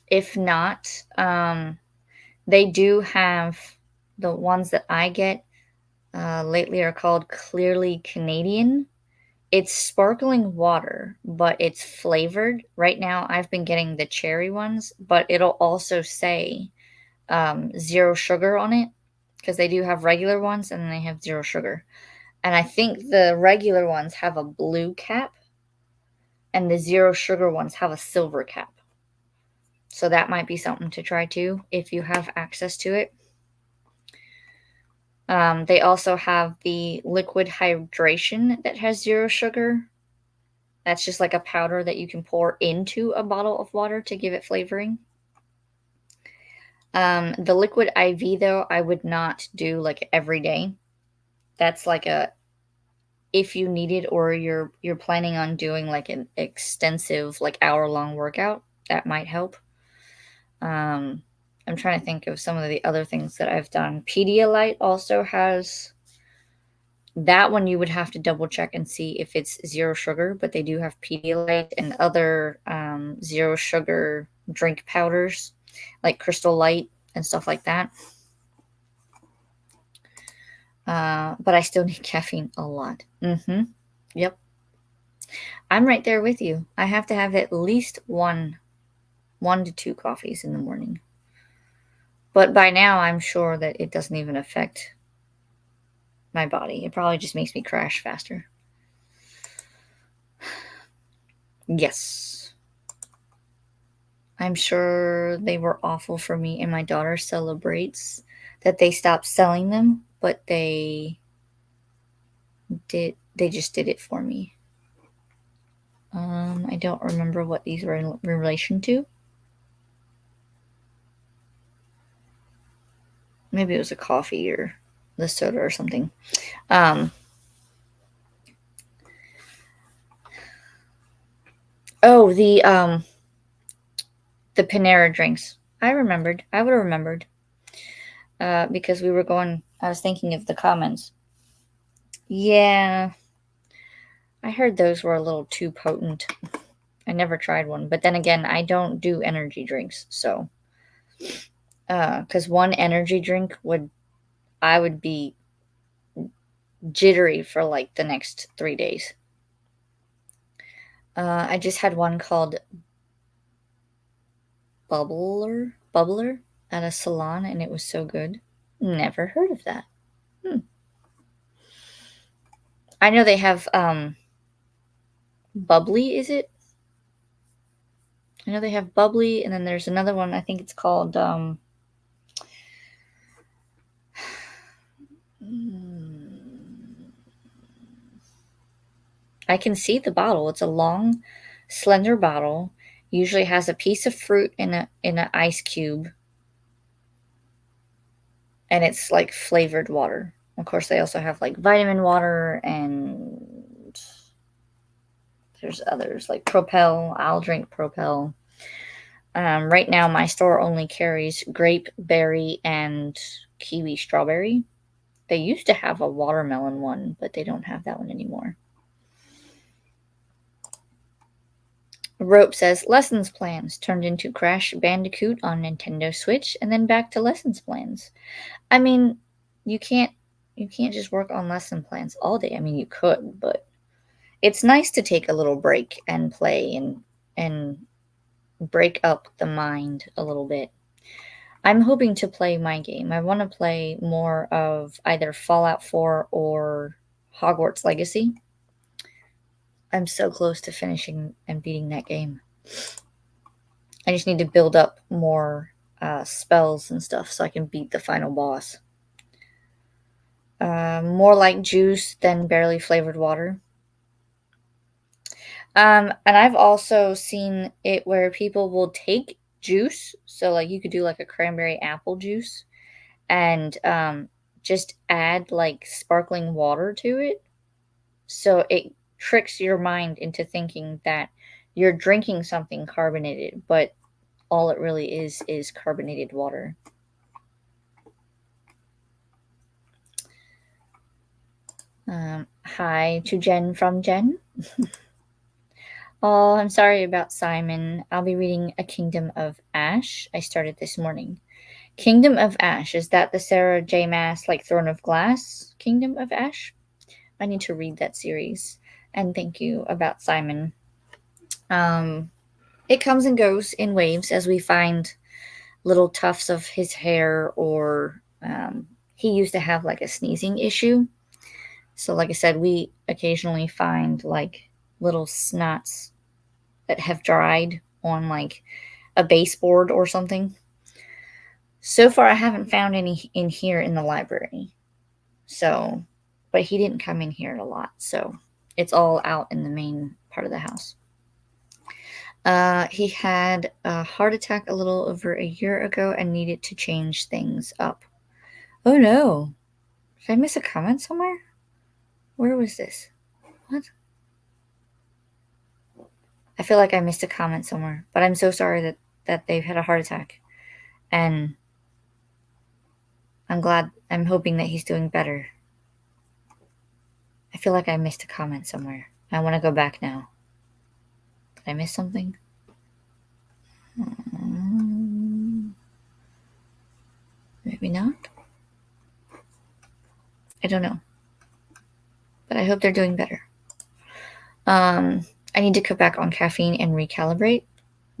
If not, they do have the ones that I get lately are called Clearly Canadian. It's sparkling water, but it's flavored. Right now, I've been getting the cherry ones, but it'll also say 0 sugar on it, because they do have regular ones and then they have 0 sugar. And I think the regular ones have a blue cap and the 0 sugar ones have a silver cap. So that might be something to try too if you have access to it. They also have the liquid hydration that has 0 sugar. That's just like a powder that you can pour into a bottle of water to give it flavoring. The liquid IV, though, I would not do like every day. That's like a, if you need it or you're planning on doing like an extensive like hour-long workout, that might help. I'm trying to think of some of the other things that I've done. Pedialyte also has that one. You would have to double check and see if it's 0 sugar, but they do have Pedialyte and other 0 sugar drink powders like Crystal Light and stuff like that. But I still need caffeine a lot. Yep. I'm right there with you. I have to have at least 1 to 2 coffees in the morning. But by now, I'm sure that it doesn't even affect my body. It probably just makes me crash faster. Yes. I'm sure they were awful for me, and my daughter celebrates that they stopped selling them, but they just did it for me. I don't remember what these were in relation to. Maybe it was a coffee or the soda or something. Oh, the Panera drinks. I remembered. I would have remembered. Because we were going, I was thinking of the comments. Yeah. I heard those were a little too potent. I never tried one. But then again, I don't do energy drinks, so Because one energy drink I would be jittery for like the next 3 days. I just had one called Bubbler at a salon, and it was so good. Never heard of that. I know they have Bubbly, is it? I know they have Bubbly, and then there's another one. I think it's called I can see the bottle. It's a long, slender bottle. Usually has a piece of fruit in an ice cube, and it's like flavored water. Of course, they also have like vitamin water, and there's others like Propel. I'll drink Propel. Right now, my store only carries grape, berry, and kiwi strawberry. They used to have a watermelon one, but they don't have that one anymore. Rope says lessons plans turned into Crash Bandicoot on Nintendo Switch, and then back to lessons plans. I mean, you can't just work on lesson plans all day. I mean, you could, but it's nice to take a little break and play and break up the mind a little bit. I'm hoping to play my game. I want to play more of either Fallout 4 or Hogwarts Legacy. I'm so close to finishing and beating that game. I just need to build up more spells and stuff so I can beat the final boss. More like juice than barely flavored water. And I've also seen it where people will take juice. So, like, you could do like a cranberry apple juice and just add like sparkling water to it. So it tricks your mind into thinking that you're drinking something carbonated, but all it really is carbonated water. Hi to Jen from Jen. Oh, I'm sorry about Simon. I'll be reading A Kingdom of Ash. I started this morning. Kingdom of Ash. Is that the Sarah J. Maas, like Throne of Glass Kingdom of Ash? I need to read that series. And thank you about Simon. It comes and goes in waves as we find little tufts of his hair, or he used to have like a sneezing issue. So, like I said, we occasionally find like little snots that have dried on like a baseboard or something. So far, I haven't found any in here in the library. So, but he didn't come in here a lot. So, it's all out in the main part of the house. He had a heart attack a little over a year ago and needed to change things up. Oh no. Did I miss a comment somewhere? Where was this? What? I feel like I missed a comment somewhere, but I'm so sorry that they've had a heart attack. And I'm hoping that he's doing better. I feel like I missed a comment somewhere. I want to go back now. Did I miss something? Maybe not. I don't know. But I hope they're doing better. I need to cut back on caffeine and recalibrate,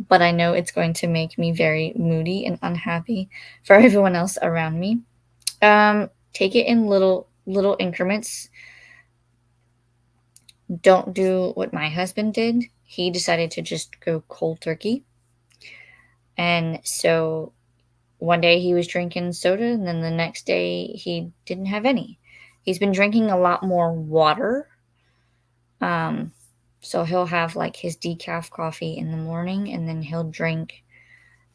but I know it's going to make me very moody and unhappy for everyone else around me. Take it in little increments. Don't do what my husband did. He decided to just go cold turkey. And so one day he was drinking soda, and then the next day he didn't have any. He's been drinking a lot more water. So he'll have like his decaf coffee in the morning, and then he'll drink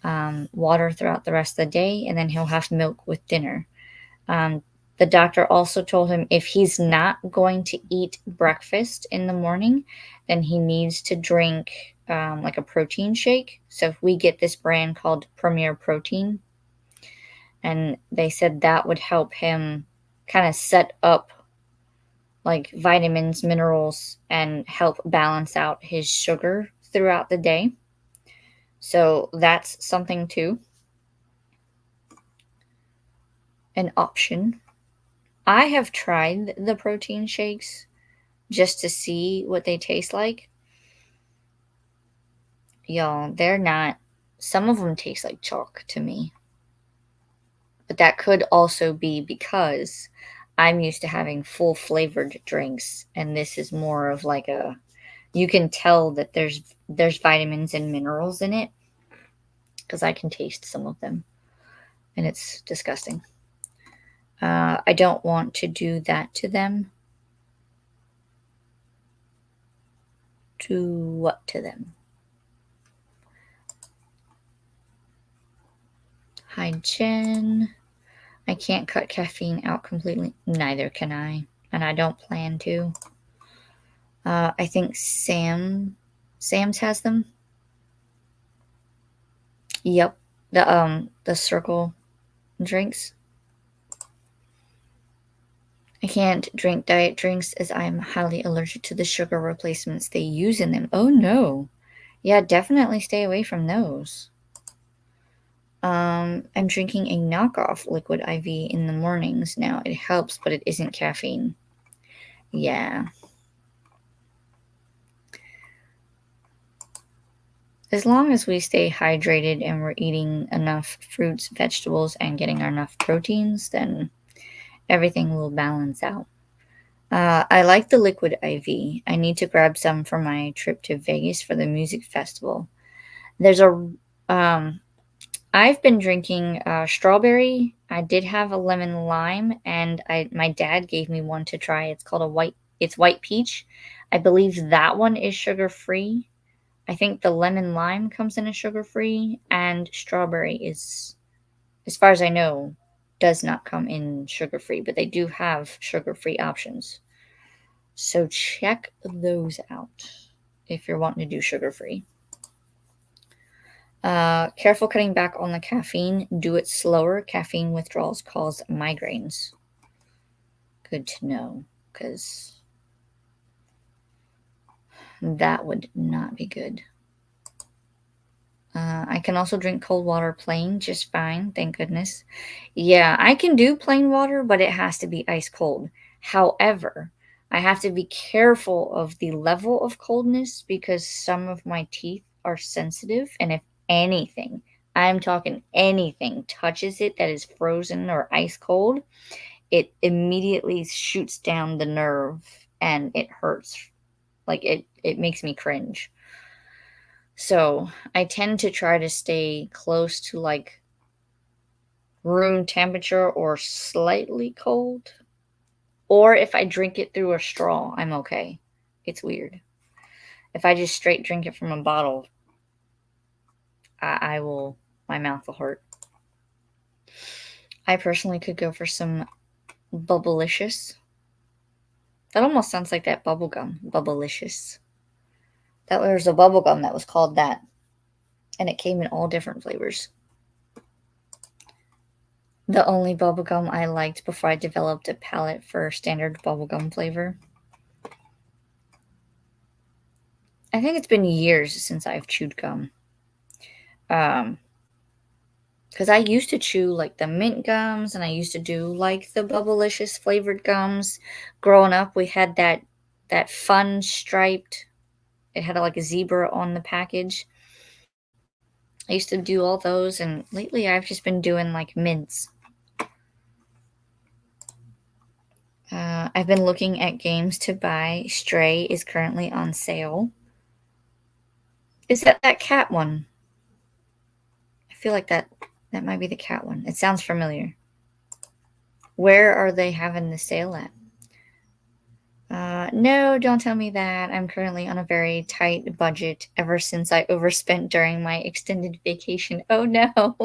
water throughout the rest of the day, and then he'll have milk with dinner. The doctor also told him if he's not going to eat breakfast in the morning, then he needs to drink like a protein shake. So if we get this brand called Premier Protein, and they said that would help him kind of set up like vitamins, minerals, and help balance out his sugar throughout the day. So that's something too. an option. I have tried the protein shakes just to see what they taste like. Y'all, they're not, some of them taste like chalk to me. But that could also be because I'm used to having full flavored drinks, and this is more of like a, you can tell that there's vitamins and minerals in it because I can taste some of them, and it's disgusting. I don't want to do that to them. To what to them? Hi, Jen. I can't cut caffeine out completely. Neither can I, and I don't plan to. I think Sam's has them. Yep, the circle drinks. I can't drink diet drinks as I'm highly allergic to the sugar replacements they use in them. Oh no. Yeah, definitely stay away from those. I'm drinking a knockoff liquid IV in the mornings now. It helps, but it isn't caffeine. Yeah. As long as we stay hydrated and we're eating enough fruits, vegetables, and getting enough proteins, then everything will balance out. I like the liquid IV. I need to grab some for my trip to Vegas for the music festival. There's a, I've been drinking strawberry. I did have a lemon lime, and my dad gave me one to try. It's called it's white peach. I believe that one is sugar free. I think the lemon lime comes in a sugar free, and strawberry is, as far as I know, does not come in sugar free, but they do have sugar free options. So check those out if you're wanting to do sugar free. Careful cutting back on the caffeine. Do it slower. Caffeine withdrawals cause migraines. Good to know, because that would not be good. I can also drink cold water plain just fine, thank goodness. Yeah, I can do plain water, but it has to be ice cold. However, I have to be careful of the level of coldness because some of my teeth are sensitive, and if anything, I'm talking anything, touches it that is frozen or ice cold, it immediately shoots down the nerve and it hurts. Like it makes me cringe. So I tend to try to stay close to like room temperature or slightly cold. Or if I drink it through a straw, I'm okay. It's weird. If I just straight drink it from a bottle, I will, my mouth will hurt. I personally could go for some Bubblicious. That almost sounds like that bubblegum, Bubblicious. That was a bubblegum that was called that. And it came in all different flavors. The only bubblegum I liked before I developed a palate for standard bubblegum flavor. I think it's been years since I've chewed gum. Because I used to chew like the mint gums, and I used to do like the Bubblicious flavored gums. Growing up, we had that fun striped. It had like a zebra on the package. I used to do all those, and lately I've just been doing like mints. I've been looking at games to buy. Stray is currently on sale. Is that cat one? I feel like that might be the cat one. It sounds familiar. Where are they having the sale at? No, don't tell me that. I'm currently on a very tight budget ever since I overspent during my extended vacation. Oh no.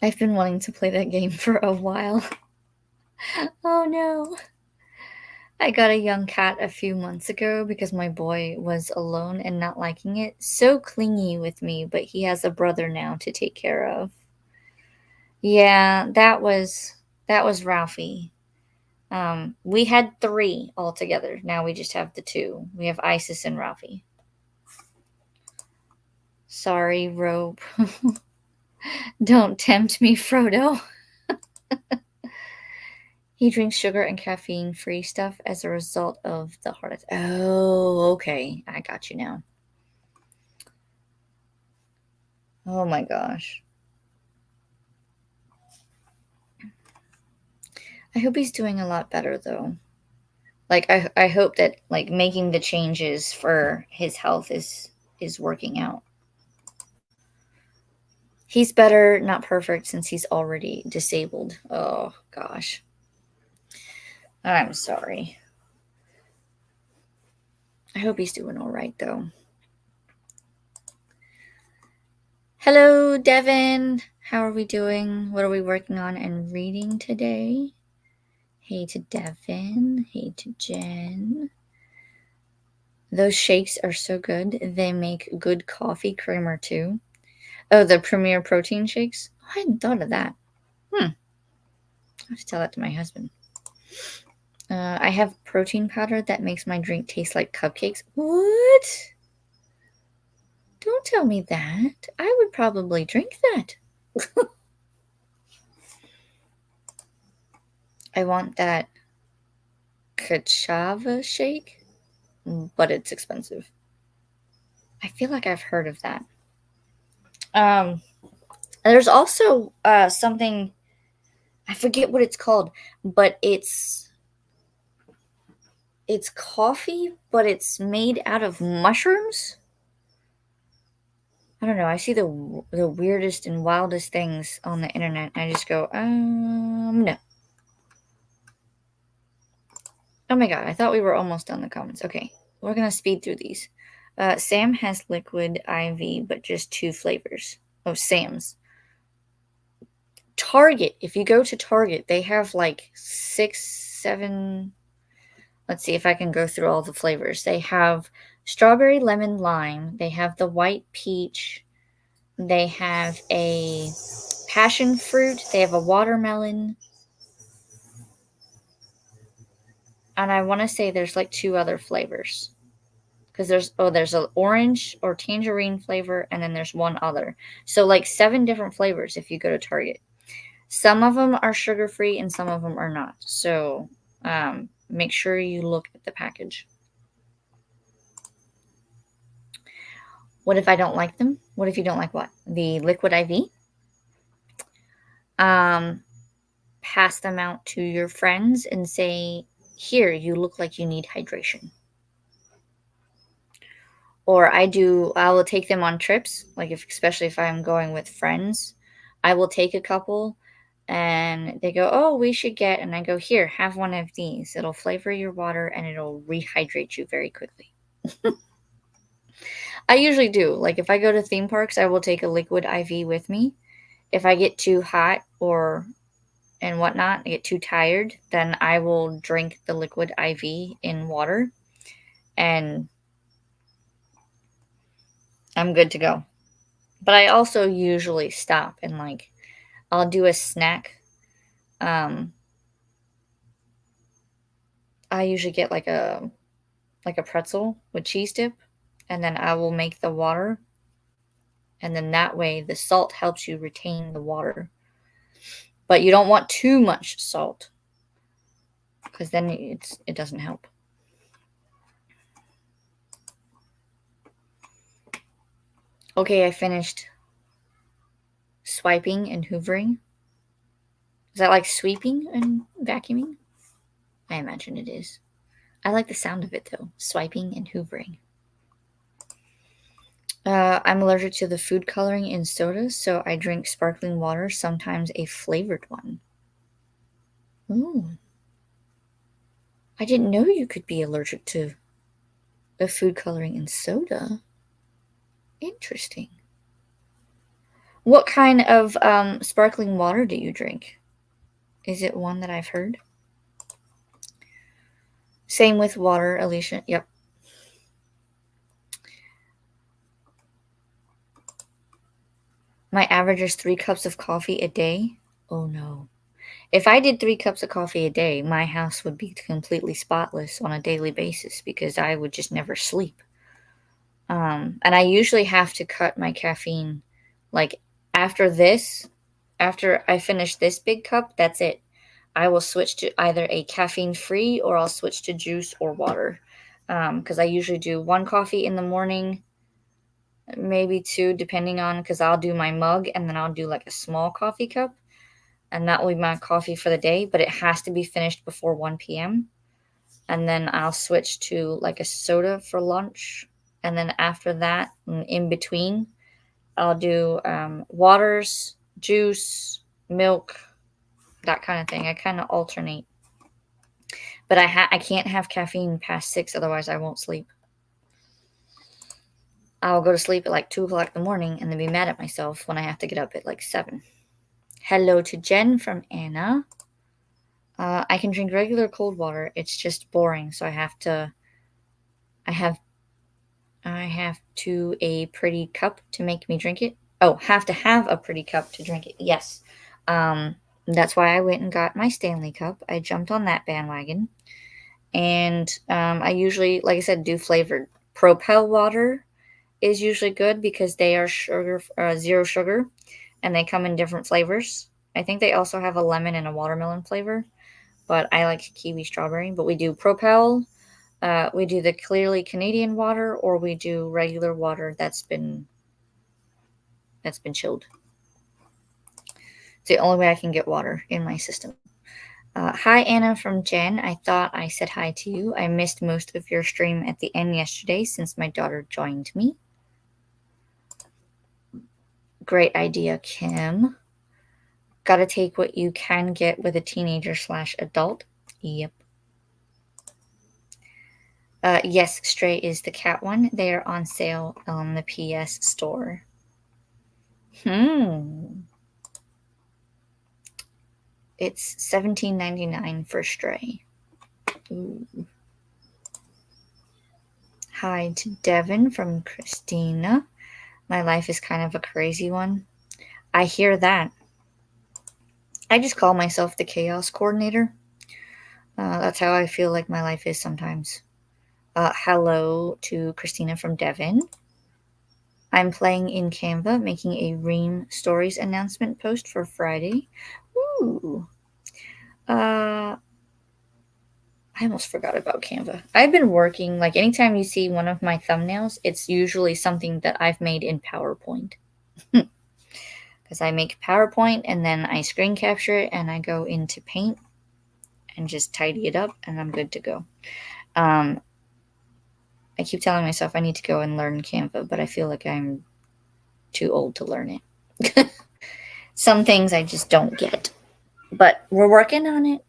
I've been wanting to play that game for a while. Oh no. I got a young cat a few months ago because my boy was alone and not liking it. So clingy with me, but he has a brother now to take care of. Yeah, that was Ralphie. We had 3 altogether. Now we just have the 2. We have Isis and Ralphie. Sorry, Rope. Don't tempt me, Frodo. He drinks sugar and caffeine-free stuff as a result of the heart attack. Oh, okay. I got you now. Oh my gosh. I hope he's doing a lot better, though. Like, I hope that, like, making the changes for his health is working out. He's better, not perfect, since he's already disabled. Oh, gosh. I'm sorry. I hope he's doing all right, though. Hello, Devin. How are we doing? What are we working on and reading today? Hey to Devin. Hey to Jen. Those shakes are so good. They make good coffee creamer, too. Oh, the Premier Protein shakes? I hadn't thought of that. I have to tell that to my husband. I have protein powder that makes my drink taste like cupcakes. What? Don't tell me that. I would probably drink that. I want that Kachava shake, but it's expensive. I feel like I've heard of that. There's also something, I forget what it's called, but it's coffee, but it's made out of mushrooms. I don't know. I see the weirdest and wildest things on the internet. And I just go, no. Oh my god, I thought we were almost done the comments. Okay, we're going to speed through these. Sam has liquid IV, but just 2 flavors. Oh, Sam's. Target. If you go to Target, they have like 6, 7... Let's see if I can go through all the flavors. They have strawberry, lemon, lime. They have the white peach. They have a passion fruit. They have a watermelon. And I want to say there's like 2 other flavors. Because there's an orange or tangerine flavor, and then there's 1 other. So like 7 different flavors if you go to Target. Some of them are sugar-free and some of them are not. So make sure you look at the package. What if I don't like them? What if you don't like what? The liquid IV? Pass them out to your friends and say, here, you look like you need hydration. Or I will take them on trips, like especially if I'm going with friends. I will take a couple and they go, oh, we should get, and I go, here, have one of these. It'll flavor your water and it'll rehydrate you very quickly. I usually do. Like if I go to theme parks, I will take a liquid IV with me. If I get too hot and whatnot, I get too tired, then I will drink the liquid IV in water and I'm good to go. But I also usually stop and like I'll do a snack. I usually get like a pretzel with cheese dip, and then I will make the water. And then that way the salt helps you retain the water. But you don't want too much salt because then it doesn't help. Okay, I finished swiping and hoovering. Is that like sweeping and vacuuming? I imagine it is. I like the sound of it though, swiping and hoovering. I'm allergic to the food coloring in sodas, so I drink sparkling water, sometimes a flavored one. Ooh. I didn't know you could be allergic to the food coloring in soda. Interesting. What kind of sparkling water do you drink? Is it one that I've heard? Same with water, Alicia. Yep. My average is 3 cups of coffee a day. Oh no. If I did 3 cups of coffee a day, my house would be completely spotless on a daily basis because I would just never sleep. And I usually have to cut my caffeine like After this, after I finish this big cup, that's it. I will switch to either a caffeine-free or I'll switch to juice or water. Because I usually do 1 coffee in the morning, maybe 2, depending on, because I'll do my mug and then I'll do like a small coffee cup, and that will be my coffee for the day, but it has to be finished before 1 p.m. And then I'll switch to like a soda for lunch. And then after that, in between, I'll do waters, juice, milk, that kind of thing. I kind of alternate. But I can't have caffeine past 6, otherwise I won't sleep. I'll go to sleep at like 2 o'clock in the morning and then be mad at myself when I have to get up at like 7. Hello to Jen from Anna. I can drink regular cold water. It's just boring, so I have to a pretty cup to make me drink it. Oh, have to have a pretty cup to drink it. Yes. That's why I went and got my Stanley cup. I jumped on that bandwagon. And I usually, like I said, do flavored. Propel water is usually good because they are zero sugar, and they come in different flavors. I think they also have a lemon and a watermelon flavor, but I like kiwi strawberry. But we do Propel, we do the clearly Canadian water, or we do regular water that's been chilled. It's the only way I can get water in my system. Hi, Anna from Jen. I thought I said hi to you. I missed most of your stream at the end yesterday since my daughter joined me. Great idea, Kim. Gotta take what you can get with a teenager/adult. Yep. Yes, Stray is the cat one. They are on sale on the PS store. It's $17.99 for Stray. Ooh. Hi to Devin from Christina. My life is kind of a crazy one. I hear that. I just call myself the chaos coordinator. That's how I feel like my life is sometimes. Hello to Christina from Devin. I'm playing in Canva, making a Ream Stories announcement post for Friday. Ooh. I almost forgot about Canva. I've been working, like anytime you see one of my thumbnails, it's usually something that I've made in PowerPoint. Because I make PowerPoint and then I screen capture it and I go into Paint and just tidy it up and I'm good to go. I keep telling myself I need to go and learn Canva, but I feel like I'm too old to learn it. Some things I just don't get. But we're working on it.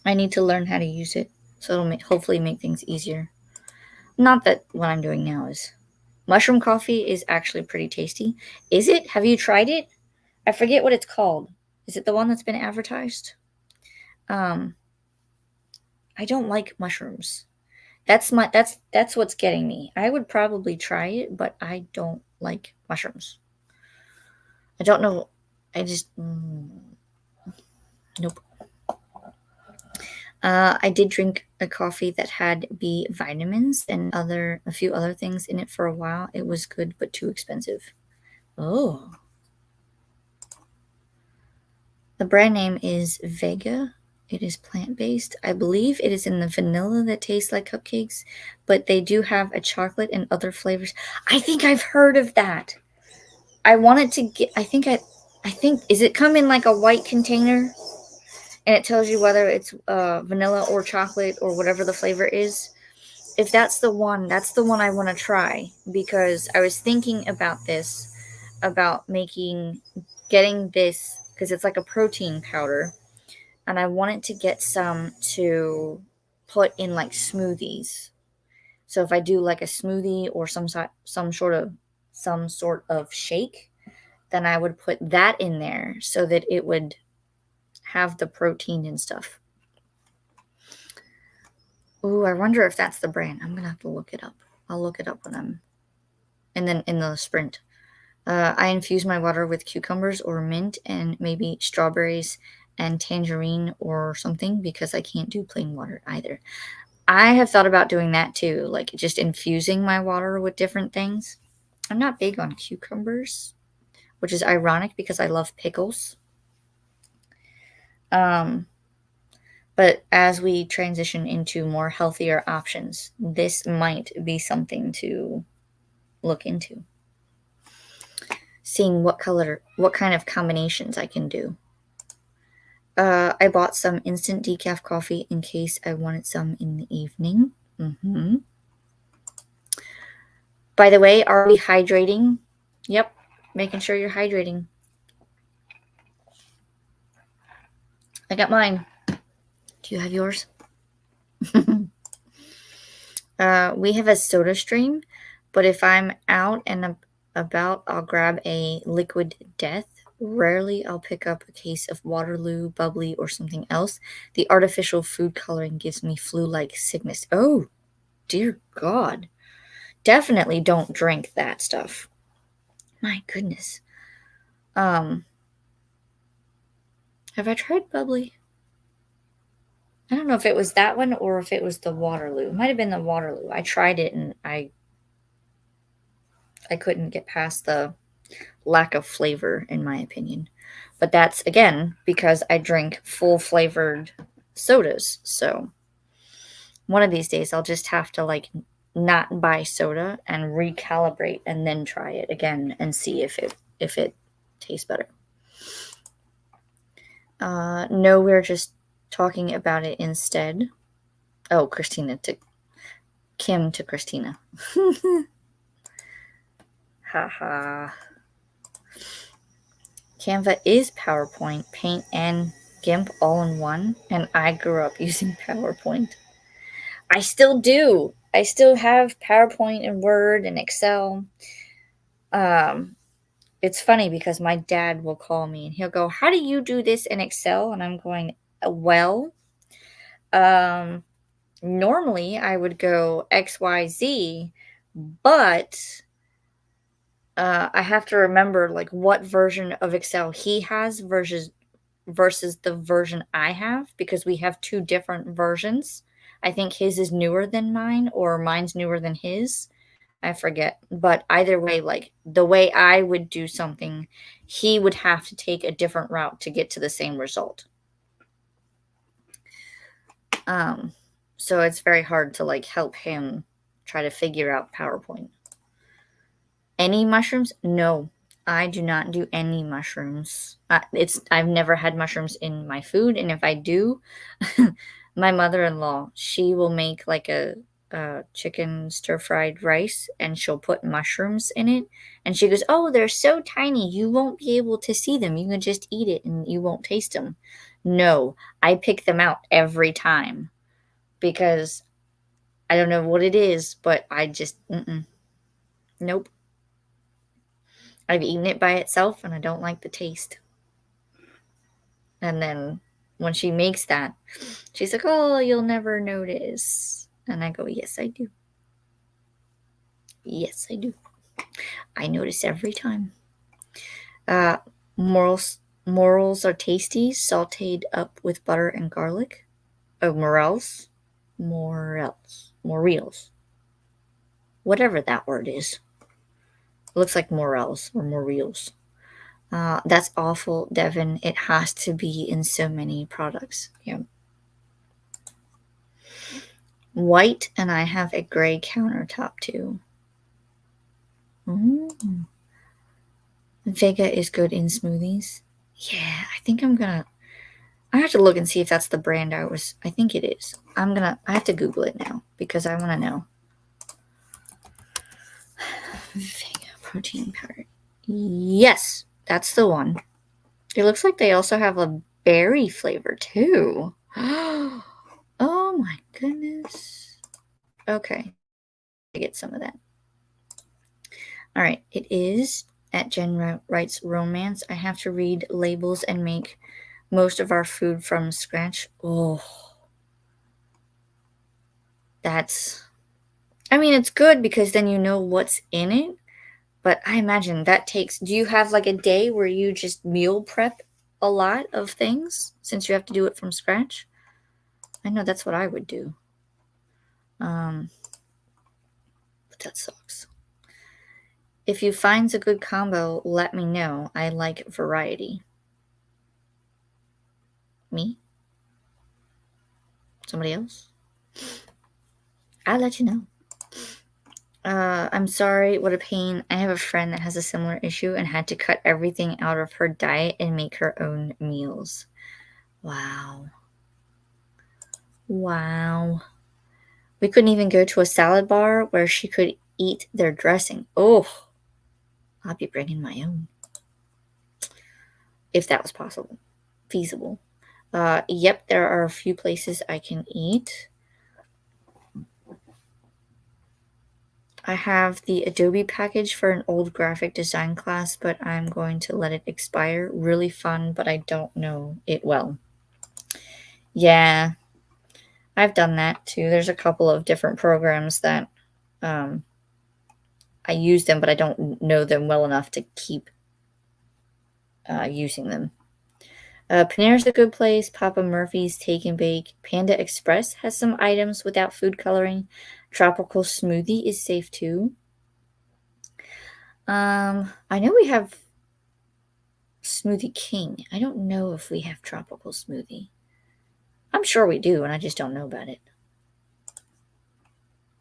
I need to learn how to use it, so it'll hopefully make things easier. Not that what I'm doing now is. Mushroom coffee is actually pretty tasty. Is it? Have you tried it? I forget what it's called. Is it the one that's been advertised? I don't like mushrooms. That's what's getting me. I would probably try it, but I don't like mushrooms. I don't know. I just nope. I did drink a coffee that had B vitamins and a few other things in it for a while. It was good, but too expensive. Oh. The brand name is Vega. It is plant-based. I believe it is in the vanilla that tastes like cupcakes, but they do have a chocolate and other flavors. I think I've heard of that. I wanted to get, I think, is it come in like a white container? And it tells you whether it's vanilla or chocolate or whatever the flavor is. If that's the one I want to try, because I was thinking about this, about getting this, because it's like a protein powder, and I wanted to get some to put in like smoothies. So if I do like a smoothie or some sort of shake, then I would put that in there so that it would have the protein and stuff. Ooh, I wonder if that's the brand. I'm gonna have to look it up. I'll look it up when I'm in the sprint. I infuse my water with cucumbers or mint and maybe strawberries and tangerine or something, because I can't do plain water either. I have thought about doing that too, like just infusing my water with different things. I'm not big on cucumbers, which is ironic because I love pickles. But as we transition into more healthier options, this might be something to look into. Seeing what kind of combinations I can do. I bought some instant decaf coffee in case I wanted some in the evening. By the way, are we hydrating? Yep, making sure you're hydrating. I got mine. Do you have yours? We have a soda stream, but if I'm out and about, I'll grab a liquid death. Rarely I'll pick up a case of Waterloo, bubbly, or something else. The artificial food coloring gives me flu-like sickness. Oh, dear God. Definitely don't drink that stuff. My goodness. Have I tried bubbly? I don't know if it was that one or if it was the Waterloo. It might have been the Waterloo. I tried it and I couldn't get past the lack of flavor, in my opinion. But that's, again, because I drink full flavored sodas. So one of these days I'll just have to like not buy soda and recalibrate and then try it again and see if it tastes better. No, we're just talking about it instead. Oh, Kim to Christina. Haha. Canva is PowerPoint, Paint, and GIMP all in one, and I grew up using PowerPoint. I still do. I still have PowerPoint and Word and Excel. It's funny because my dad will call me and he'll go, "How do you do this in Excel?" And I'm going, "Well, normally I would go XYZ, but I have to remember like what version of Excel he has versus the version I have, because we have two different versions. I think his is newer than mine or mine's newer than his. I forget. But either way, like the way I would do something, he would have to take a different route to get to the same result. So it's very hard to like help him try to figure out PowerPoint. Any mushrooms? No, I do not do any mushrooms. I've never had mushrooms in my food, and if I do, my mother-in-law, she will make like a chicken stir-fried rice, and she'll put mushrooms in it, and she goes, "Oh, they're so tiny, you won't be able to see them. You can just eat it, and you won't taste them." No, I pick them out every time because I don't know what it is, but I just nope. I've eaten it by itself and I don't like the taste. And then when she makes that, she's like, "Oh, you'll never notice." And I go, "Yes, I do. Yes, I do. I notice every time." Uh, morels are tasty, sauteed up with butter and garlic. Oh, morels. Whatever that word is. It looks like morels or morels. That's awful, Devin. It has to be in so many products. Yeah. White, and I have a gray countertop too. Vega is good in smoothies. Yeah, I think I have to look and see if that's the brand I think it is. I have to Google it now because I want to know. Vega protein powder. Yes, that's the one. It looks like they also have a berry flavor too. Oh my goodness. Okay. I get some of that. All right. It is at Jen Writes Romance. I have to read labels and make most of our food from scratch. Oh. It's good because then you know what's in it. But I imagine that takes. Do you have like a day where you just meal prep a lot of things since you have to do it from scratch? I know that's what I would do. But that sucks. If you find a good combo, let me know. I like variety. Me? Somebody else? I'll let you know. I'm sorry, what a pain. I have a friend that has a similar issue and had to cut everything out of her diet and make her own meals. Wow. Wow. We couldn't even go to a salad bar where she could eat their dressing. Oh, I'll be bringing my own. If that was possible. Feasible. Yep, there are a few places I can eat. I have the Adobe package for an old graphic design class, but I'm going to let it expire. Really fun, but I don't know it well. Yeah, I've done that too. There's a couple of different programs that I use them, but I don't know them well enough to keep using them. Panera's a good place. Papa Murphy's Take and Bake. Panda Express has some items without food coloring. Tropical Smoothie is safe too. I know we have Smoothie King. I don't know if we have Tropical Smoothie. I'm sure we do, and I just don't know about it.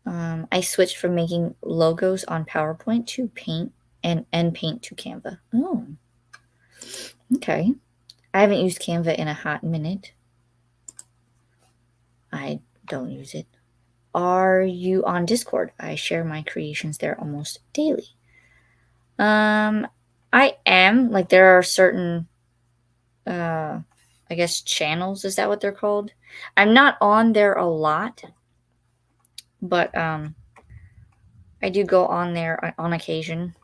I switched from making logos on PowerPoint to Paint and Paint to Canva. Oh, okay. I haven't used Canva in a hot minute. I don't use it. Are you on Discord? I share my creations there almost daily. I am. Like, there are certain, I guess, channels. Is that what they're called? I'm not on there a lot, but I do go on there on occasion.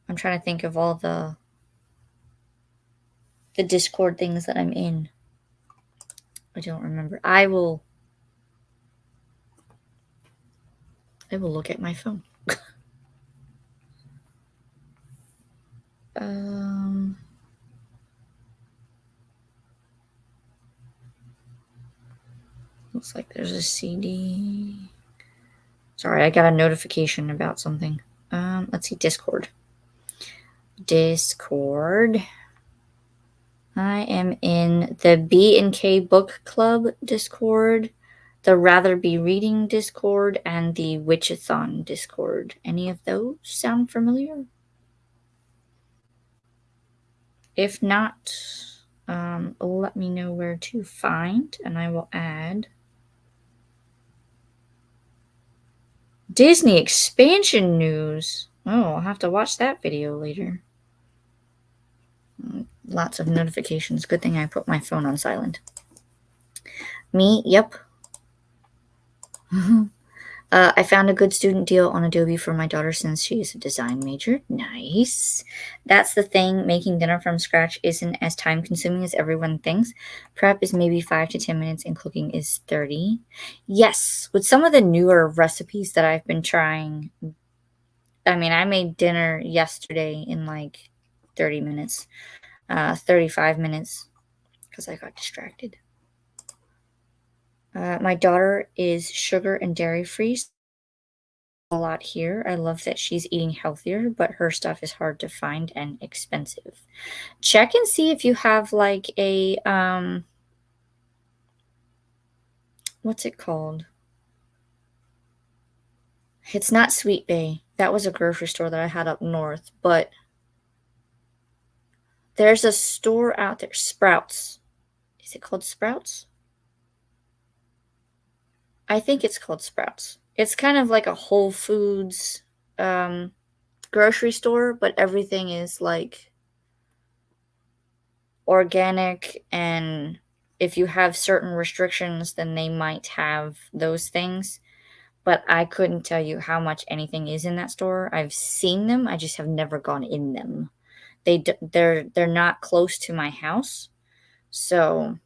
I'm trying to think of all the Discord things that I'm in. I don't remember. I will look at my phone. Looks like there's a CD. Sorry, I got a notification about something. Let's see, Discord. I am in the B&K Book Club Discord, the Rather Be Reading Discord, and the Witchathon Discord. Any of those sound familiar? If not, let me know where to find, and I will add. Disney expansion news. Oh, I'll have to watch that video later. Lots of notifications. Good thing I put my phone on silent. Me? Yep. I found a good student deal on Adobe for my daughter since she is a design major. Nice. That's the thing. Making dinner from scratch isn't as time consuming as everyone thinks. Prep is maybe 5 to 10 minutes and cooking is 30. Yes. With some of the newer recipes that I've been trying, I mean, I made dinner yesterday in like 30 minutes, 35 minutes because I got distracted. My daughter is sugar and dairy free. A lot here. I love that she's eating healthier, but her stuff is hard to find and expensive. Check and see if you have like a what's it called? It's not Sweet Bay. That was a grocery store that I had up north, but there's a store out there, Sprouts. Is it called Sprouts? I think it's called Sprouts. It's kind of like a Whole Foods grocery store, but everything is like organic, and if you have certain restrictions, then they might have those things. But I couldn't tell you how much anything is in that store. I've seen them, I just have never gone in them. They're not close to my house, so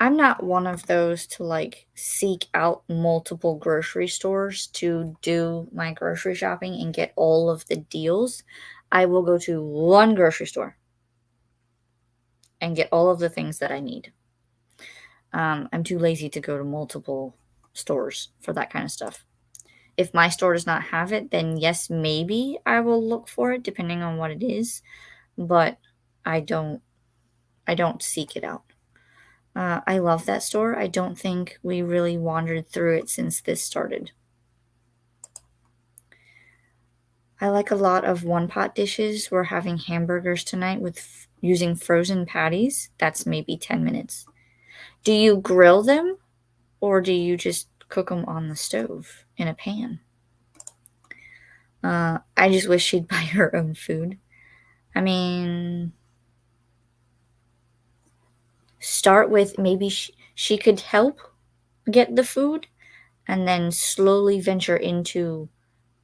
I'm not one of those to like seek out multiple grocery stores to do my grocery shopping and get all of the deals. I will go to one grocery store and get all of the things that I need. I'm too lazy to go to multiple stores for that kind of stuff. If my store does not have it, then yes, maybe I will look for it depending on what it is, but I don't seek it out. I love that store. I don't think we really wandered through it since this started. I like a lot of one-pot dishes. We're having hamburgers tonight with using frozen patties. That's maybe 10 minutes. Do you grill them or do you just cook them on the stove in a pan? I just wish she'd buy her own food. I mean, start with maybe she could help get the food and then slowly venture into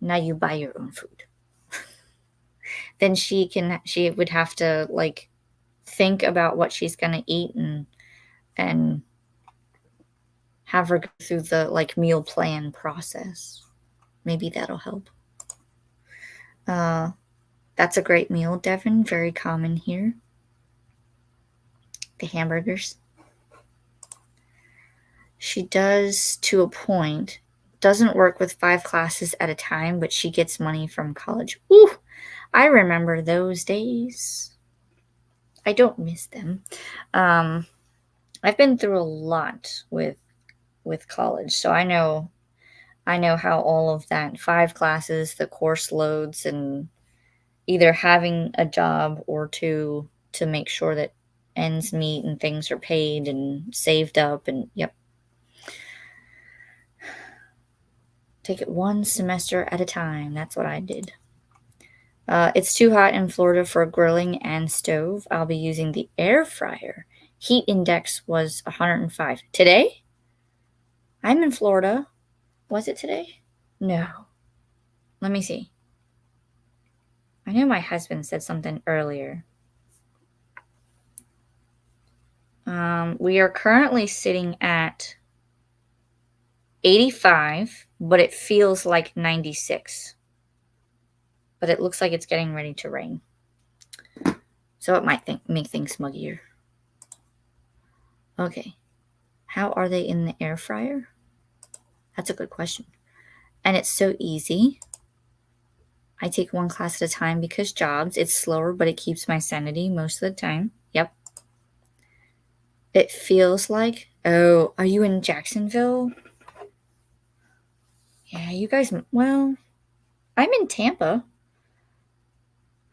now you buy your own food. Then she would have to like think about what she's going to eat and have her go through the like meal plan process. Maybe that'll help. That's a great meal, Devin. Very common here. The hamburgers. She does to a point. Doesn't work with 5 classes at a time, but she gets money from college. Ooh, I remember those days. I don't miss them. I've been through a lot with college, so I know how all of that 5 classes, the course loads, and either having a job or to make sure that ends meet and things are paid and saved up and yep. Take it one semester at a time. That's what I did. It's too hot in Florida for grilling and stove. I'll be using the air fryer. Heat index was 105. Today? I'm in Florida. Was it today? No. Let me see. I know my husband said something earlier. We are currently sitting at 85, but it feels like 96. But it looks like it's getting ready to rain. So it might make things muggier. Okay. How are they in the air fryer? That's a good question. And it's so easy. I take 1 class at a time because jobs. It's slower, but it keeps my sanity most of the time. Yep. It feels like, oh, are you in Jacksonville? Yeah, you guys, well, I'm in Tampa.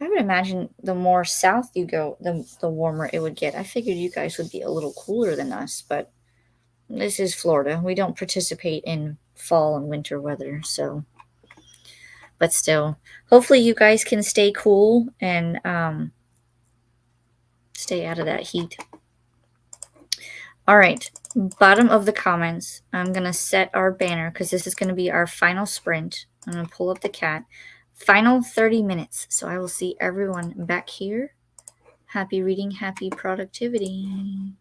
I would imagine the more south you go, the warmer it would get. I figured you guys would be a little cooler than us, but this is Florida. We don't participate in fall and winter weather, so. But still, hopefully you guys can stay cool and stay out of that heat. All right, bottom of the comments. I'm going to set our banner because this is going to be our final sprint. I'm going to pull up the cat. Final 30 minutes. So I will see everyone back here. Happy reading, happy productivity.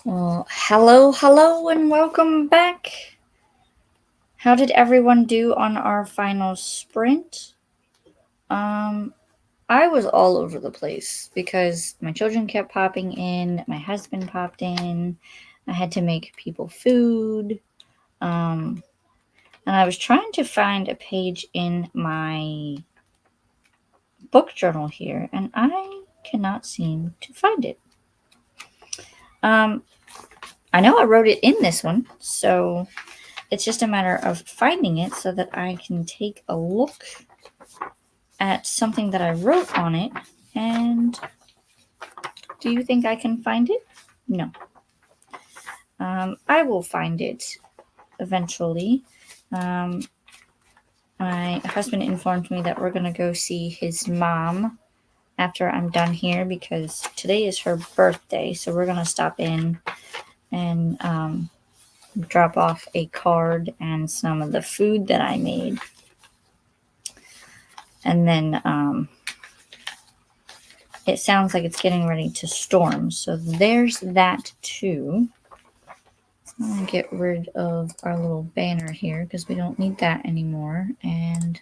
Well, hello, and welcome back. How did everyone do on our final sprint? I was all over the place because my children kept popping in, my husband popped in, I had to make people food. And I was trying to find a page in my book journal here, and I cannot seem to find it. I know I wrote it in this one, so it's just a matter of finding it so that I can take a look at something that I wrote on it. And do you think I can find it? No. I will find it eventually. My husband informed me that we're going to go see his mom after I'm done here because today is her birthday. So we're going to stop in and drop off a card and some of the food that I made. And then it sounds like it's getting ready to storm. So there's that too. I'm going to get rid of our little banner here because we don't need that anymore. And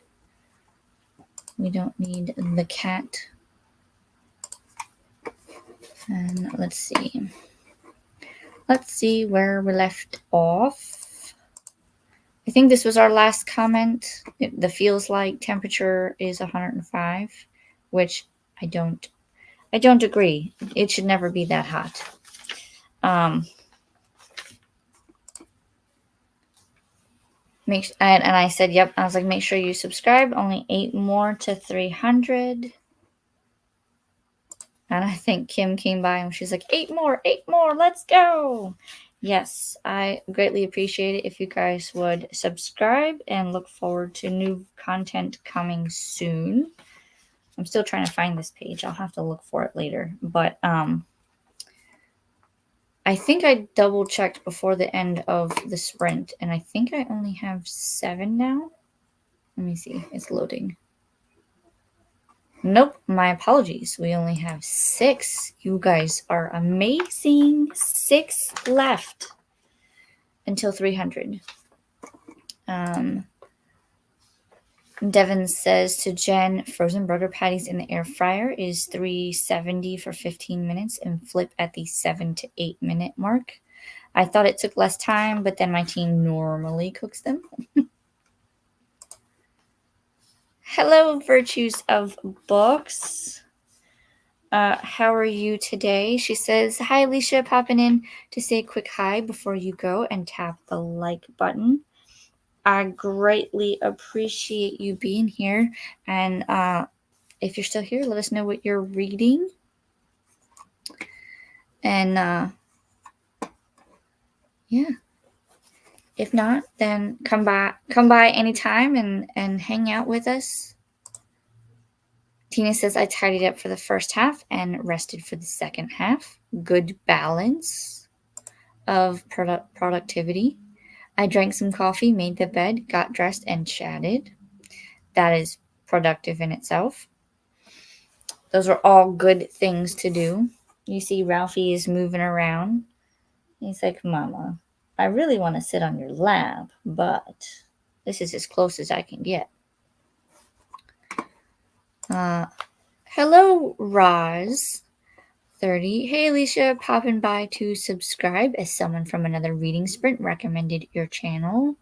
we don't need the cat. And let's see. Let's see where we left off. I think this was our last comment. The feels like temperature is 105, which I don't agree. It should never be that hot. And I said, yep. I was like, make sure you subscribe. Only 8 more to 300. And I think Kim came by and she's like, 8 more, let's go. Yes, I greatly appreciate it if you guys would subscribe and look forward to new content coming soon. I'm still trying to find this page. I'll have to look for it later. But I think I double checked before the end of the sprint, and I think I only have 7 now. Let me see. It's loading. Nope, my apologies. We only have 6. You guys are amazing. 6 left until 300. Devin says to Jen, frozen burger patties in the air fryer is $3.70 for 15 minutes and flip at the 7 to 8 minute mark. I thought it took less time, but then my team normally cooks them. Hello, Virtues of Books. How are you today? She says, hi, Alicia, popping in to say a quick hi before you go and tap the like button. I greatly appreciate you being here. And if you're still here, let us know what you're reading. And yeah. If not, then come by anytime and hang out with us. Tina says, I tidied up for the first half and rested for the second half. Good balance of productivity. I drank some coffee, made the bed, got dressed, and chatted. That is productive in itself. Those are all good things to do. You see Ralphie is moving around. He's like, Mama, I really want to sit on your lap, but this is as close as I can get. Hello, Roz. 30. Hey, Alicia, popping by to subscribe as someone from another reading sprint recommended your channel.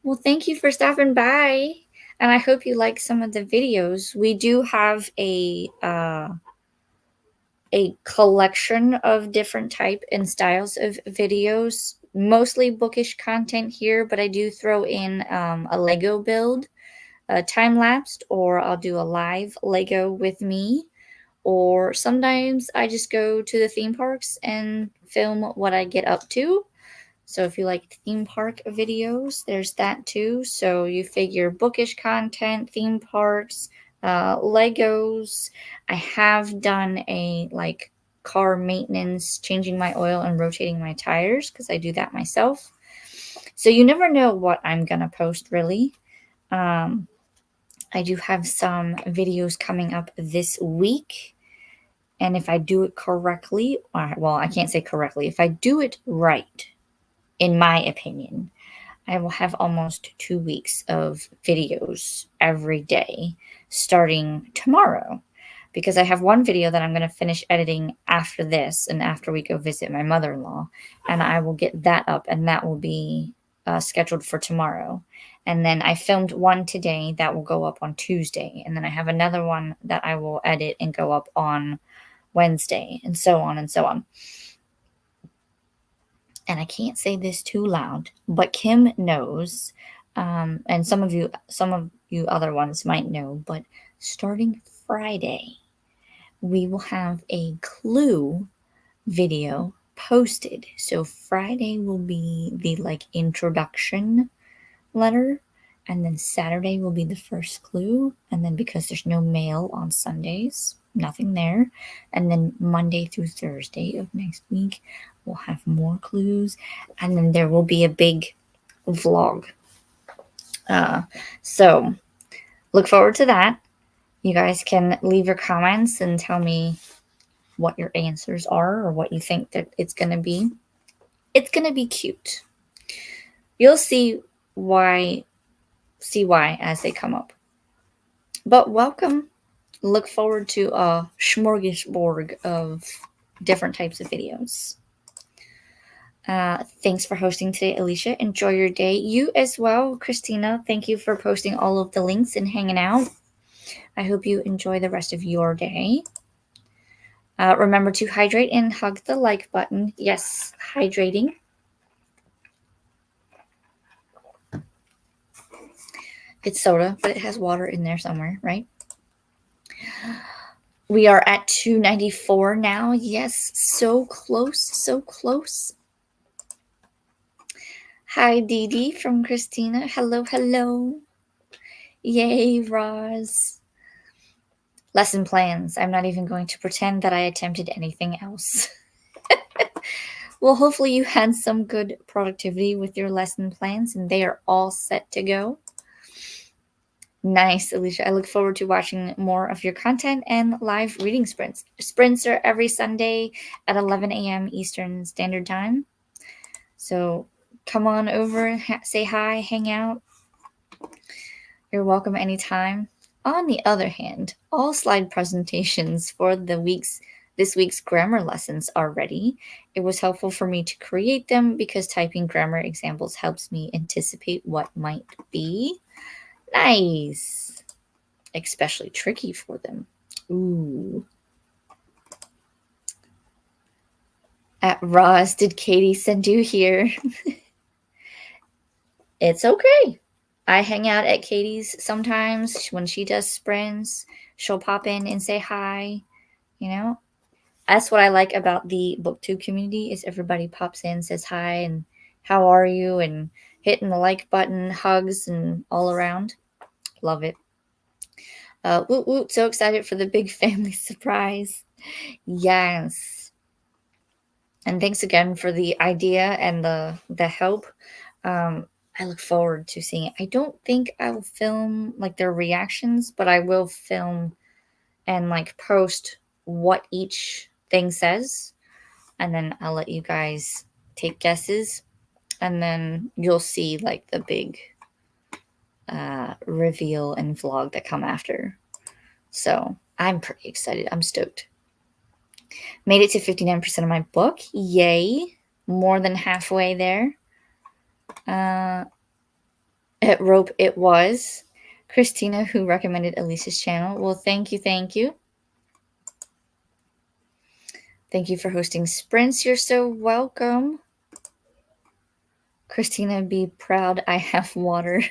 Well, thank you for stopping by, and I hope you like some of the videos. We do have a collection of different type and styles of videos, mostly bookish content here, but I do throw in a Lego build, time-lapsed, or I'll do a live Lego with me. Or sometimes I just go to the theme parks and film what I get up to. So if you like theme park videos, there's that too. So you figure bookish content, theme parks, Legos. I have done a car maintenance, changing my oil and rotating my tires because I do that myself. So you never know what I'm going to post really. I do have some videos coming up this week. And if I do it correctly, well, I can't say correctly, if I do it right, in my opinion, I will have almost 2 weeks of videos every day starting tomorrow, because I have one video that I'm going to finish editing after this and after we go visit my mother-in-law, and I will get that up, and that will be scheduled for tomorrow. And then I filmed one today that will go up on Tuesday, and then I have another one that I will edit and go up on Wednesday, and so on and so on. And I can't say this too loud, but Kim knows, and some of you other ones might know, but starting Friday, we will have a clue video posted. So Friday will be the introduction letter, and then Saturday will be the first clue, and then because there's no mail on Sundays, nothing there, and then Monday through Thursday of next week we'll have more clues, and then there will be a big vlog. So look forward to that. You guys can leave your comments and tell me what your answers are or what you think that it's going to be. It's going to be cute. You'll see why as they come up. But welcome. Look forward to a smorgasbord of different types of videos. Thanks for hosting today, Alicia. Enjoy your day. You as well, Christina. Thank you for posting all of the links and hanging out. I hope you enjoy the rest of your day. Remember to hydrate and hug the like button. Yes, hydrating. It's soda, but it has water in there somewhere, right? We are at 294 now. Yes, so close, so close. Hi, Dee Dee from Christina. Hello, hello. Yay, Roz. Lesson plans. I'm not even going to pretend that I attempted anything else. Well, hopefully you had some good productivity with your lesson plans and they are all set to go. Nice, Alicia. I look forward to watching more of your content and live reading sprints. Sprints are every Sunday at 11 a.m. Eastern Standard Time. So come on over, say hi, hang out. You're welcome anytime. On the other hand, all slide presentations for this week's grammar lessons are ready. It was helpful for me to create them because typing grammar examples helps me anticipate what might be. Nice. Especially tricky for them. Ooh. At Roz, did Katie send you here? It's okay. I hang out at Katie's sometimes when she does sprints. She'll pop in and say hi. You know, that's what I like about the BookTube community is everybody pops in, says hi, and how are you, and hitting the like button, hugs, and all around. Love it. Woot woot! So excited for the big family surprise. Yes. And thanks again for the idea and the help. I look forward to seeing it. I don't think I will film their reactions, but I will film and post what each thing says, and then I'll let you guys take guesses, and then you'll see the big reveal and vlog that come after. So I'm pretty excited. I'm stoked. Made it to 59% of my book. Yay. More than halfway there. At Rope it was. Christina, who recommended Alicia's channel. Well, thank you, thank you. Thank you for hosting sprints. You're so welcome. Christina, be proud I have water.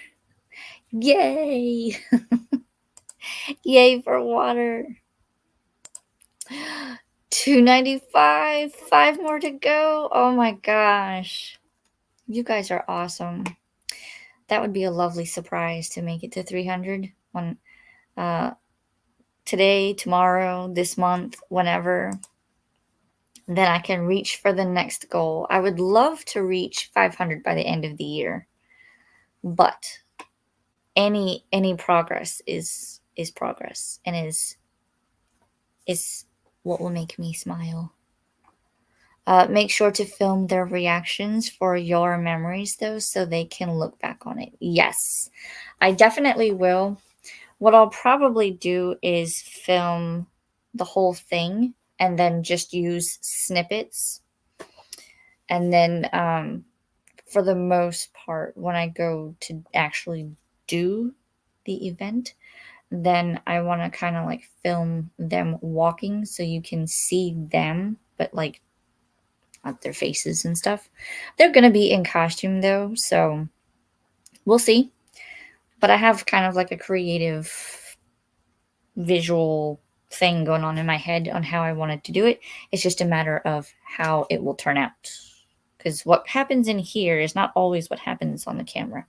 Yay! Yay for water. 295. 5 more to go. Oh my gosh. You guys are awesome. That would be a lovely surprise to make it to 300 when today, tomorrow, this month, whenever. Then I can reach for the next goal. I would love to reach 500 by the end of the year. But any progress is progress and is what will make me smile. Make sure to film their reactions for your memories, though, so they can look back on it. Yes, I definitely will. What I'll probably do is film the whole thing and then just use snippets. And then, for the most part, when I go to actually do the event, then I want to kind of like film them walking so you can see them, but like not their faces and stuff. They're going to be in costume though, so we'll see. But I have kind of like a creative visual thing going on in my head on how I wanted to do it. It's just a matter of how it will turn out. Because what happens in here is not always what happens on the camera,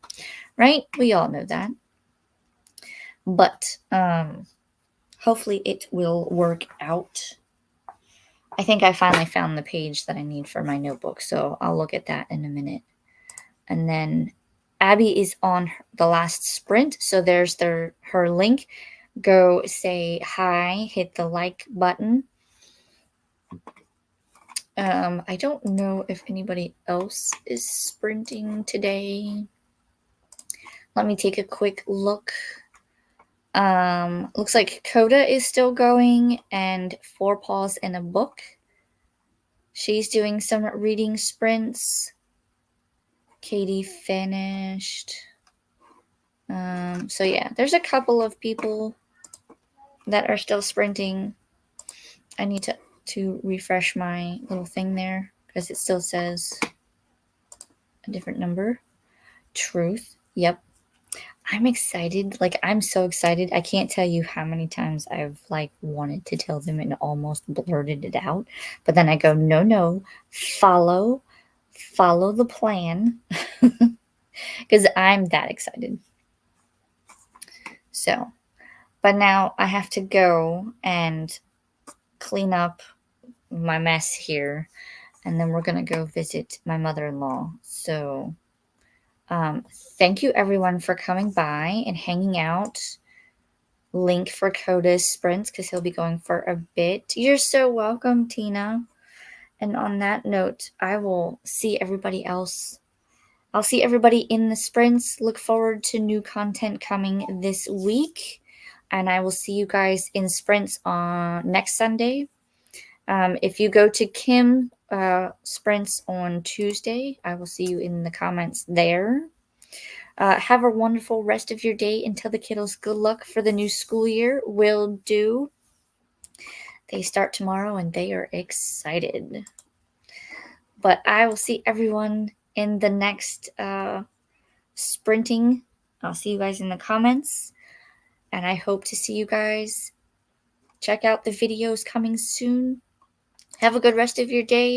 right? We all know that. But hopefully it will work out. I think I finally found the page that I need for my notebook, so I'll look at that in a minute. And then Abby is on the last sprint, so there's her link. Go say hi, hit the like button. I don't know if anybody else is sprinting today. Let me take a quick look. Looks like Coda is still going, and Four Paws in a Book. She's doing some reading sprints. Katie finished. So yeah, there's a couple of people that are still sprinting. I need to refresh my little thing there because it still says a different number. Truth. Yep. I'm excited. Like, I'm so excited. I can't tell you how many times I've like wanted to tell them and almost blurted it out. But then I go, no, follow the plan. Because I'm that excited. So, but now I have to go and clean up my mess here. And then we're going to go visit my mother-in-law. So, thank you everyone for coming by and hanging out. Link for Coda's sprints because he'll be going for a bit. You're so welcome, Tina. And on that note, I will see everybody else. I'll see everybody in the sprints. Look forward to new content coming this week. And I will see you guys in sprints on next Sunday. If you go to Kim sprints on Tuesday, I will see you in the comments there. Have a wonderful rest of your day and tell the kiddos good luck for the new school year. Will do. They start tomorrow and they are excited. But I will see everyone in the next sprinting. I'll see you guys in the comments. And I hope to see you guys. Check out the videos coming soon. Have a good rest of your day.